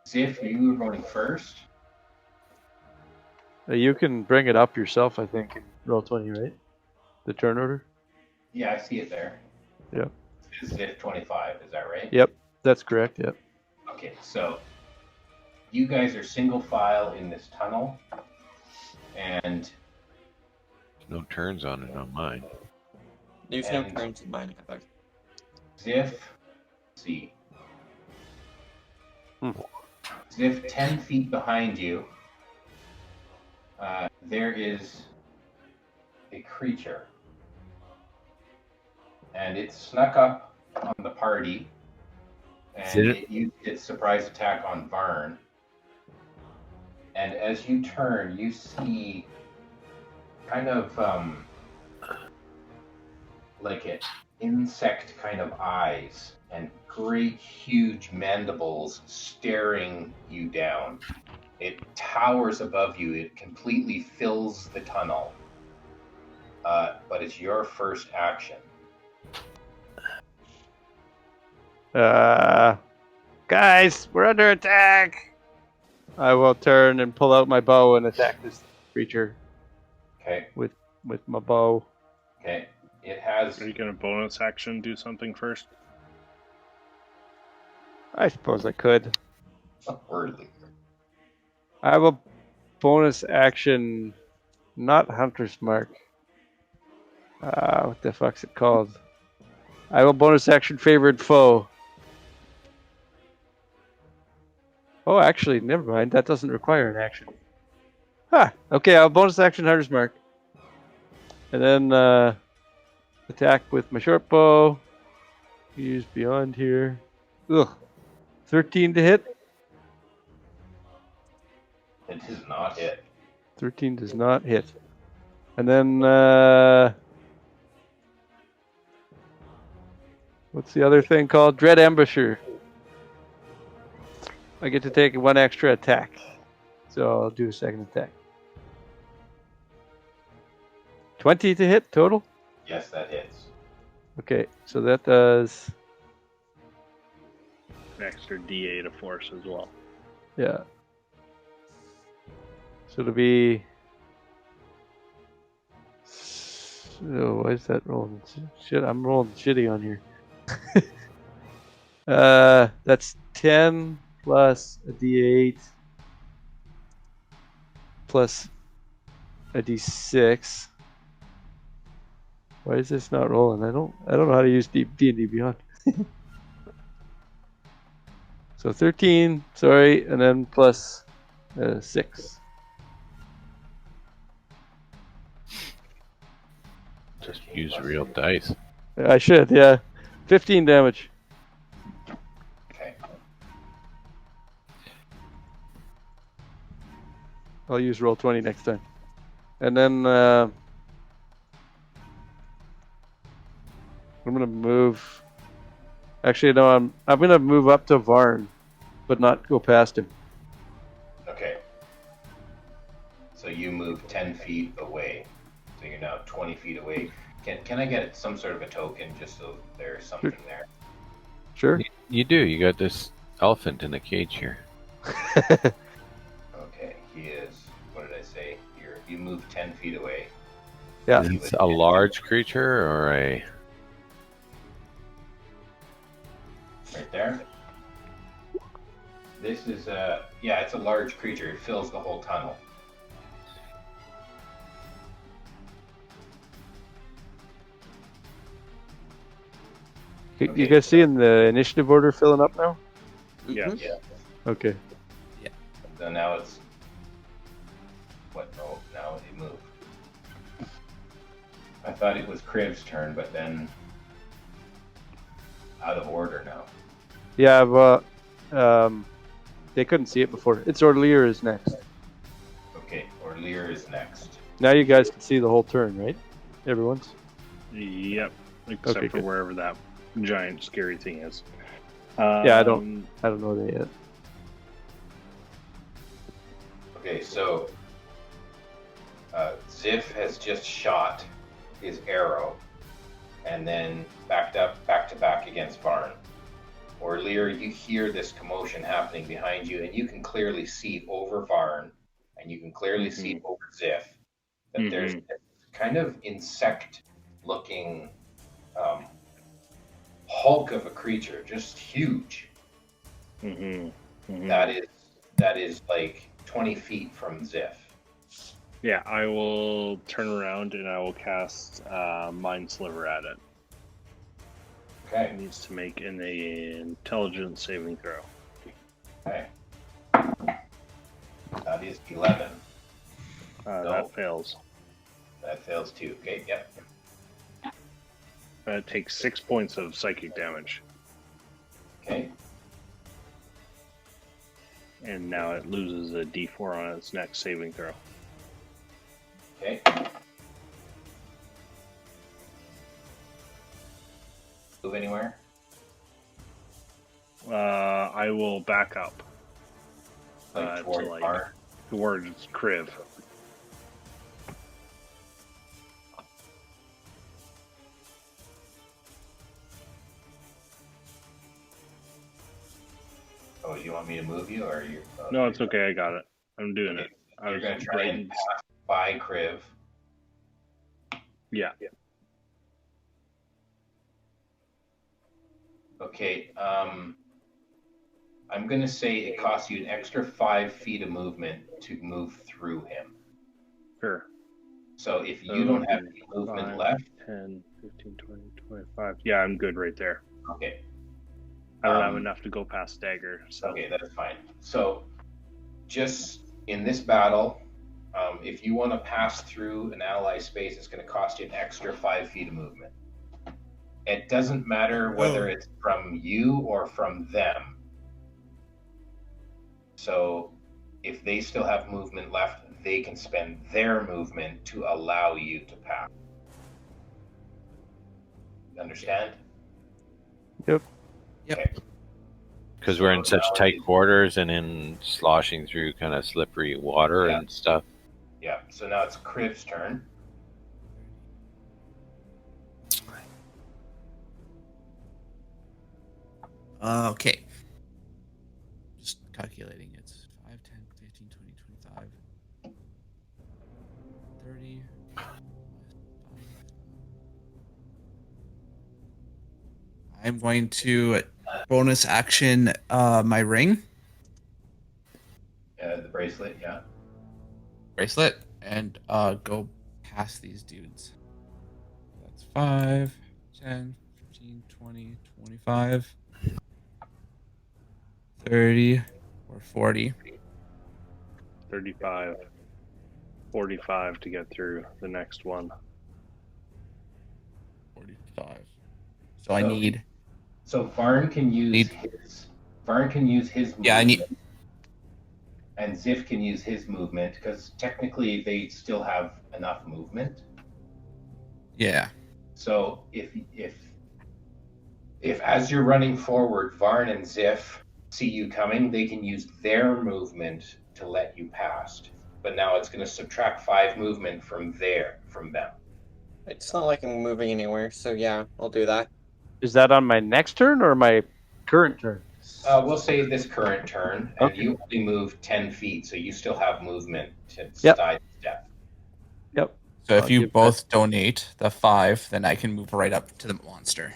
Ziff, you were going first. You can bring it up yourself, I think, in roll 20, right? The turn order? Yeah, I see it there. Yep. It's Ziff 25, is that right? Yep, that's correct, yep. Okay, so you guys are single file in this tunnel, and No turns on it on mine. There's no turns in mine either. Ziff, see. Ziff 10 feet behind you, there is a creature. And it snuck up on the party, and it used its surprise attack on Varn. And as you turn, you see kind of like an insect kind of eyes and great huge mandibles staring you down. It towers above you. It completely fills the tunnel. But it's your first action. Guys, we're under attack! I will turn and pull out my bow and attack this creature. Okay. With my bow. Okay. It has. Are you going to bonus action do something first? I suppose I could. Early. I have a bonus action, not Hunter's Mark. What the fuck's it called? I have a bonus action favored foe. Oh, actually, never mind. That doesn't require an action. Okay, I'll bonus action Hunter's Mark. And then attack with my short bow. Use beyond here. Ugh. 13 to hit. It does not hit. 13 does not hit. And then what's the other thing called? Dread Ambusher. I get to take one extra attack. So I'll do a second attack. 20 to hit total? Yes, that hits. Okay, so that does... An extra D8 of force as well. Yeah. So it'll be... Oh, why is that rolling? Shit, I'm rolling shitty on here. That's 10 plus a D8 plus a D6. Why is this not rolling? I don't know how to use D&D Beyond. So 13, sorry, and then plus 6. Just use real dice. I should, yeah. 15 damage. Okay. I'll use roll 20 next time. And then I'm gonna move. Actually, no, I'm gonna move up to Varn, but not go past him. Okay. So you move 10 feet away. So you're now 20 feet away. Can I get some sort of a token just so there's something there? Sure. You do. You got this elephant in a cage here. Okay, he is. What did I say? You move 10 feet away. Yeah. Is it a large creature or a... Right there. This is it's a large creature. It fills the whole tunnel. You Okay. guys seeing the initiative order filling up now? Yeah. Yeah. Okay. So now it's what? No, now it moved. I thought it was Crib's turn, but then out of order now. Yeah, but they couldn't see it before. It's Orlear is next. Okay, Orlear is next. Now you guys can see the whole turn, right? Everyone's. Yep. Except Okay, for good. wherever that giant scary thing is. Yeah, I don't know that yet. Okay, so Ziff has just shot his arrow and then back to back against Varn. Orlear, you hear this commotion happening behind you, and you can clearly see over Varn, and you can clearly see over Ziff that there's this kind of insect-looking hulk of a creature, just huge. That is like 20 feet from Ziff. Yeah, I will turn around and I will cast Mind Sliver at it. Okay. It needs to make an intelligence saving throw. Okay. That is 11. That fails. That fails too. Okay, yep. It takes 6 points of psychic damage. Okay. And now it loses a d4 on its next saving throw. Okay. Move anywhere? I will back up. Like toward Varn? Towards Kriv. Oh, you want me to move you, or are you? No, it's okay. I got it. I'm doing it. I You're was going to try and pass by Kriv. Yeah. Okay. I'm going to say it costs you an extra 5 feet of movement to move through him. Sure. So if you don't have any movement 5, left, 10, 15, 20, 25. Yeah, I'm good right there. okay. I don't have enough to go past dagger. So. Okay, that's fine. So just in this battle, if you want to pass through an ally space, it's going to cost you an extra 5 feet of movement. It doesn't matter whether it's from you or from them. So if they still have movement left, they can spend their movement to allow you to pass. Understand? Yep. Okay. Because we're in such tight quarters and in sloshing through kind of slippery water and stuff. Yeah. So now it's Kriv's turn. Okay. Just calculating. It's 5, 10, 15, 20, 25, 30. I'm going to bonus action my ring. The bracelet, yeah. Bracelet. And go past these dudes. That's 5, 10, 15, 20, 25, 30, or 40. 35. 45 to get through the next one. 45. So I need. So Varn can use his. Varn can use his movement. Yeah, I need. And Ziff can use his movement because technically they still have enough movement. Yeah. So if as you're running forward, Varn and Ziff see you coming, they can use their movement to let you past. But now it's going to subtract 5 movement from them. It's not like I'm moving anywhere, so yeah, I'll do that. Is that on my next turn or my current turn? We'll say this current turn, and you only move 10 feet, so you still have movement to sidestep. Yep. So if you both donate the 5, then I can move right up to the monster.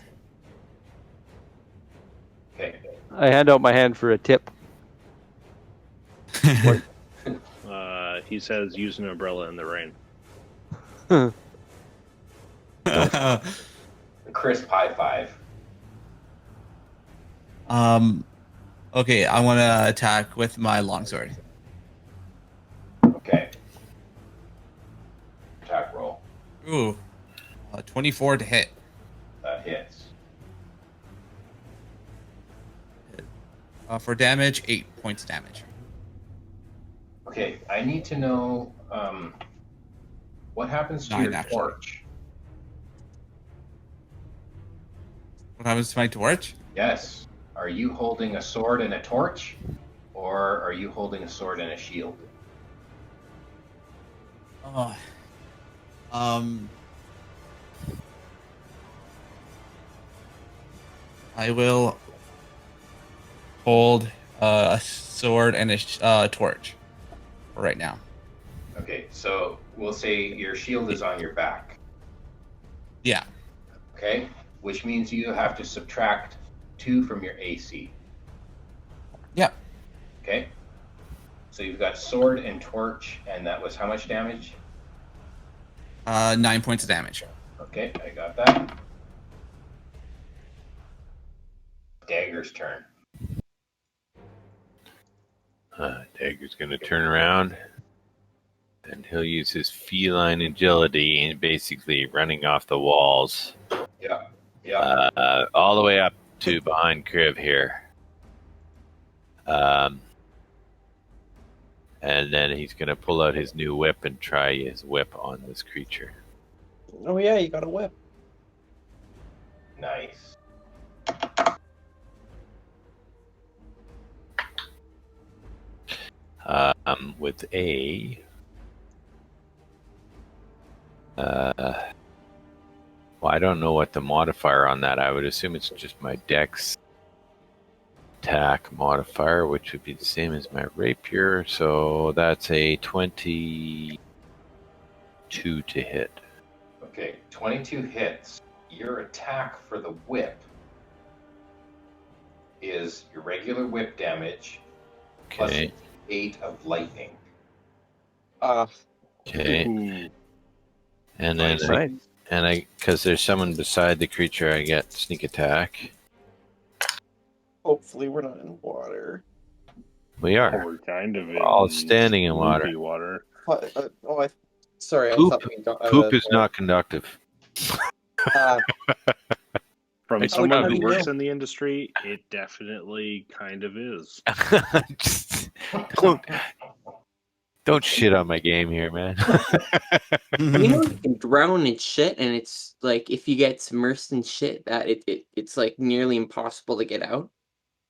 Okay. I hand out my hand for a tip. He says use an umbrella in the rain. A crisp high five. Okay, I want to attack with my longsword. Okay. Attack roll. Ooh, 24 to hit. That hits. For damage, 8 points of damage. Okay, I need to know what happens to 9, your actually. torch. What happens to my torch? Yes. Are you holding a sword and a torch, or are you holding a sword and a shield? Oh, I will hold a sword and a torch for right now. Okay, so we'll say your shield is on your back. Yeah. Okay, which means you have to subtract 2 from your AC. Yeah. Okay, so you've got sword and torch, and that was how much damage? 9 points of damage. Okay, I got that. Dagger's turn. Dagger's going to turn around, and he'll use his feline agility and basically running off the walls. Yeah. All the way up to behind Kriv here. And then he's going to pull out his new whip and try his whip on this creature. Oh yeah, you got a whip. Nice. With a... well, I don't know what the modifier on that. I would assume it's just my dex attack modifier, which would be the same as my rapier. So that's a 22 to hit. Okay, 22 hits. Your attack for the whip is your regular whip damage plus Okay. 8 of lightning. Okay. Ooh. And then Nice. because there's someone beside the creature, I get sneak attack. Hopefully we're not in water. We Oh, are we're kind of in all standing in water. loopy water. Sorry, I Poop- thought we got. Poop is not conductive. From I someone don't who know. works in the industry, it definitely kind of is. Just don't shit on my game here, man. You know you can drown in shit, and it's like if you get immersed in shit, that it's like nearly impossible to get out.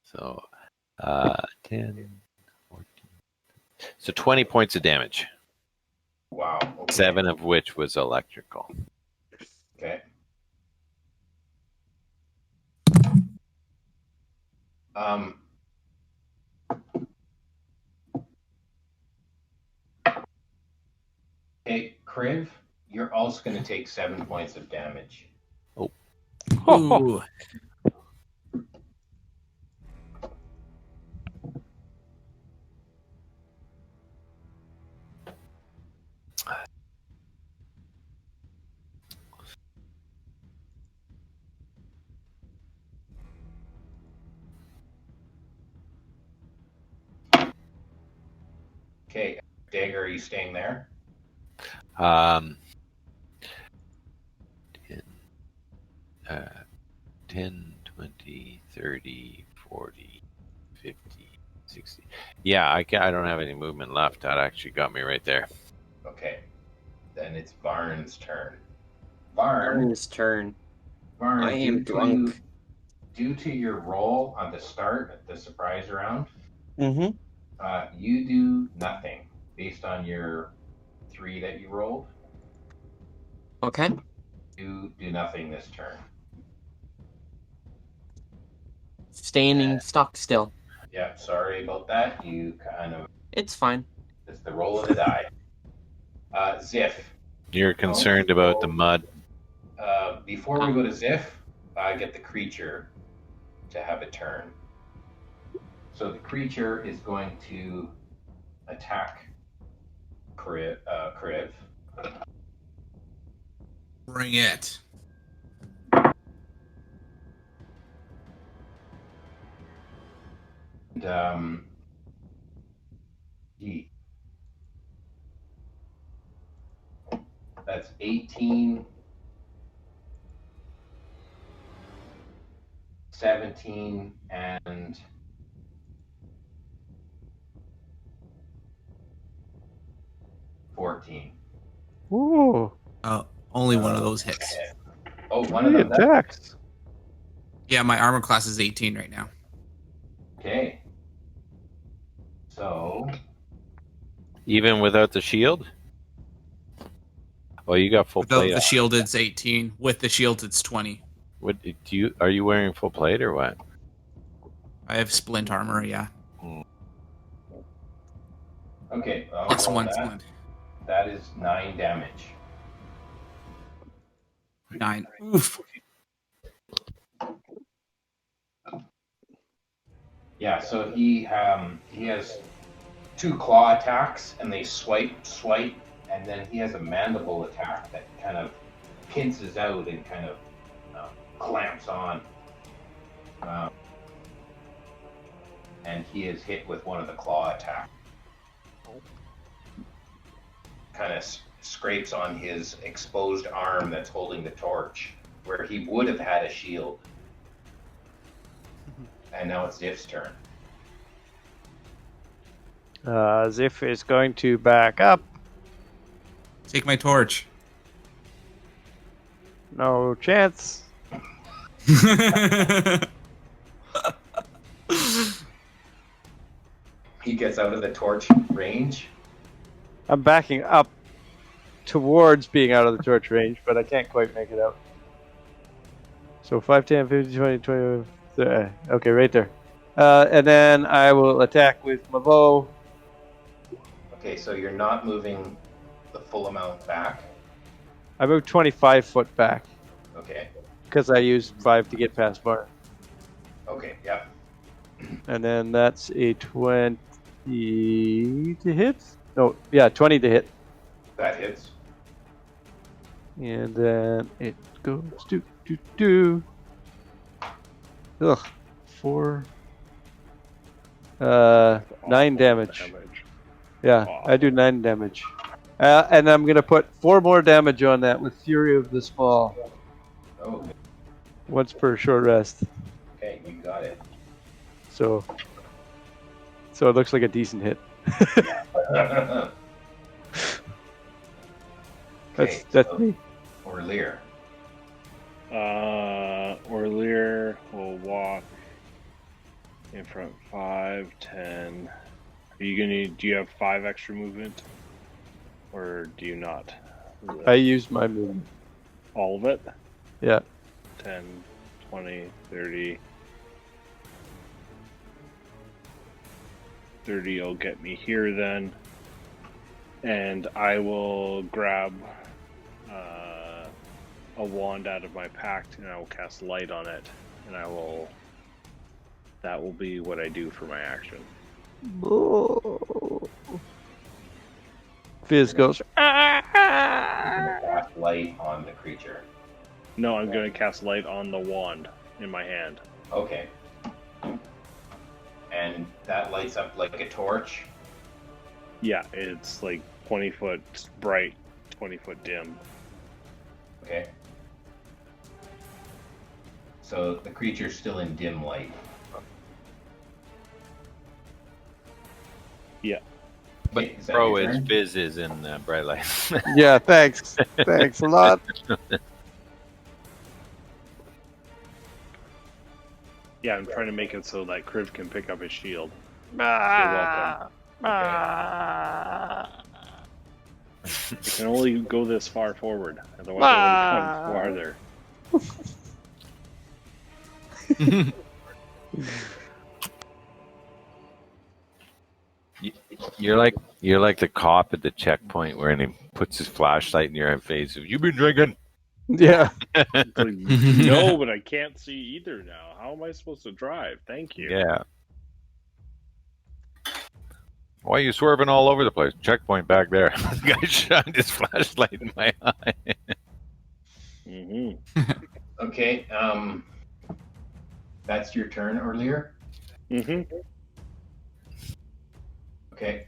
So, 10, 14. So 20 points of damage. Wow. Okay. 7 of which was electrical. Okay. Hey, Kriv, you're also going to take 7 points of damage. Ooh. Okay, Dagger, are you staying there? 10, 20, 30, 40, 50, 60. Yeah, I don't have any movement left. That actually got me right there. Okay. Then it's Varn's turn. Varn, Aaron's turn. Varn, I am drunk. Due to your roll on the start of the surprise round, Mm-hmm. you do nothing based on your 3 that you rolled. Okay. You do nothing this turn. Standing stock still. Yeah, sorry about that. You kind of, It's fine. it's the roll of the die. Ziff. You're concerned about the mud. Before we go to Ziff, I get the creature to have a turn. So the creature is going to attack Kriv. Bring it. And he. That's 18, 17, and 14. Ooh, Only one of those hits. Oh, one three of them. attacks. Yeah, my armor class is 18 right now. Okay. So Even without the shield? Oh, you got full Without plate the on. shield, it's 18. With the shield, it's 20. What do you? Are you wearing full plate or what? I have splint armor, yeah. okay. I'll Plus roll one that. splint. That is 9 damage. 9. Oof. Yeah. So he has 2 claw attacks, and they swipe, and then he has a mandible attack that kind of pinces out and kind of clamps on. And he is hit with one of the claw attacks. Kind of scrapes on his exposed arm that's holding the torch, where he would have had a shield. And now it's Ziff's turn. Ziff is going to back up. Take my torch. No chance. He gets out of the torch range. I'm backing up towards being out of the torch range, but I can't quite make it out. So 5, 10, 15, 20, 20. Okay, right there. And then I will attack with my bow. Okay, so you're not moving the full amount back. I moved 25 foot back Okay. because I used 5 to get past bar. Okay, yeah. And then that's a 20 to hit? No, yeah, 20 to hit. That hits. And then it goes do. Ugh, 4. 9 damage. Yeah, I do 9 damage. And I'm going to put 4 more damage on that with Fury of the Small. Oh, Once per short rest. okay, you got it. So it looks like a decent hit. Okay, That's so me. Orlear. Orlear will walk in front 5, 10. Are you gonna? Do you have 5 extra movement, or do you not? I used my movement. All of it? Yeah. 10, 20, 30. 30 will get me here then. And I will grab a wand out of my pact and I will cast light on it. And that will be what I do for my action. Fizz goes. Cast light on the creature. No, I'm going to cast light on the wand in my hand. Okay. And that lights up like a torch? Yeah, it's like 20 foot bright, 20 foot dim. Okay. So the creature's still in dim light. Yeah. But Okay, is that Pro your is turn? Fizz is in bright light. Yeah, thanks. Thanks a lot. Yeah, I'm trying to make it so that Kriv can pick up his shield. Ah, It can only go this far forward, otherwise it would have gone farther. You're like the cop at the checkpoint where he puts his flashlight in your face. You've been drinking. Yeah. It's like, no, but I can't see either now. How am I supposed to drive? Thank you. Yeah. Why are you swerving all over the place? Checkpoint back there. The guy shined his flashlight in my eye. Mm-hmm. Okay. That's your turn earlier. Mm-hmm. Okay.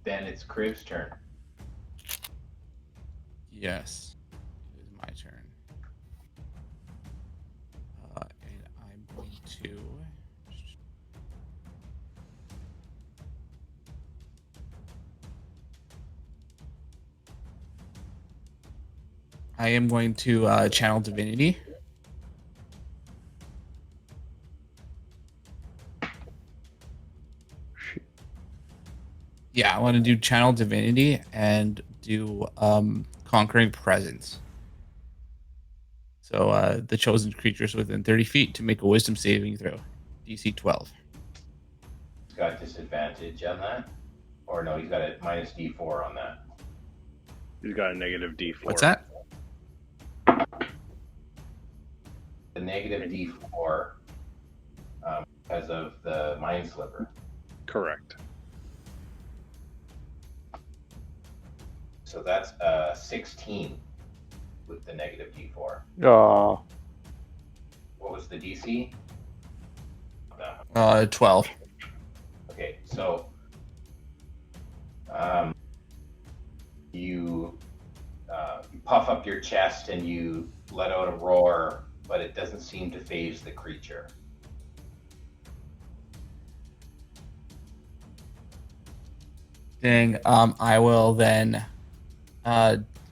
Then it's Crib's turn. Yes. It is my turn. And I'm going to. I am going to channel divinity. Yeah, I want to do channel divinity and do conquering presence. So the chosen creatures within 30 feet to make a wisdom saving throw. DC 12. He's got disadvantage on that. Or no, he's got a minus D4 on that. He's got a negative D4. What's that? The negative D4 because of the Mind Sliver. Correct. So that's 16 with the negative D4. Oh. What was the DC? 12. Okay, so you puff up your chest and you let out a roar, but it doesn't seem to faze the creature. Dang. I will then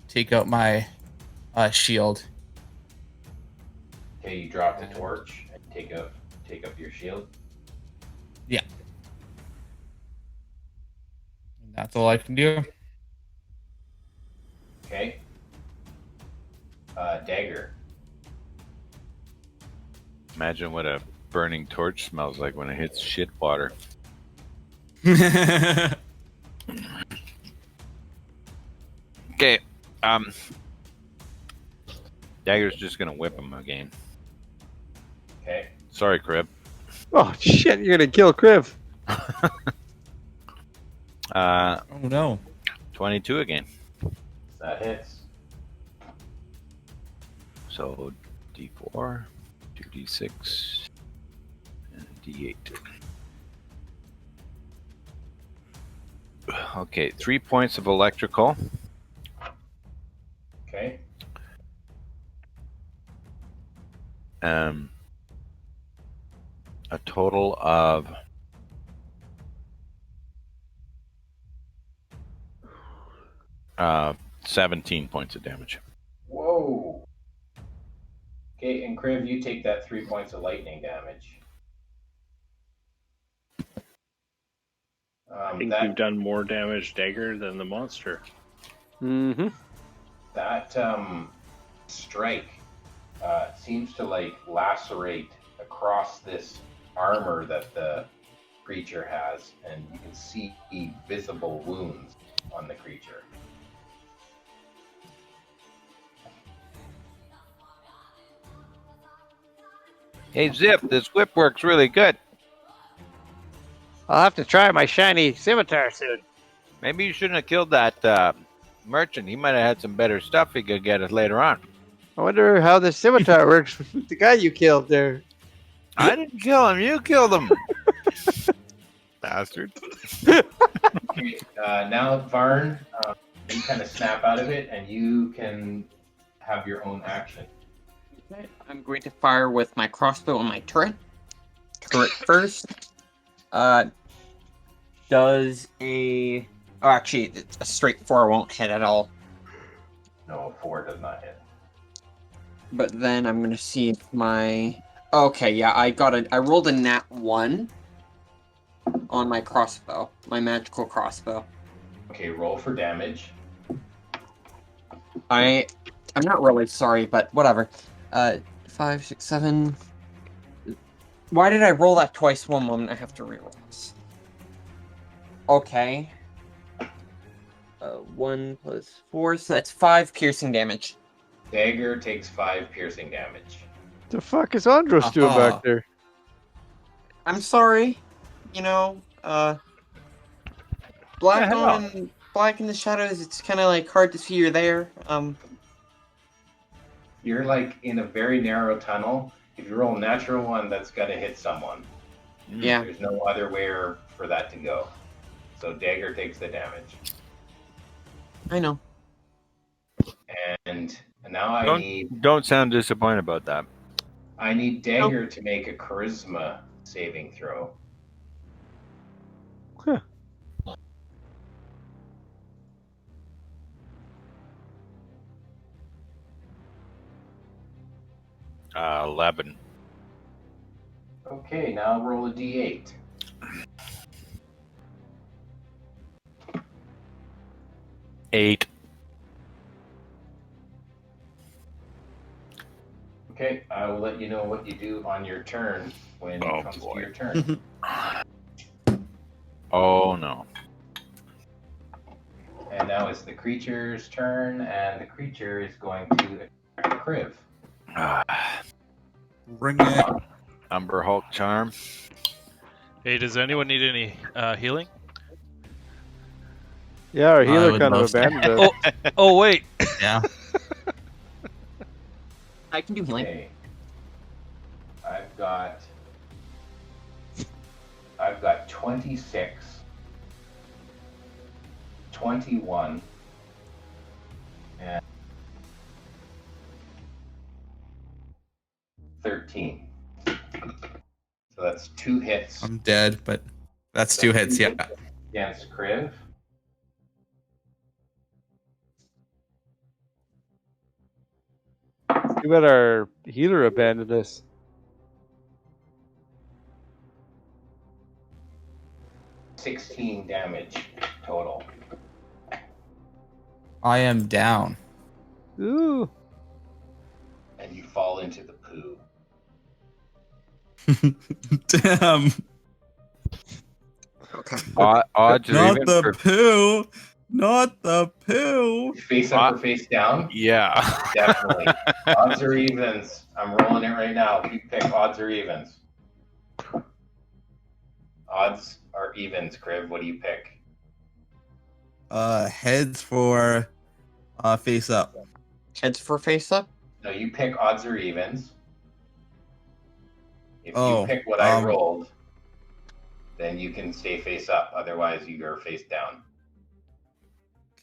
take out my shield. Okay, you drop the torch and take up your shield. Yeah. And that's all I can do. Okay. Dagger. Imagine what a burning torch smells like when it hits shit water. Okay. Dagger's just gonna whip him again. Okay. Sorry, Crib. Oh shit! You're gonna kill Criv. Oh no. 22 again. That hits. So D4, 2D6, and D8. Okay, 3 points of electrical. Okay. A total of 17 points of damage. Whoa. Okay, and Criv, you take that 3 points of lightning damage. I think we've done more damage dagger than the monster. Mm-hmm. That strike seems to like lacerate across this armor that the creature has, and you can see visible wounds on the creature. Hey, Zip, this whip works really good. I'll have to try my shiny scimitar soon. Maybe you shouldn't have killed that merchant. He might have had some better stuff he could get us later on. I wonder how the scimitar works with the guy you killed there. I didn't kill him. You killed him. Bastard. Okay, now Varn, you kind of snap out of it, and you can have your own action. Okay, I'm going to fire with my crossbow on my turret. Turret first. Does a... Oh, actually, a straight 4 won't hit at all. No, 4 does not hit. But then I'm going to see if my... Okay, yeah, I rolled a nat 1 on my crossbow. My magical crossbow. Okay, roll for damage. I'm not really sorry, but whatever. 5, 6, 7... Why did I roll that twice? One moment, I have to reroll this. Okay. 1 plus 4, so that's 5 piercing damage. Dagger takes 5 piercing damage. The fuck is Andros doing back there? I'm sorry. You know, black in the shadows. It's kind of like hard to see you're there. You're like in a very narrow tunnel. If you roll a natural one, that's got to hit someone. Yeah. There's no other way for that to go. So dagger takes the damage. I know. And now I Don't sound disappointed about that. I need dagger to make a charisma saving throw. Huh. 11. Okay, now roll a d8. Eight. Okay, I will let you know what you do on your turn when it comes to your turn. Oh no. And now it's the creature's turn, and the creature is going to attack Kriv. Bring it. Umber Hulk charm. Hey, does anyone need any healing? Yeah, our I healer would kind of love to. abandoned us. Oh wait. Yeah. I can do healing. Okay. I've got 26, 21, and 13. So that's 2 hits. I'm dead, but that's 2 hits, yeah. Against Kriv. Too bad our healer abandoned us. $16 damage total. I am down. Ooh. And you fall into the poo. Damn. Okay. Odds are Not even the for- poo. Not the poo. Face up or face down? Yeah. Definitely. Odds or evens. I'm rolling it right now. You pick odds or evens. Odds or evens, Kriv. What do you pick? Heads for face up. Heads for face up. No, you pick odds or evens. If Oh, you pick what I rolled, then you can stay face up. Otherwise, you are face down.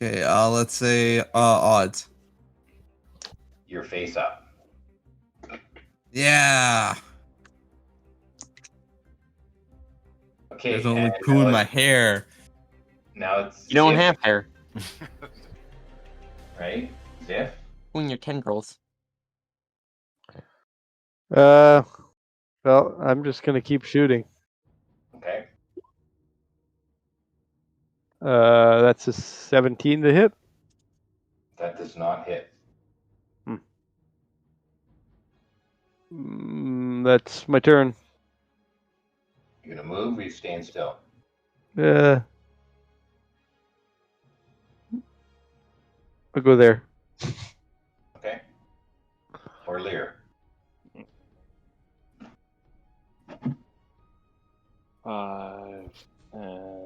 Okay, let's say odds. You're face up. Yeah. Okay. There's only and poo in now my it's- hair. Now it's You don't Ziff, have hair. right? Ziff. In your tendrils. Well, I'm just gonna keep shooting. Okay. That's a 17 to hit. That does not hit. That's my turn. You gonna move or you staying still? I'll go there. Okay. Or Lear.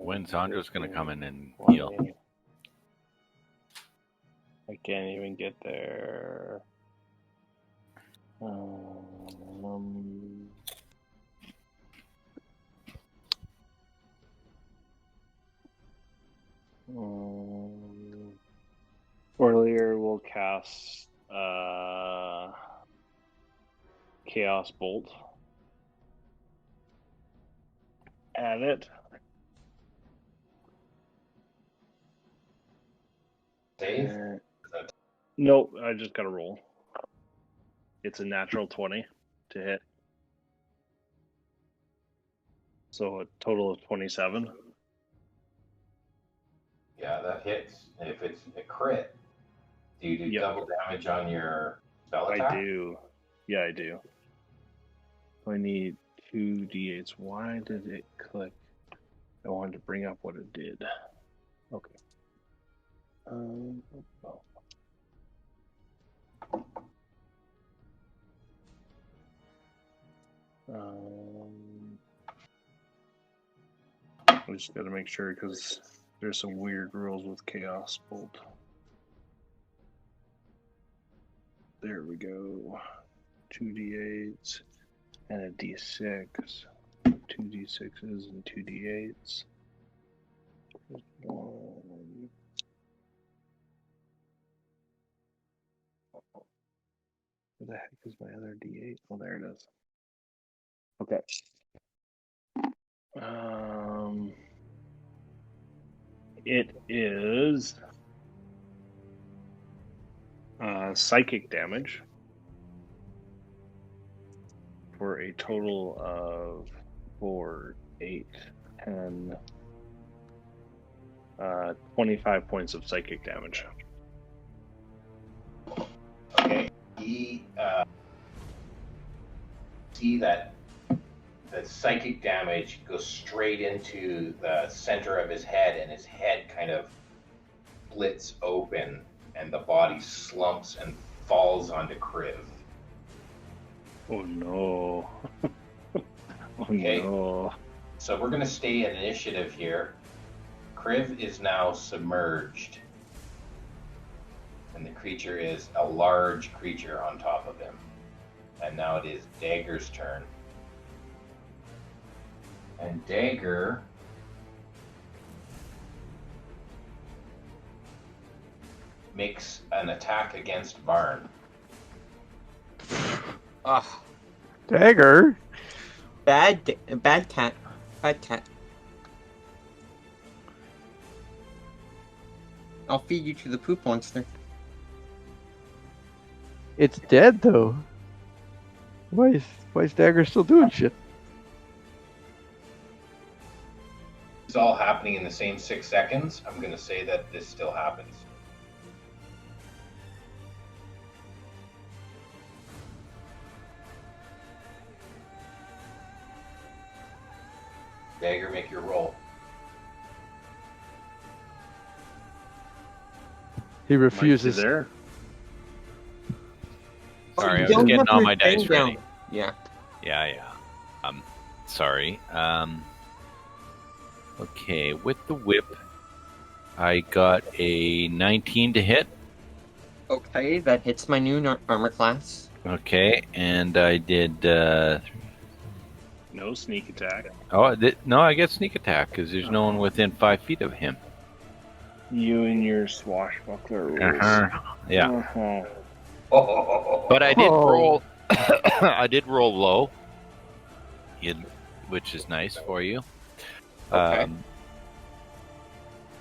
When Sandra's gonna come in and heal. I can't even get there. Earlier we'll cast Chaos Bolt at it. Save? Nope, I just gotta roll. It's a natural 20 to hit. So a total of 27. Yeah, that hits. If it's a crit, do you do Yep. double damage on your spell attack? I do. Yeah, I do. I need 2d8s. Why did it click? I wanted to bring up what it did. Okay. Oh. always got to make sure because there's some weird rules with Chaos Bolt. There we go. 2d8s and a d6. 2d6s and 2d8s. One. Where the heck is my other d8? Oh, there it is. Okay. It is psychic damage for a total of 4, 8, 10, 25 points of psychic damage. Okay. He see that the psychic damage goes straight into the center of his head, and his head kind of splits open, and the body slumps and falls onto Kriv. Oh no. Okay. No. So we're going to stay at initiative here. Kriv is now submerged, and the creature is a large creature on top of him. And now it is Dagger's turn. And Dagger makes an attack against Varn. Ah, Dagger. bad cat. Bad cat. I'll feed you to the poop monster. It's dead though. Why is Dagger still doing shit? It's all happening in the same 6 seconds. I'm going to say that this still happens. Dagger, make your roll. He Mike, you refuses. there? Sorry, I You was don't getting have all your my dice thing down. ready. Yeah. Yeah. Sorry. Okay, with the whip, I got a 19 to hit. Okay, that hits my new armor class. Okay, and I did. No sneak attack. No, I get sneak attack because there's no one within 5 feet of him. You and your swashbuckler rules. Yeah, Uh-huh. but I did Oh. roll. I did roll low, which is nice for you. Okay.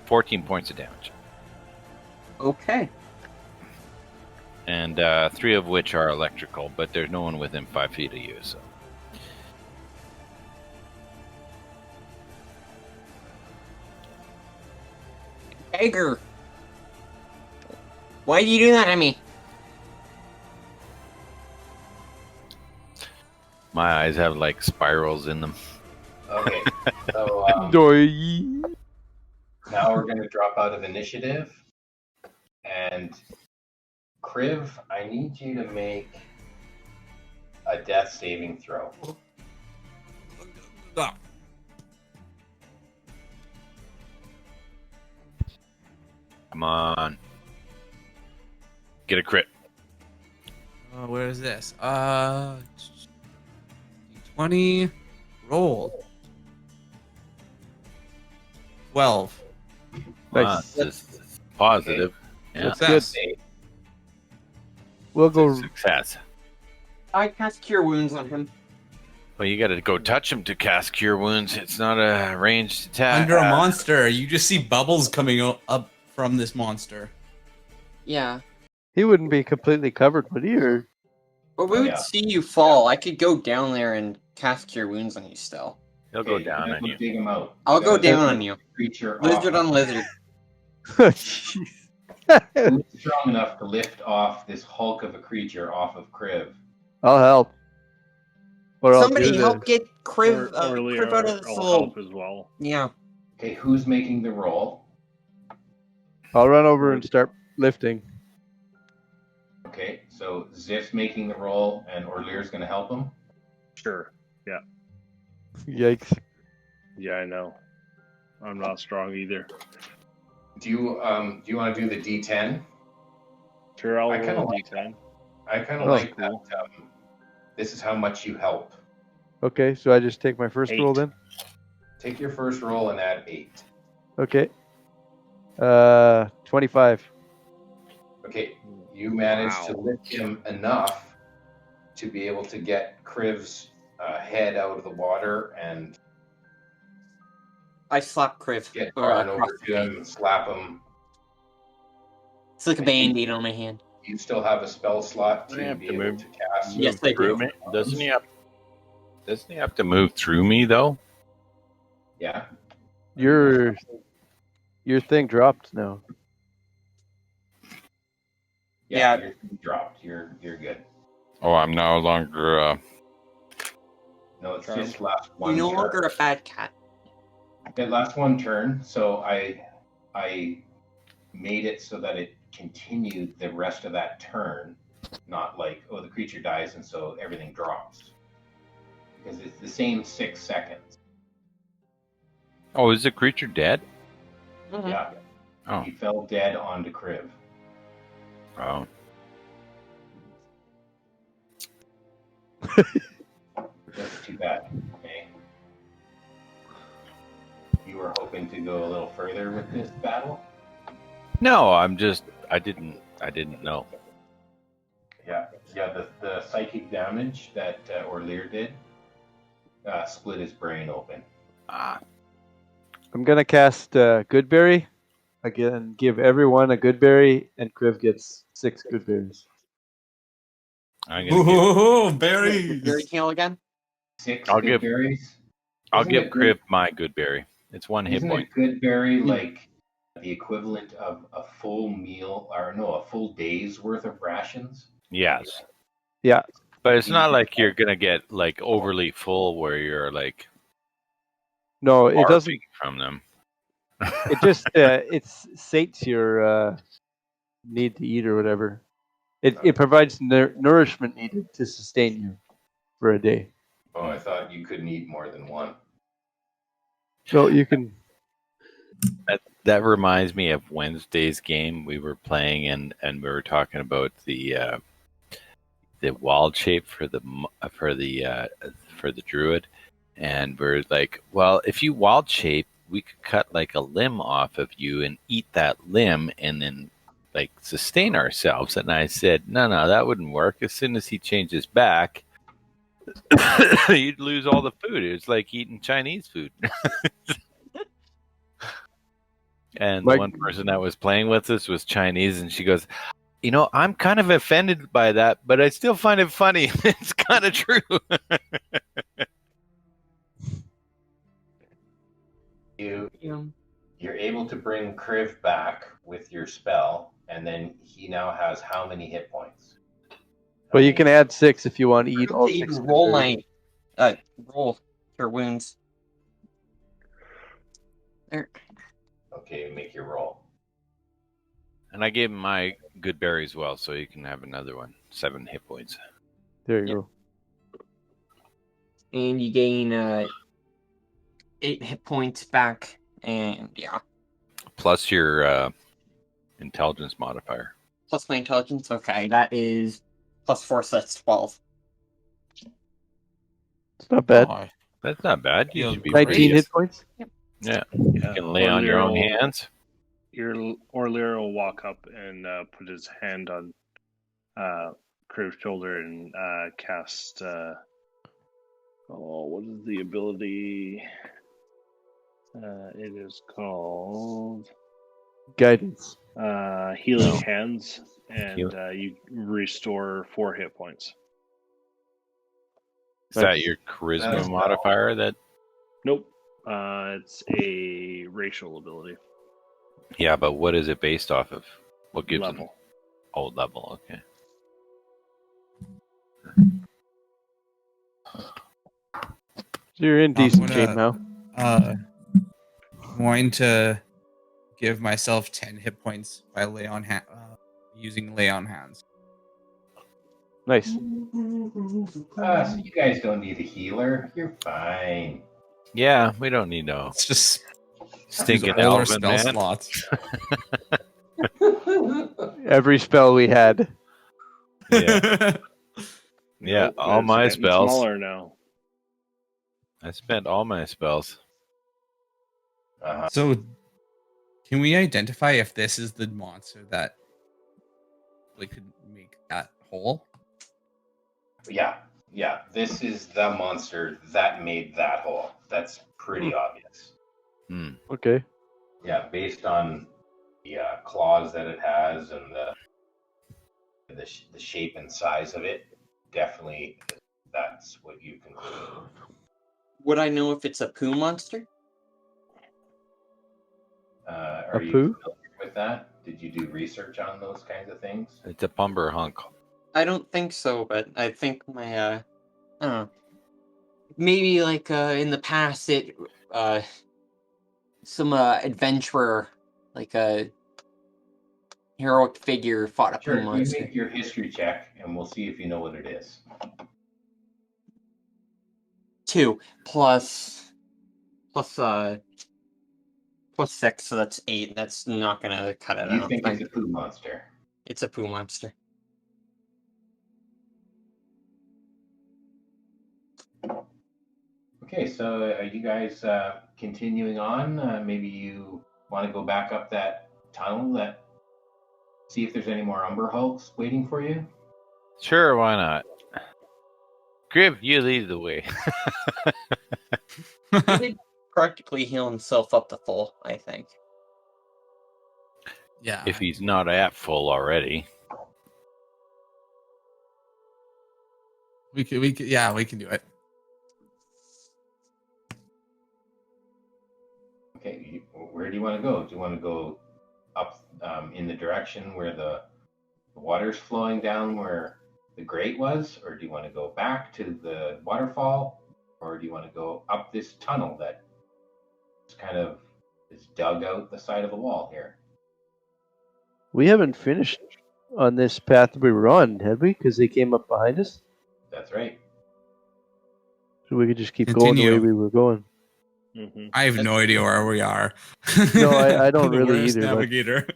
14 points of damage, Okay. and 3 of which are electrical. But there's no one within 5 feet of you, so. Dagger. Why do you do that to me? My eyes have like spirals in them. Okay, so Doi. now we're going to drop out of initiative. And Kriv, I need you to make a death saving throw. Come on, get a crit. Where is this? 20. Roll. 12. Nice. This is positive. Yeah, That's good. Save. We'll go. success. I cast Cure Wounds on him. Well, you got to go touch him to cast Cure Wounds. It's not a ranged attack. Under a monster, you just see bubbles coming up from this monster. Yeah. He wouldn't be completely covered, would he? Or But we Oh, would yeah. see you fall. I could go down there and cast Cure Wounds on you still. He'll Okay, go down you on gotta you. dig him out. I'll go gotta down lift on the you. Creature Lizard off. on lizard. Who's strong enough to lift off this hulk of a creature off of Kriv? I'll help. Or I'll Somebody do help the- get Kriv, Or Kriv out of this I'll little... help as well. Yeah. Okay, who's making the roll? I'll run over and start lifting. Okay, so Ziff's making the roll, and Orlear's going to help him. Sure. Yikes. Yeah, I know. I'm not strong either. Do you want to do the D10? Sure, I'll I kinda roll a like D10. I kind of Oh. like Cool. that. This is how much you help. Okay, so I just take my first roll 8. then. Take your first roll and add 8. Okay. 25. Okay, you managed to Wow. lift him enough to be able to get Kriv's head out of the water and I slap Kriv. get or, Karn across over the to face. him and slap him. It's like a band-aid on my hand. You still have a spell slot Doesn't he to have be to able move- to cast. Yes, I through do. me? Doesn't he have to move through me though? Yeah. Your thing dropped now. Yeah, Yeah. you're dropped. You're good. Oh, I'm no longer. No, it's Charmed. just last You're one no turn. longer a bad cat. It last one turn, so I made it so that it continued the rest of that turn, not like, oh, the creature dies and so everything drops. Because it's the same 6 seconds. Oh, is the creature dead? Mhm. Yeah. Oh. He fell dead onto Kriv. Oh. That's too bad. Okay. You were hoping to go a little further with this battle? No, I didn't know. Yeah. The psychic damage that Orlear did split his brain open. Ah. I'm gonna cast Goodberry. Again, give everyone a Goodberry, and Kriv gets 6 Goodberries. I'm gonna give, Ooh, Berry berries. tail again? 6 I'll good give- berries. I'll Isn't give a good- Kriv my good berry. It's 1 hit Isn't point. a good berry like the equivalent of a full meal, or no, a full day's worth of rations? Yes. Yeah. But it's not like you're gonna get like overly full where you're like No, it doesn't. barfing from them. It just it sates your need to eat or whatever. It provides nourishment needed to sustain you for a day. Oh, I thought you couldn't eat more than one. So you can. That reminds me of Wednesday's game we were playing, and we were talking about the wild shape for the druid, and we're like, well, if you wild shape, we could cut like a limb off of you and eat that limb, and then like sustain ourselves. And I said, no, that wouldn't work. As soon as he changes back, you'd lose all the food. It's like eating Chinese food. And the one person that was playing with us was Chinese, and she goes, I'm kind of offended by that, but I still find it funny. It's kind of true. You're able to bring Kriv back with your spell, and then he now has how many hit points? Well, you can add 6 if you want to eat all 6. Even roll my roll for wounds. There. Okay, make your roll. And I gave him my good berry as well, so you can have another one. 7 hit points. There you go. And you gain 8 hit points back, and yeah. Plus your intelligence modifier. Plus my intelligence, okay, that is +4, so that's 12. It's not bad. Oh, That's not bad. You Feels should be 19 pretty- hit points. Yeah, you can lay on your own hands. Orlear will walk up and put his hand on Kriv's shoulder and cast. What is the ability? It is called Guidance. Healing Hands, and Heal- you restore 4 hit points. Is that your charisma That's- modifier? That Nope. It's a racial ability. yeah, but what is it based off of? What gives Level. them? Oh, level. Okay. So you're in decent gonna- shape now. I'm going to give myself 10 hit points by using lay on hands. Nice. So you guys don't need a healer. You're fine. Yeah, we don't need no. It's just Stinking all our elven spell man. slots. Every spell we had. Yeah, yeah. All It's my getting spells. smaller now. I spent all my spells. So, can we identify if this is the monster that we could make that hole? Yeah. This is the monster that made that hole. That's pretty obvious. Hmm. Okay. Yeah, based on the claws that it has and the shape and size of it, definitely that's what you conclude. Would I know if it's a poo monster? Are you poo? familiar with that? Did you do research on those kinds of things? It's a pumber hunk. I don't think so, but I think my I don't know. Maybe like in the past it some adventurer, like a heroic figure fought a poo Sure, you monster. make your history check, and we'll see if you know what it is. 2 plus 6, so that's 8. That's not gonna cut it. I You don't think think it's a poo monster? it's a poo monster. Okay, so are you guys continuing on? Maybe you want to go back up that tunnel, see if there's any more Umber Hulks waiting for you? Sure, why not? Grib, you lead the way. He did practically heal himself up to full, I think. Yeah. If he's not at full already. we can do it. Okay, where do you want to go? Do you want to go up in the direction where the water's flowing down where the grate was, or do you want to go back to the waterfall, or do you want to go up this tunnel that kind of is dug out the side of the wall here? We haven't finished on this path we were on, had we? Because they came up behind us. That's right. So we could just keep going the way Continue. we were going. Mm-hmm. I have no idea where we are. No, I don't I'm the really worst either, but- Navigator.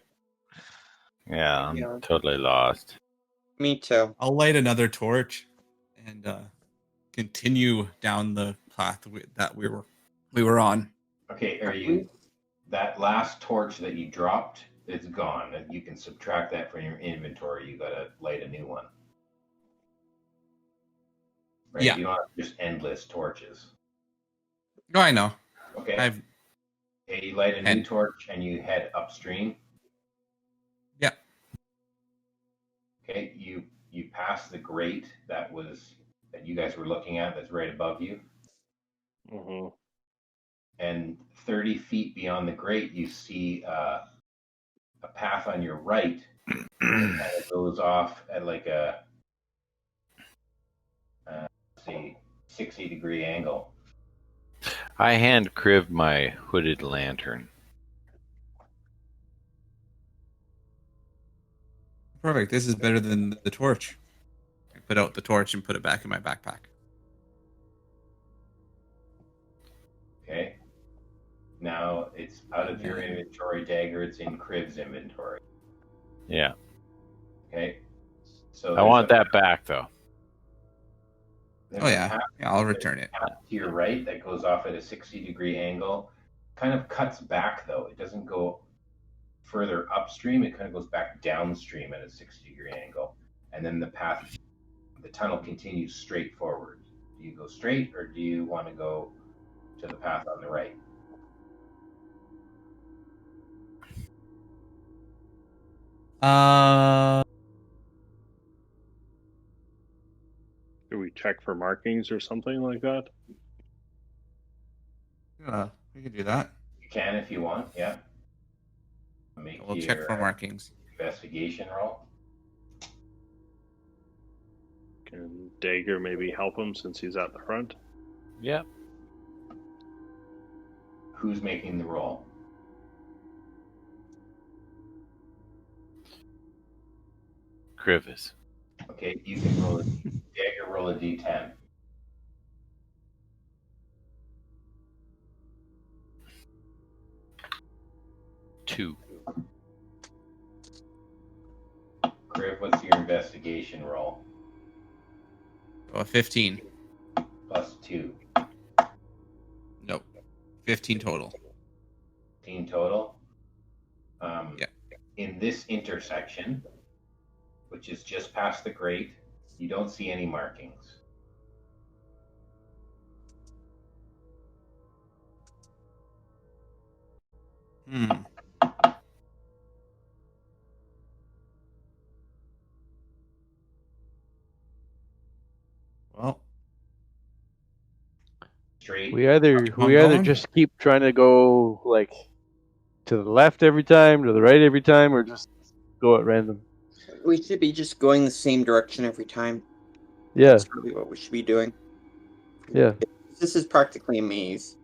Yeah, I'm Yeah. totally lost. Me too. I'll light another torch and continue down the path that we were on. Okay, are you that last torch that you dropped is gone, and you can subtract that from your inventory. You gotta light a new one. Right? Yeah. You don't have just endless torches. Oh, I know. Okay. Okay, you light a new And- torch and you head upstream. Yeah. Okay, you pass the grate that you guys were looking at, that's right above you. Mm-hmm. And 30 feet beyond the grate, you see a path on your right that kind of goes off at like a 60-degree angle. I hand Crib my hooded lantern. Perfect. This is better than the torch. I put out the torch and put it back in my backpack. Okay. Now it's out of your inventory, Dagger. It's in Crib's inventory. Yeah. Okay. So I want that back, though. there's Oh, a yeah. path Yeah, I'll return it. to your right that goes off at a 60-degree angle. Kind of cuts back, though. It doesn't go further upstream. It kind of goes back downstream at a 60-degree angle. And then the tunnel continues straight forward. Do you go straight, or do you want to go to the path on the right? Do we check for markings or something like that? We can do that. You can if you want, yeah. Make We'll your check for markings. investigation roll. Can Dagger maybe help him since he's at the front? Yep. Who's making the roll? Crivis. Okay, you can roll Dagger roll a d10. 2. Griff, what's your investigation roll? Oh, 15. Plus 2. Nope. 15 total. 15 total. Yeah. In this intersection, which is just past the grate, you don't see any markings. Well, Straight. We either going? just keep trying to go like to the left every time, to the right every time, or just go at random. We should be just going the same direction every time. Yeah, That's really what we should be doing. yeah. This is practically a maze.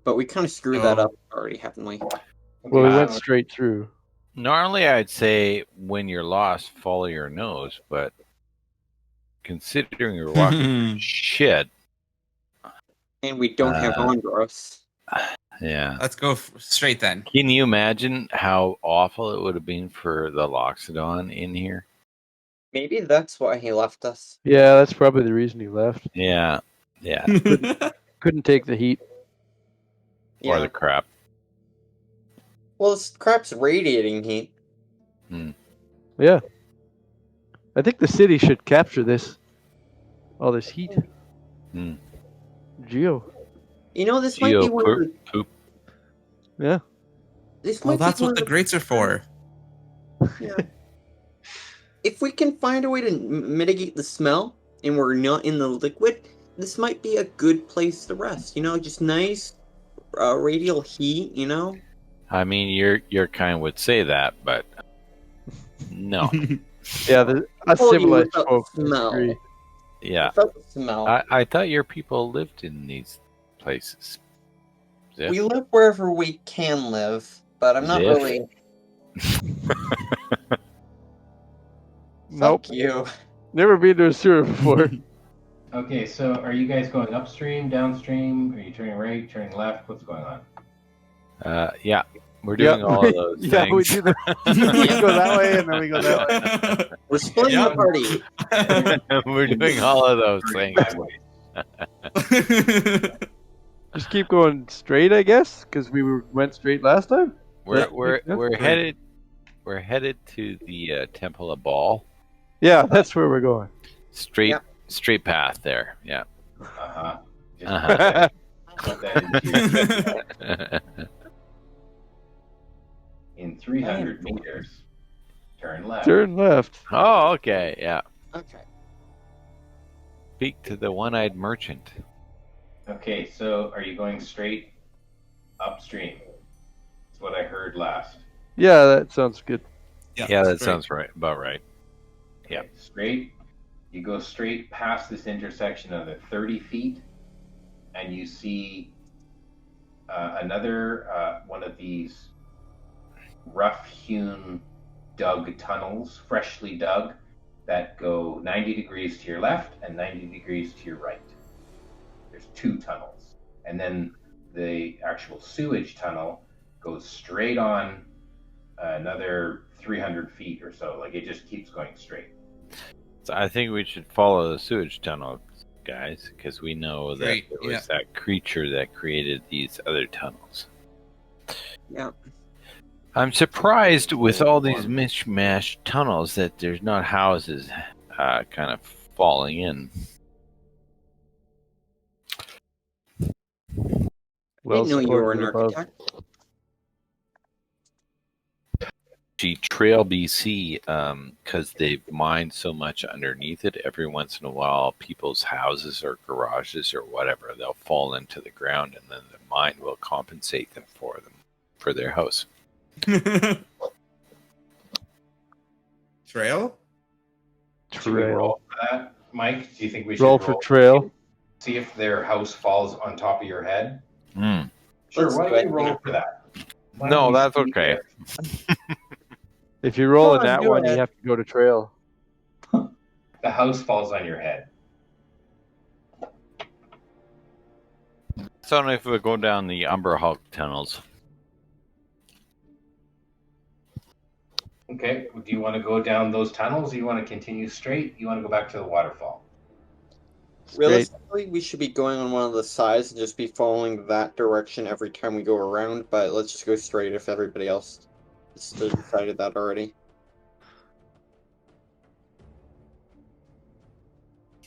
But we kind of screwed that Oh. up already, haven't we? Well, we went so- straight through. Normally, I'd say when you're lost, follow your nose, but considering you're walking through shit, And we don't have Andros. yeah. Let's go straight then. Can you imagine how awful it would have been for the Loxodon in here? Maybe that's why he left us. Yeah, that's probably the reason he left. Yeah, yeah, Couldn't take the heat. or Yeah. the crap. Well, this crap's radiating heat. Yeah. I think the city should capture all this heat. Hmm. Geo. You know, this might be one of the, Poop. Yeah. this Well, might be that's one what the of grates are for. Yeah. If we can find a way to mitigate the smell, and we're not in the liquid, this might be a good place to rest. You know, just nice radial heat. You know. I mean, your kind would say that, but no. Yeah, us Well, you civilized without folk smell. disagree. Yeah, Without the smell. I thought your people lived in these places. Ziff? We live wherever we can live, but I'm not Ziff. really. Nope. Fuck you. Never been to a sewer before. Okay, so are you guys going upstream, downstream? Are you turning right, turning left? What's going on? Yeah, we're doing all of those Yeah, we things. do that. We go that way and then we go that way. We're splitting Yeah. the party. We're doing all of those things. Just keep going straight, I guess, because went straight last time. We're That's headed to the Temple of Baal. Yeah, that's where we're going. Straight Yep. straight path there. Yeah. Uh-huh. Just Uh-huh. put that into your- in 300 meters. Turn left. Turn left. Oh, okay. Yeah. Okay. Speak to the one-eyed merchant. Okay, so are you going straight upstream? That's what I heard last. Yeah, that sounds good. Yeah, that sounds right. About right. Yeah. Okay, straight. You go straight past this intersection another 30 feet, and you see another one of these rough-hewn, dug tunnels, freshly dug, that go 90 degrees to your left and 90 degrees to your right. There's 2 tunnels. And then the actual sewage tunnel goes straight on another 300 feet or so. Like, it just keeps going straight. So I think we should follow the sewage tunnel, guys, because we know that Right, there was that creature that created these other tunnels. Yeah. I'm surprised with all these mishmash tunnels that there's not houses kind of falling in. Well I didn't know you were an supported above. architect. Gee, Trail BC, because they've mined so much underneath it, every once in a while, people's houses or garages or whatever, they'll fall into the ground, and then the mine will compensate them for their house. Trail? Should we Trail. roll for that? Mike, do you think we should Roll for trail. See if their house falls on top of your head? Hmm. Sure, Let's why do don't it. you roll for that? Why No, don't we that's see okay. If you roll Come in on, that do one, it. you have to go to trail. The house falls on your head. That's only if we go down the Umber Hulk tunnels. Okay. Do you want to go down those tunnels? Or you want to continue straight? You want to go back to the waterfall? Straight. Realistically, we should be going on one of the sides and just be following that direction every time we go around, but let's just go straight if everybody else has decided that already.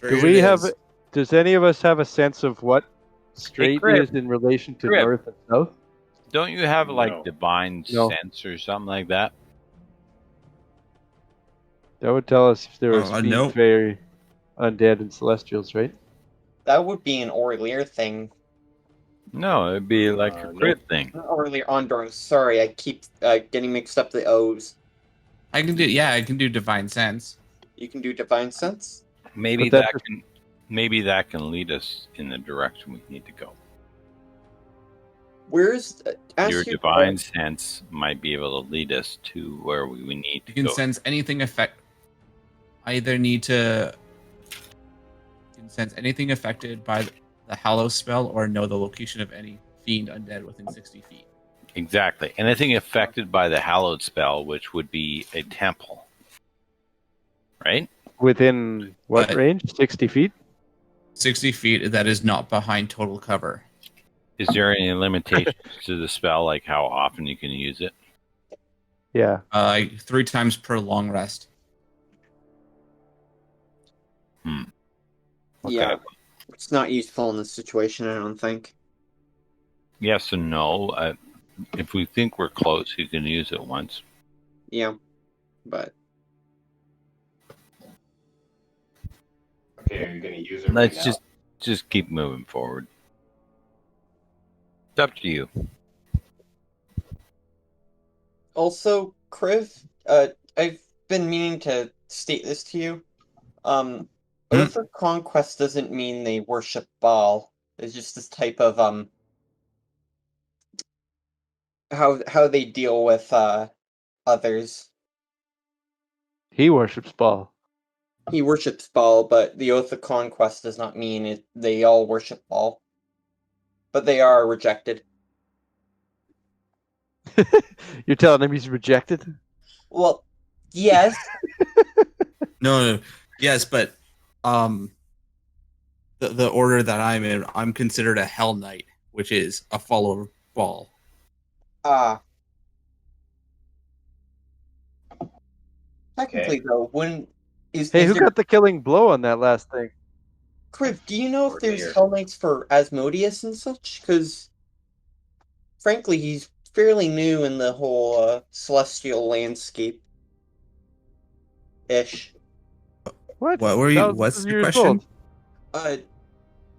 Do we have? Does any of us have a sense of what straight Crib. is in relation to Crib. north and south? Don't you have like No. divine No. sense or something like that? That would tell us if there was fiend, no. fairy, undead, and celestials, right? That would be an Orlear thing. No, it'd be like a Nope. crit thing. Not Orlear, Andros. Sorry, I keep getting mixed up the O's. I can do divine sense. You can do Divine Sense? Maybe But that can maybe can lead us in the direction we need to go. Where's... Your divine sense might be able to lead us to where we need to You can go. sense anything either need to you can sense anything affected by the Hallow spell or know the location of any fiend undead within 60 feet. Exactly. Anything affected by the hallowed spell, which would be a temple. Right? Within what But- range? 60 feet? 60 feet, that is not behind total cover. Is there any limitations to the spell, like how often you can use it? Yeah. 3 times per long rest. Yeah. It's not useful in this situation, I don't think. Yes and no. If we think we're close, you can use it once. Yeah. But... Okay, are you going to use it Let's right now? just keep moving forward. It's up to you. Also, Kriv, I've been meaning to state this to you. Oath of Conquest doesn't mean they worship Baal. It's just this type of how they deal with others. He worships Baal. He worships Baal, but the Oath of Conquest does not mean they all worship Baal. But they are rejected. You're telling him he's rejected? Well, yes. No. Yes, but the order that I'm in, I'm considered a Hell Knight, which is a follower of Baal. Technically, though, when Hey, who got the killing blow on that last thing? Kriv, do you know if there's Orlear. Hell Knights for Asmodeus and such? Because, frankly, he's fairly new in the whole celestial landscape. Ish. What? What were you? Thousands What's of your years question? old.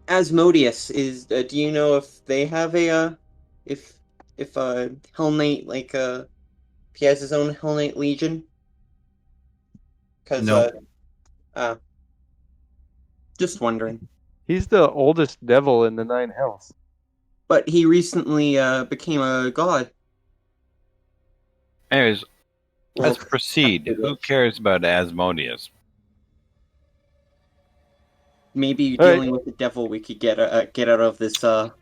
Asmodeus is. Do you know if they have a if a Hell Knight like if he has his own Hell Knight Legion? Because No. just wondering. He's the oldest devil in the 9 hells. But he recently became a god. Anyways, Well, let's proceed. Who cares about Asmodeus? maybe All right. dealing with the devil, we could get out of this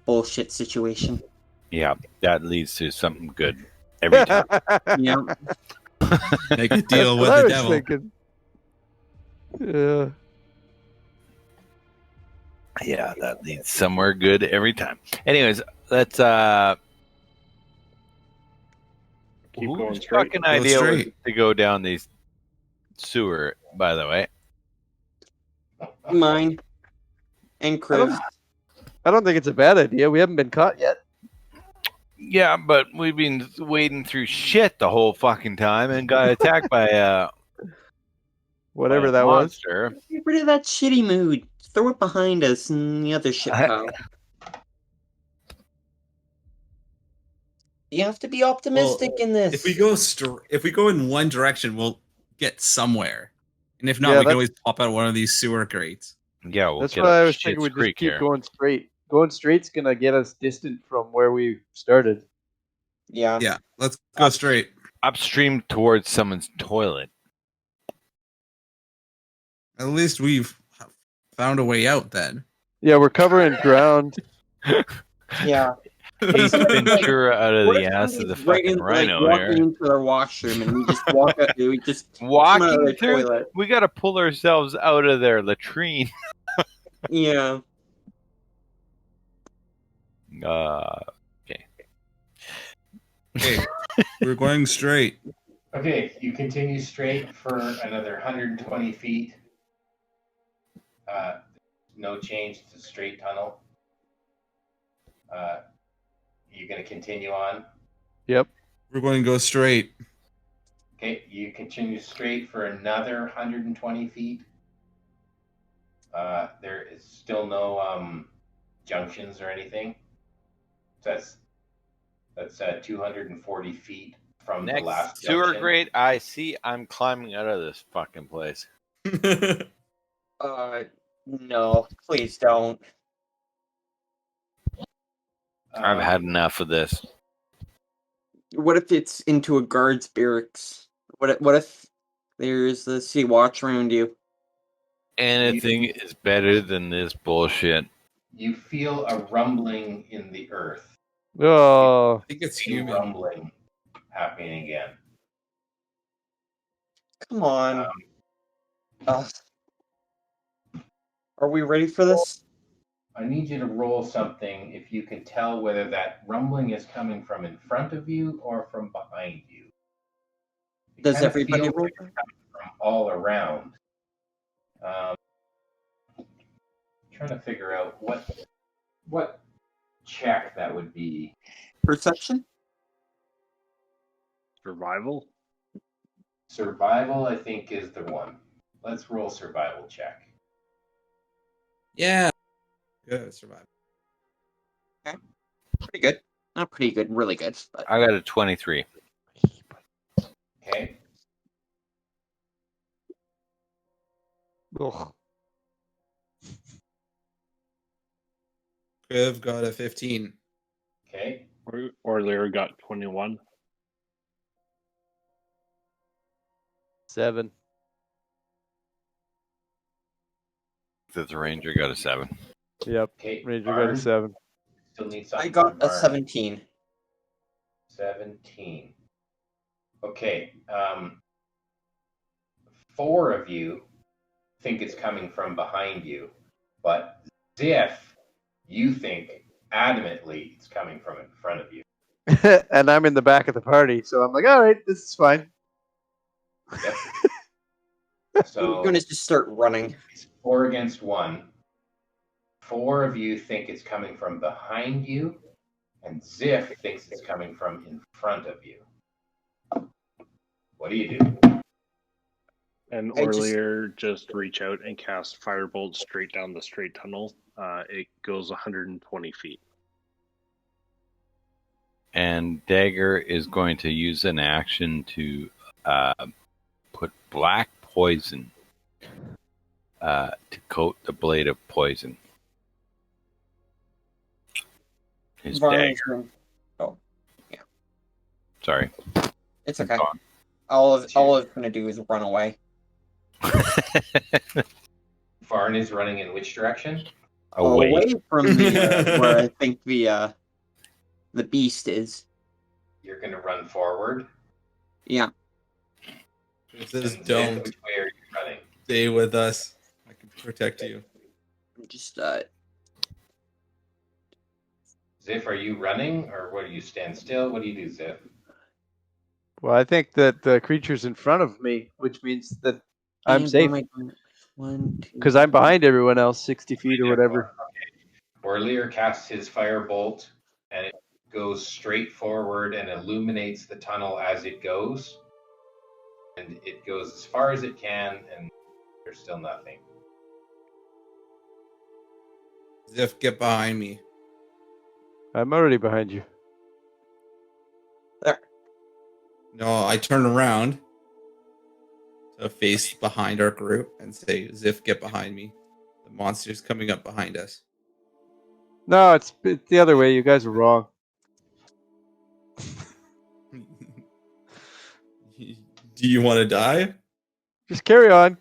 bullshit situation. Yeah, that leads to something good every time. Yeah. Make a deal with That's what I the was devil. thinking. Yeah. Yeah, that leads somewhere good every time. Anyways, let's Keep going whose straight. fucking Go idea was straight. it to go down these sewer, by the way? Mine. And Kriv. I don't think it's a bad idea. We haven't been caught yet. Yeah, but we've been wading through shit the whole fucking time and got attacked by Whatever by a that was. monster. Get rid of that shitty mood. Throw it behind us and the other shit pile. You have to be optimistic in this. If we go in one direction, we'll get somewhere. And if not, Yeah, we can that's- always pop out one of these sewer grates. Yeah, we'll That's get why up I was Schitt's thinking we'd just Creek keep here. going straight. Going straight's gonna get us distant from where we started. Yeah. Yeah, let's go straight. Upstream towards someone's toilet. At least we've found a way out then. Yeah, we're covering ground. Yeah. He's Ventura out of What the if ass of somebody's the right fucking in, like, rhino walking here. into their washroom and we just walk out, we just come out of Walking the through, toilet. we gotta pull ourselves out of their latrine. Yeah. Okay. Okay, we're going straight. Okay, you continue straight for another 120 feet. No change to straight tunnel. You're going to continue on. Yep. We're going to go straight. Okay, you continue straight for another 120 feet. There is still no junctions or anything. That's 240 feet from the Next last sewer junction. grate I see, I'm climbing out of this fucking place. No, please don't. I've had enough of this. What if it's into a guard's barracks? What if there's the sea watch around you? Anything is better than this bullshit. You feel a rumbling in the earth. Oh, I think it's You feel human. rumbling happening again. Come on. Are we ready for this? I need you to roll something if you can tell whether that rumbling is coming from in front of you or from behind you. It Does kinda everybody feels roll? like it's coming from all around. Trying to figure out what check that would be. Perception? Survival? Survival, I think, is the one. Let's roll survival check. Yeah. Good, survival. Pretty good. Not pretty good, really good. But I got a 23. Okay. ugh. Kriv got a 15. Okay. Or Lyra got 21. 7. The ranger got a 7. Yep. Okay. Ranger got Barn, a 7. still need I something got from a Barn. 17. 17. Okay. 4 of you think it's coming from behind you, but Ziff, you think adamantly it's coming from in front of you. And I'm in the back of the party, so I'm like, all right, this is fine. Yep. So I'm gonna just start running. it's 4 against 1. 4 of you think it's coming from behind you, and Ziff thinks it's coming from in front of you. What do you do? And I just- earlier, just reach out and cast Firebolt straight down the straight tunnel. It goes 120 feet. And Dagger is going to use an action to put black poison to coat the blade of poison. His Varn dagger. is going- Oh, Sorry. it's okay. Gone. All it's gonna do is run away. Varn is running in which direction? Away. From the where I think the beast is. You're going to run forward. Yeah. It says And Ziff, don't which way are you running? stay with us. I can protect you. Just Ziff, are you running, or what? Do you stand still? What do you do, Ziff? Well, I think that the creature's in front of me, which means that I'm and safe what am I doing? 1, 2, because I'm behind everyone else, 60 feet or whatever. Orlear casts his firebolt, and it goes straight forward and illuminates the tunnel as it goes. And it goes as far as it can, and there's still nothing. Ziff, get behind me. I'm already behind you. There. No, I turn around to face behind our group and say, Ziff, get behind me. The monster's coming up behind us. No, it's the other way. You guys are wrong. Do you want to die? Just carry on.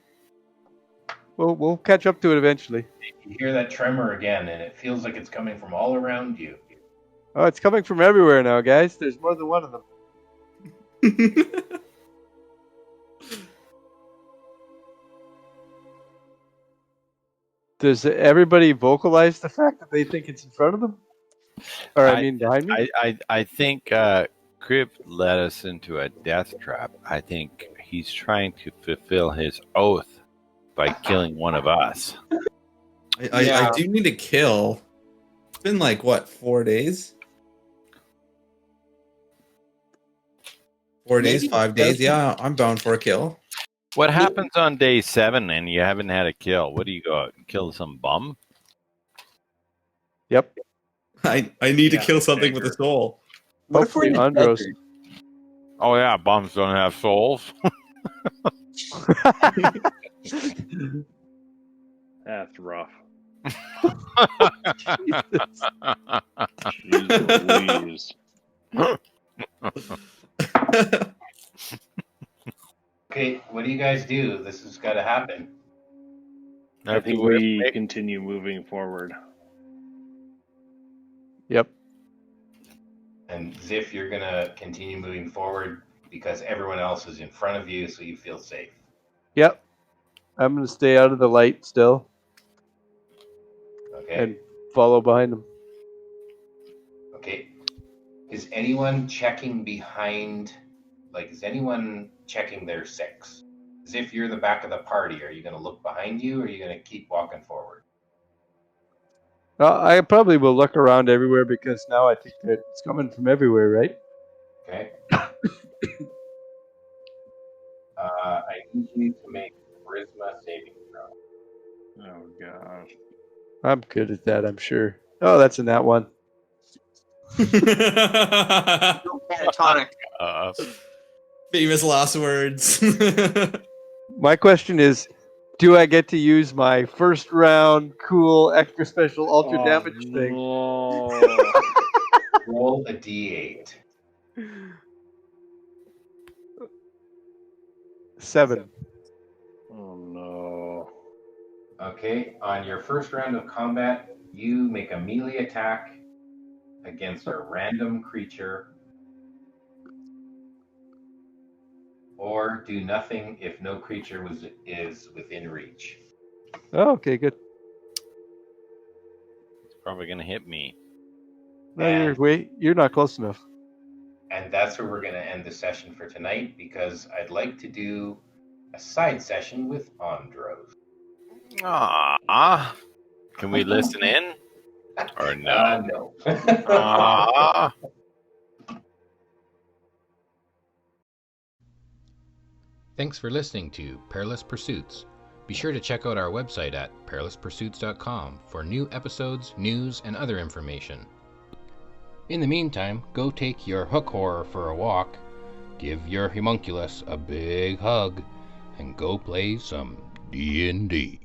We'll catch up to it eventually. You hear that tremor again, and it feels like it's coming from all around you. Oh, it's coming from everywhere now, guys. There's more than one of them. Does everybody vocalize the fact that they think it's in front of them? Or behind me? I think Crib led us into a death trap. I think he's trying to fulfill his oath by killing one of us. I do need to kill. It's been like, what, 4 days? 4 days, 5 days? Yeah, I'm bound for a kill. What happens on day 7 and you haven't had a kill? What do you go out and kill some bum? Yep. I need to kill something with a soul. What if we're in Hopefully a Andros. desert? Oh yeah, bums don't have souls. That's rough. Jesus. Jeez Louise. Okay, what do you guys do? This has got to happen. I think we continue moving forward. Yep. And Ziff, you're going to continue moving forward because everyone else is in front of you, so you feel safe. Yep. I'm going to stay out of the light still. Okay. And follow behind them. Okay. Is anyone checking behind? Like, is anyone checking their 6? As if you're the back of the party, are you going to look behind you or are you going to keep walking forward? I probably will look around everywhere because now I think that it's coming from everywhere, right? Okay. I need you to make charisma saving throw. Oh gosh. I'm good at that, I'm sure. Oh, that's in that one. Catatonic. Famous last words. My question is, do I get to use my first round cool extra special ultra damage thing? Roll a d8. 7. Oh no. Okay, on your first round of combat, you make a melee attack against a random creature, or do nothing if no creature is within reach. Oh, okay, good. It's probably gonna hit me. No, you're not close enough. And that's where we're going to end the session for tonight because I'd like to do a side session with Andros. Ah, can we listen in? Or no? No. Aww. Thanks for listening to Perilous Pursuits. Be sure to check out our website at perilouspursuits.com for new episodes, news, and other information. In the meantime, go take your hook horror for a walk, give your homunculus a big hug, and go play some D&D.